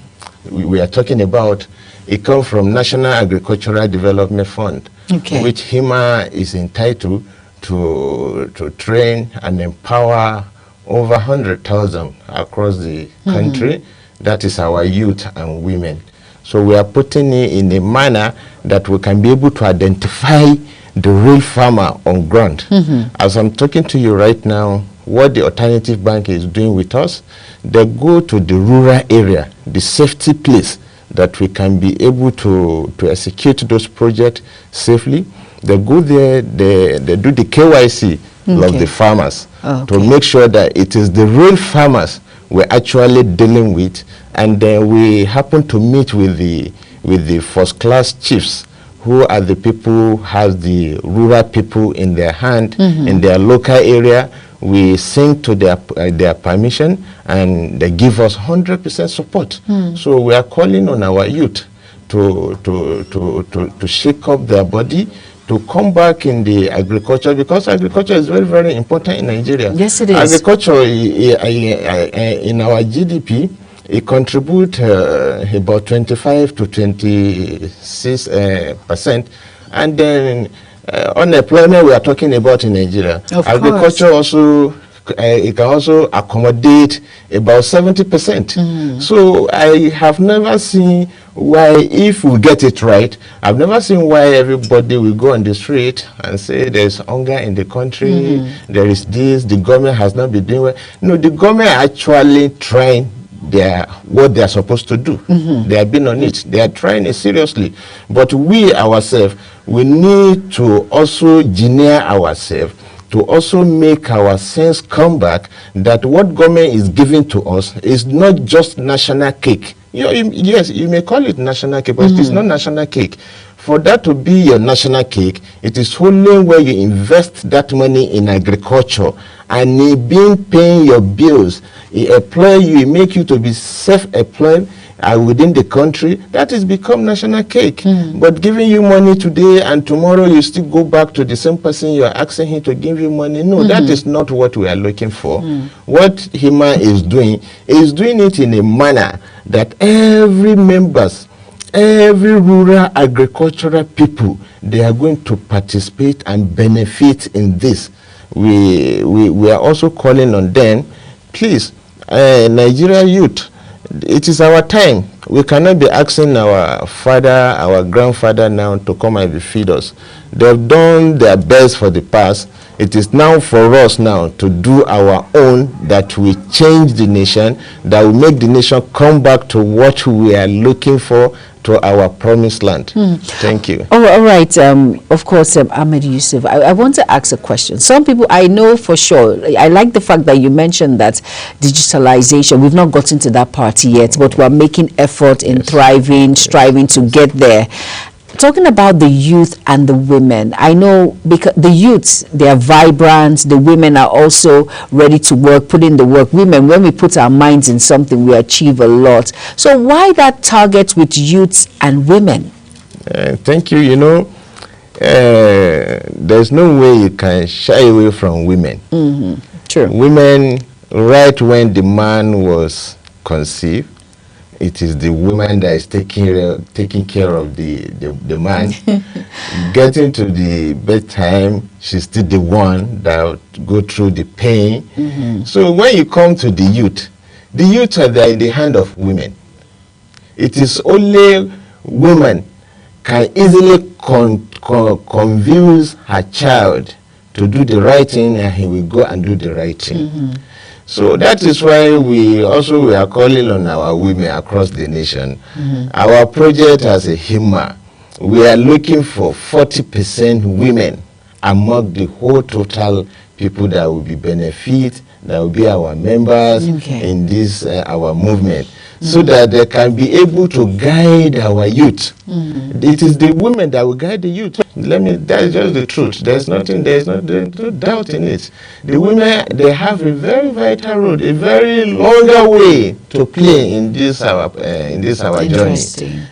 we are talking about, it comes from National Agricultural Development Fund, which HIMAN is entitled to train and empower over 100,000 across the country. That is our youth and women. So we are putting it in a manner that we can be able to identify the real farmer on ground. As I'm talking to you right now, what the Alternative Bank is doing with us, they go to the rural area, the safety place that we can be able to execute those projects safely. They go there, they do the KYC of the farmers to make sure that it is the real farmers we're actually dealing with, and then we happen to meet with the first-class chiefs, who are the people who have the rural people in their hand in their local area. We sing to their permission, and they give us 100% support. So we are calling on our youth to shake up their body, to come back in the agriculture, because agriculture is very, very important in Nigeria. Yes, it is. Agriculture in our GDP, it contributes about 25 to 26%, and then unemployment we are talking about in Nigeria. Agriculture also it can also accommodate about 70%. So I have never seen why, if we get it right, I've never seen why everybody will go on the street and say there's hunger in the country, there is this, the government has not been doing well. No, the government actually trying what they are supposed to do. They have been on it. They are trying it seriously. But we ourselves, we need to also engineer ourselves to also make our sense come back that what government is giving to us is not just national cake. Yes, you may call it national cake, but it is not national cake. For that to be your national cake, it is only where you invest that money in agriculture and paying your bills, it employ you, it make you to be self-employed within the country, that is become national cake. But giving you money today and tomorrow you still go back to the same person you are asking him to give you money, no, that is not what we are looking for. What HIMA is doing it in a manner that every rural agricultural people, they are going to participate and benefit in this. We are also calling on them, please, Nigeria youth, it is our time. We cannot be asking our father, our grandfather now to come and feed us. They've done their best for the past. It is now for us now to do our own, that we change the nation, that we make the nation come back to what we are looking for, to our promised land. Thank you. All right. Of course, Ahmed Yusuf, I want to ask a question. Some people, I know for sure, I like the fact that you mentioned that digitalization, we've not gotten to that part yet, but we're making effort in thriving, striving to get there. Talking about the youth and the women, I know because the youths, they are vibrant, the women are also ready to work, put in the work. Women, when we put our minds in something, we achieve a lot. So why that target with youths and women? Thank you. You know, there's no way you can shy away from women. True. Women, right when the man was conceived, it is the woman that is taking care of the man. Getting to the bedtime, she's still the one that go through the pain. So when you come to the youth are there in the hand of women. It is only women can easily convince her child to do the right thing, and he will go and do the right thing. So that is why we are calling on our women across the nation. Our project as a HIMA, we are looking for 40% women among the whole total people that will be benefit, that will be our members in this our movement, so that they can be able to guide our youth. It is the women that will guide the youth. That is just the truth. There's no doubt in it. The women, they have a very vital role, a very longer way to play in this our journey.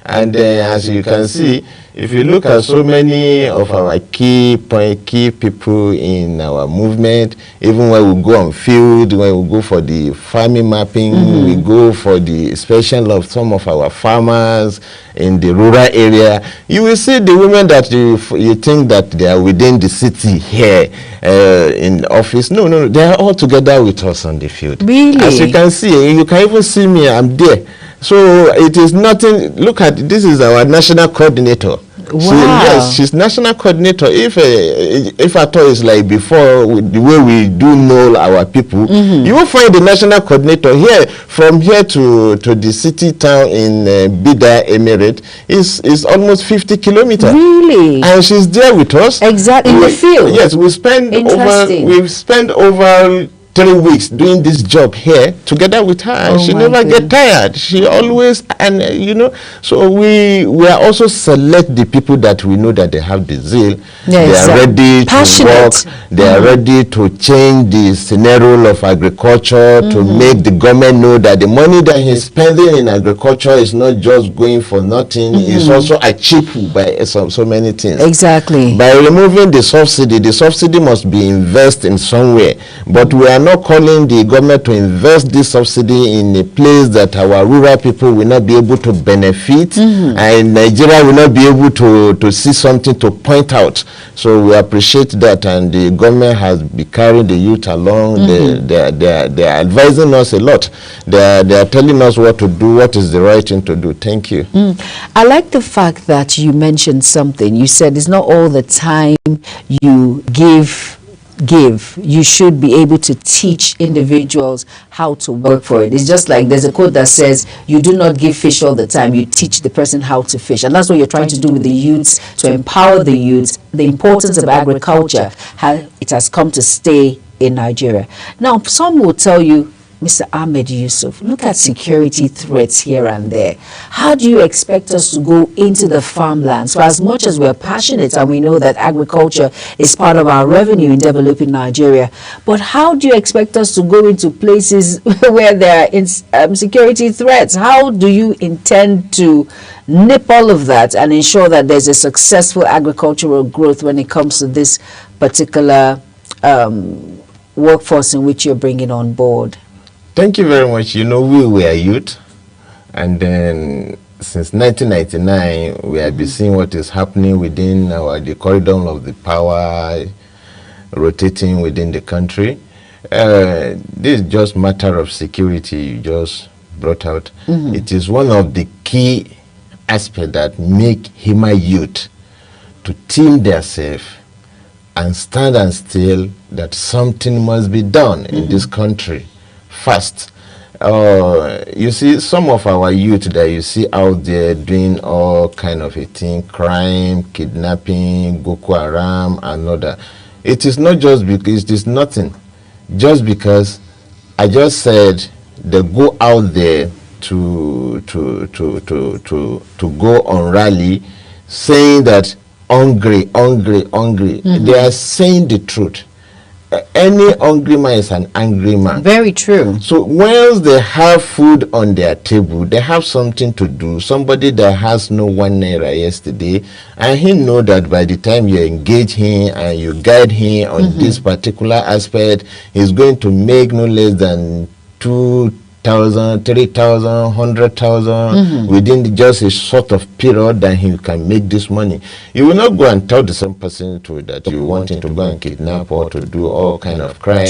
And as you can see, if you look at so many of our key people in our movement, even when we go on field, when we go for the farming mapping, we go for the inspection of some of our farmers in the rural area, you will see the women that you think that they are within the city here in the office. No, they are all together with us on the field. Really? As you can see, you can even see me, I'm there. So it is nothing. Look at this is our national coordinator. Wow. She's national coordinator. If at all it's like before, the way we do know our people, you will find the national coordinator here. From here to the city town in Bida Emirate is almost 50 kilometers. Really? And she's there with us. Exactly, in the field. Yes, we've spent over 3 weeks doing this job here together with her, and she never get tired. She always, and so we are also select the people that we know that they have the zeal. They are ready to work. They are ready to change the scenario of agriculture, to make the government know that the money that he's spending in agriculture is not just going for nothing. It's also achieved by so many things. Exactly. By removing the subsidy must be invested in somewhere, but we are not calling the government to invest this subsidy in a place that our rural people will not be able to benefit, and Nigeria will not be able to see something to point out. So we appreciate that, and the government has been carrying the youth along. They are advising us a lot. They are telling us what to do, what is the right thing to do. Thank you. I like the fact that you mentioned something. You said it's not all the time you give. You should be able to teach individuals how to work for it. It's just like there's a quote that says, you do not give fish all the time, you teach the person how to fish. And that's what you're trying to do with the youths, to empower the youths. The importance of agriculture, how it has come to stay in Nigeria. Now, some will tell you, Mr. Ahmed Yusuf, look at security threats here and there. How do you expect us to go into the farmlands? For as much as we're passionate and we know that agriculture is part of our revenue in developing Nigeria, but how do you expect us to go into places where there are security threats? How do you intend to nip all of that and ensure that there's a successful agricultural growth when it comes to this particular workforce in which you're bringing on board? Thank you very much. We were youth, and then since 1999, we have been seeing what is happening within the corridor of the power rotating within the country. This is just matter of security you just brought out. It is one of the key aspects that make Hima youth to team themselves and stand and still that something must be done in this country. Fast. You see, some of our youth that you see out there doing all kind of a thing, crime, kidnapping, Boko Haram, and other. It is not just because it is nothing. Just because I just said they go out there to go on rally, saying that hungry. They are saying the truth. Any hungry man is an angry man. Very true. So once they have food on their table, they have something to do. Somebody that has no 1 naira yesterday, and he know that by the time you engage him and you guide him on this particular aspect, he's going to make no less than 2,000, 3,000, 100,000 within just a sort of period that he can make this money. You will not go and tell the same person that you want him to go and kidnap or to do all kind of crime,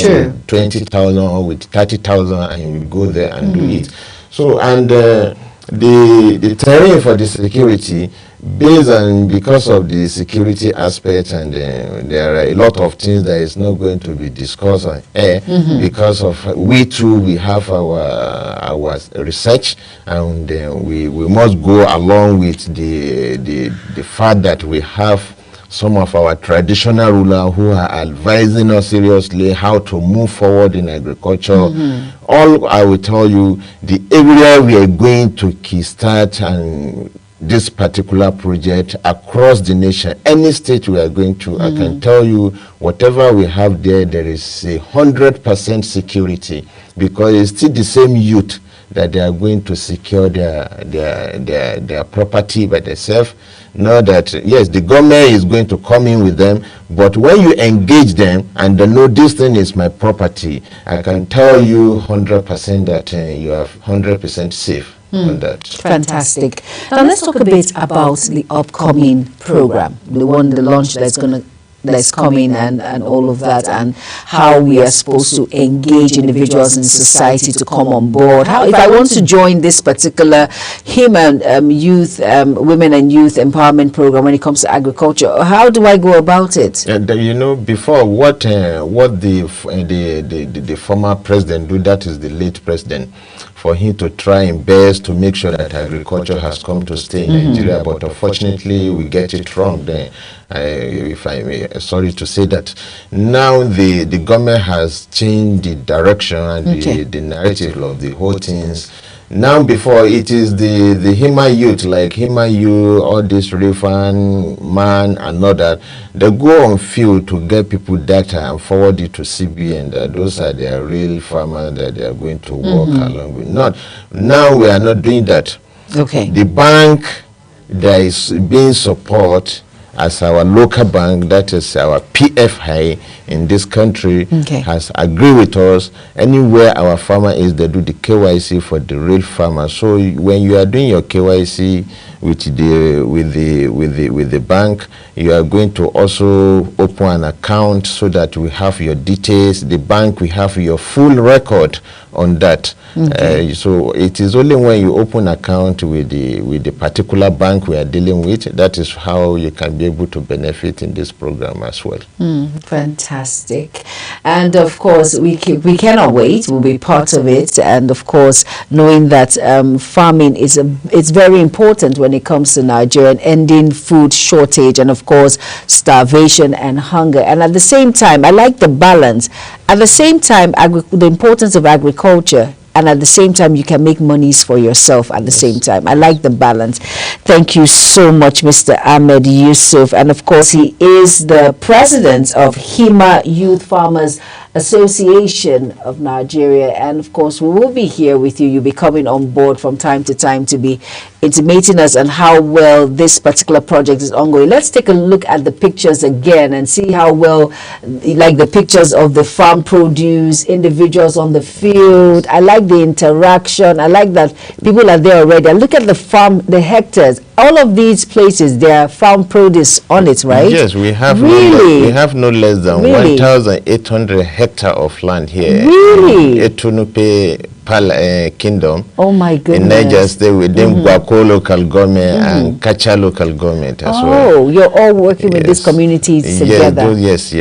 20,000 or with 30,000, and you go there and do it. So, and the terrain for the security, because of the security aspect, and there are a lot of things that is not going to be discussed on air because of we have our research, and we must go along with the fact that we have some of our traditional rulers who are advising us seriously how to move forward in agriculture. All I will tell you, the area we are going to kickstart and this particular project across the nation, any state we are going to, I can tell you, whatever we have there, there is 100% security, because it's still the same youth that they are going to secure their property by themselves. Know that, yes, the government is going to come in with them, but when you engage them and they know this thing is my property, I can tell you 100% that you are 100% safe. On that. Fantastic. Now let's talk a bit about the upcoming program, the launch that's going to that's coming and all of that, and how we are supposed to engage individuals in society to come on board. How, if I want to join this particular women and youth empowerment program when it comes to agriculture, how do I go about it? You know, before what the former president do, that is the late president, for him to try and best to make sure that agriculture has come to stay in Nigeria, but unfortunately we get it wrong then. If I may, sorry to say that. Now the government has changed the direction and the narrative of the whole things. Now before it is the Hima youth, like Hima youth, all this Refan, Man and all that, they go on field to get people data and forward it to CBN. Those are their real farmers that they are going to work along with. Now we are not doing that. Okay. The bank that is being supported as our local bank, that is our PFI in this country, has agreed with us. Anywhere our farmer is, they do the KYC for the real farmer. So when you are doing your KYC with the bank, you are going to also open an account so that we have your details. The bank, we have your full record on that. So it is only when you open account with the particular bank we are dealing with, that is how you can be able to benefit in this program as well. Fantastic. And of course we cannot wait. We'll be part of it, and of course knowing that farming is it's very important when it comes to Nigeria, and ending food shortage and of course starvation and hunger. And at the same time, I like the balance. At the same time, the importance of agriculture, and at the same time you can make monies for yourself at the same time. I like the balance. Thank you so much, Mr. Ahmed Yusuf. And of course he is the president of Hima Youth Farmers Association of Nigeria, and of course we will be here with you. You'll be coming on board from time to time to be intimating us on how well this particular project is ongoing. Let's take a look at the pictures again and see how well, like the pictures of the farm produce, individuals on the field. I like the interaction. I like that people are there already. And look at the farm, the hectares. All of these places, they are farm produce on it, right? Yes, we have really? We have no less than 1,800 hectares of land here. Really? In Etunupe Kingdom. Oh my goodness. In Niger State within Guako local government and Kacha local government as well. Oh, you're all working with these communities together. Yes.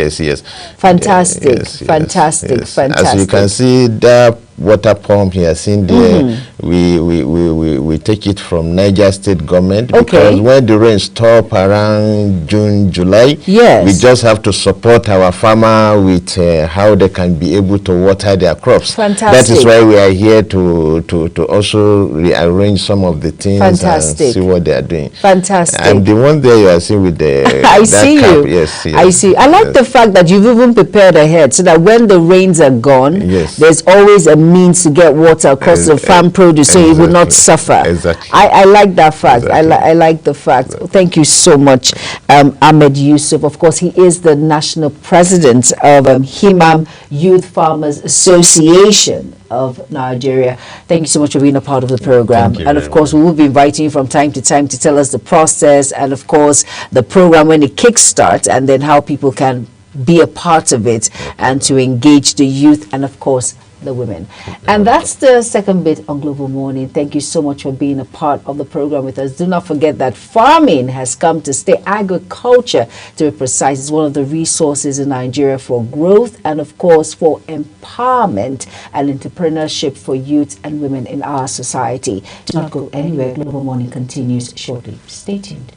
Fantastic, fantastic. As you can see, that water pump here seen there, we take it from Niger State government, because when the rain stop around June, July, we just have to support our farmer with how they can be able to water their crops. Fantastic. That is why we are here to also rearrange some of the things and see what they are doing. Fantastic. And the one there you are seeing with the I see cap, you. Yes. I see. I like the fact that you've even prepared ahead so that when the rains are gone, there's always a means to get water across the farm produce, so it will not suffer. Exactly. I like that fact. I like the fact. Thank you so much, Ahmed Yusuf. Of course, he is the national president of Himam Youth Farmers Association of Nigeria. Thank you so much for being a part of the program. And of course, we will be inviting you from time to time to tell us the process and of course the program when it kickstarts, and then how people can be a part of it and to engage the youth and of course the women. And that's the second bit on Global Morning. Thank you so much for being a part of the program with us. Do not forget that farming has come to stay. Agriculture, to be precise, is one of the resources in Nigeria for growth and of course for empowerment and entrepreneurship for youth and women in our society. Do not go anywhere. Global Morning continues shortly. Stay tuned.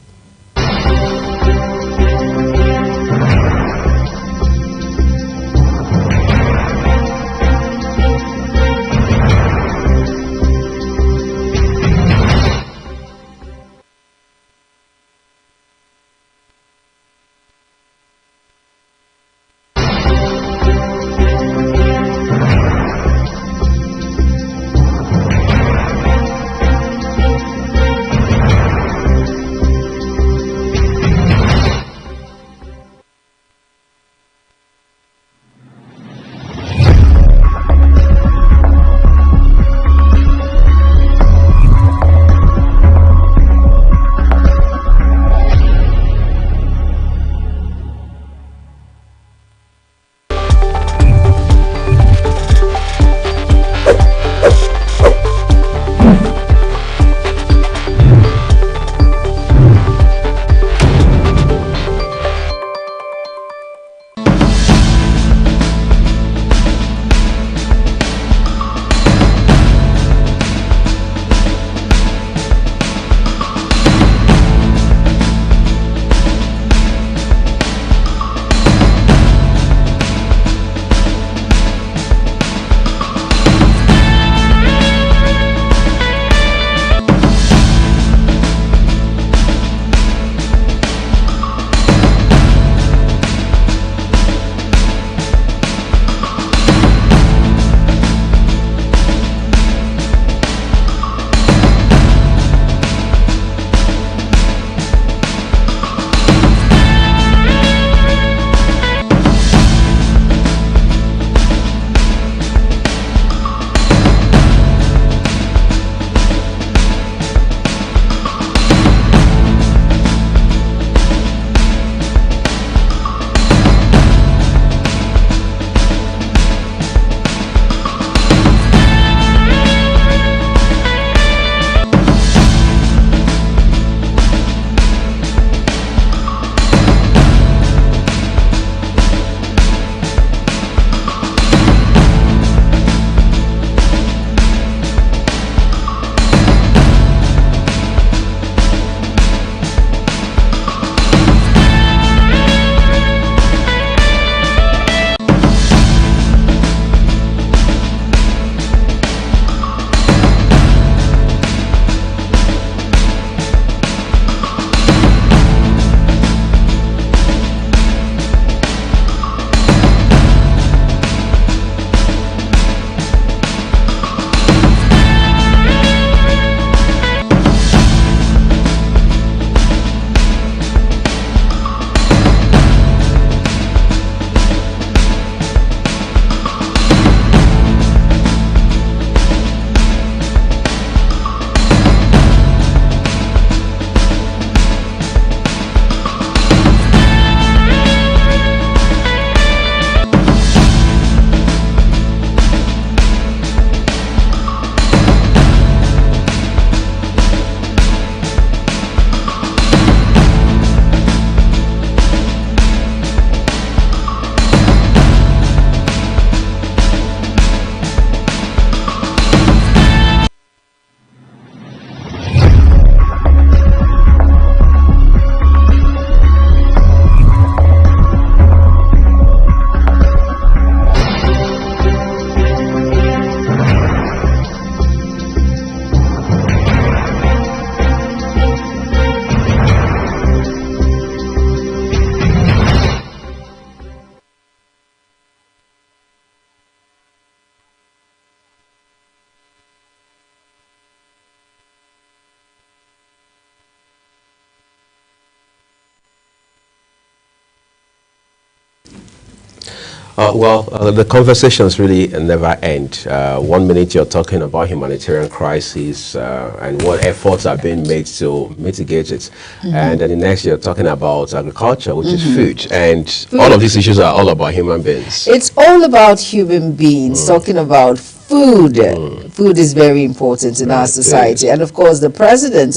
The conversations really never end. 1 minute you're talking about humanitarian crisis and what efforts are being made to mitigate it. And then the next you're talking about agriculture, which is food. And all of these issues are all about human beings. It's all about human beings, talking about food. Food is very important in our society. And of course, the president,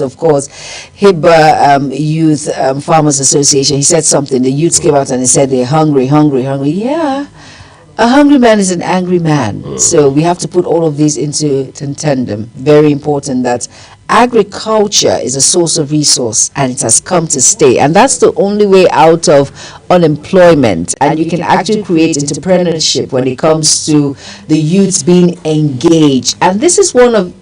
Hibba Youth Farmers Association, he said something. The youths came out and he said they're hungry. Yeah. A hungry man is an angry man. So we have to put all of these into tandem. Very important that agriculture is a source of resource and it has come to stay. And that's the only way out of unemployment. And you can actually create entrepreneurship when it comes to the youths being engaged. And this is one of,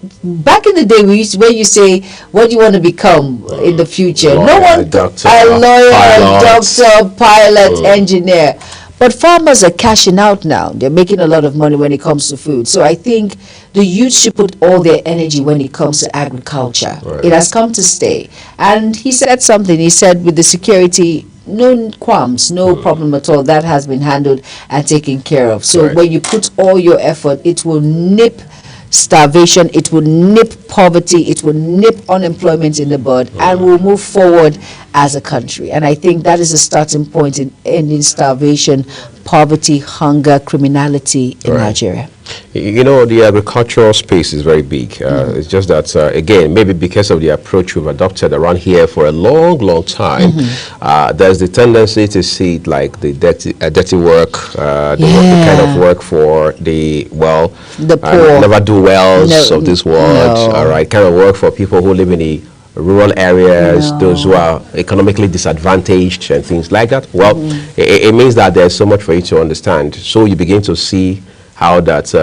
back in the day, when you say, what do you want to become in the future? Lawyer, no one, doctor, a lawyer, doctor, pilot, engineer. But farmers are cashing out now. They're making a lot of money when it comes to food. So I think the youth should put all their energy when it comes to agriculture. Right. It has come to stay. And he said something. He said with the security, no qualms, no problem at all. That has been handled and taken care of. So when you put all your effort, it will nip starvation, it will nip poverty, it will nip unemployment in the bud, and we'll move forward as a country. And I think that is a starting point in ending starvation, poverty, hunger, criminality in Nigeria. You know, the agricultural space is very big. It's just that, again, maybe because of the approach we've adopted around here for a long time, there's the tendency to see it like the dirty work, the kind of work for the poor, never do wells of this world, all right, kind of work for people who live in the rural areas, those who are economically disadvantaged and things like that. Well, it means that there's so much for you to understand. So you begin to see how that,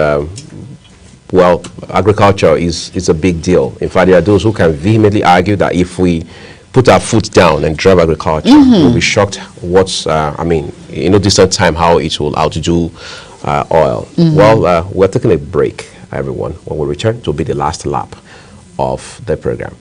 agriculture is a big deal. In fact, there are those who can vehemently argue that if we put our foot down and drop agriculture, we'll be shocked what's, distant time how it will outdo oil. Well, we're taking a break, everyone. When we return, it will be the last lap of the program.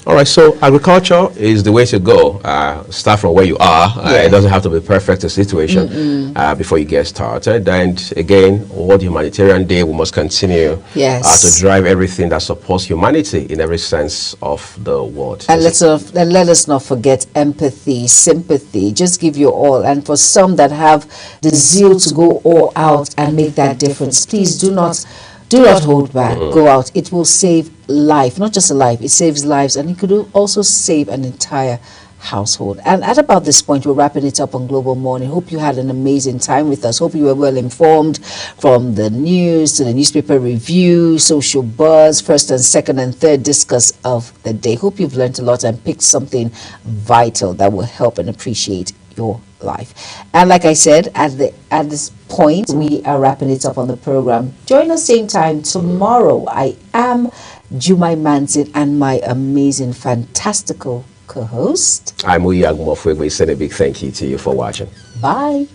All right, so agriculture is the way to go. Start from where you are. It doesn't have to be perfect a situation before you get started. And again, World Humanitarian Day, we must continue to drive everything that supports humanity in every sense of the word. And let us not forget empathy, sympathy. Just give your all. And for some that have the zeal to go all out and make that difference, please do not hold back. Go out. It will save life, not just a life. It saves lives, and it could also save an entire household. And at about this point, we're wrapping it up on Global Morning. Hope you had an amazing time with us. Hope you were well informed from the news to the newspaper review, social buzz, first and second and third discuss of the day. Hope you've learned a lot and picked something vital that will help and appreciate your life. And like I said, at this point, we are wrapping it up on the program. Join us same time tomorrow. I am Jumai Manzin and my amazing, fantastical co-host. I'm Uyag Mofwegwe. Send a big thank you to you for watching. Bye.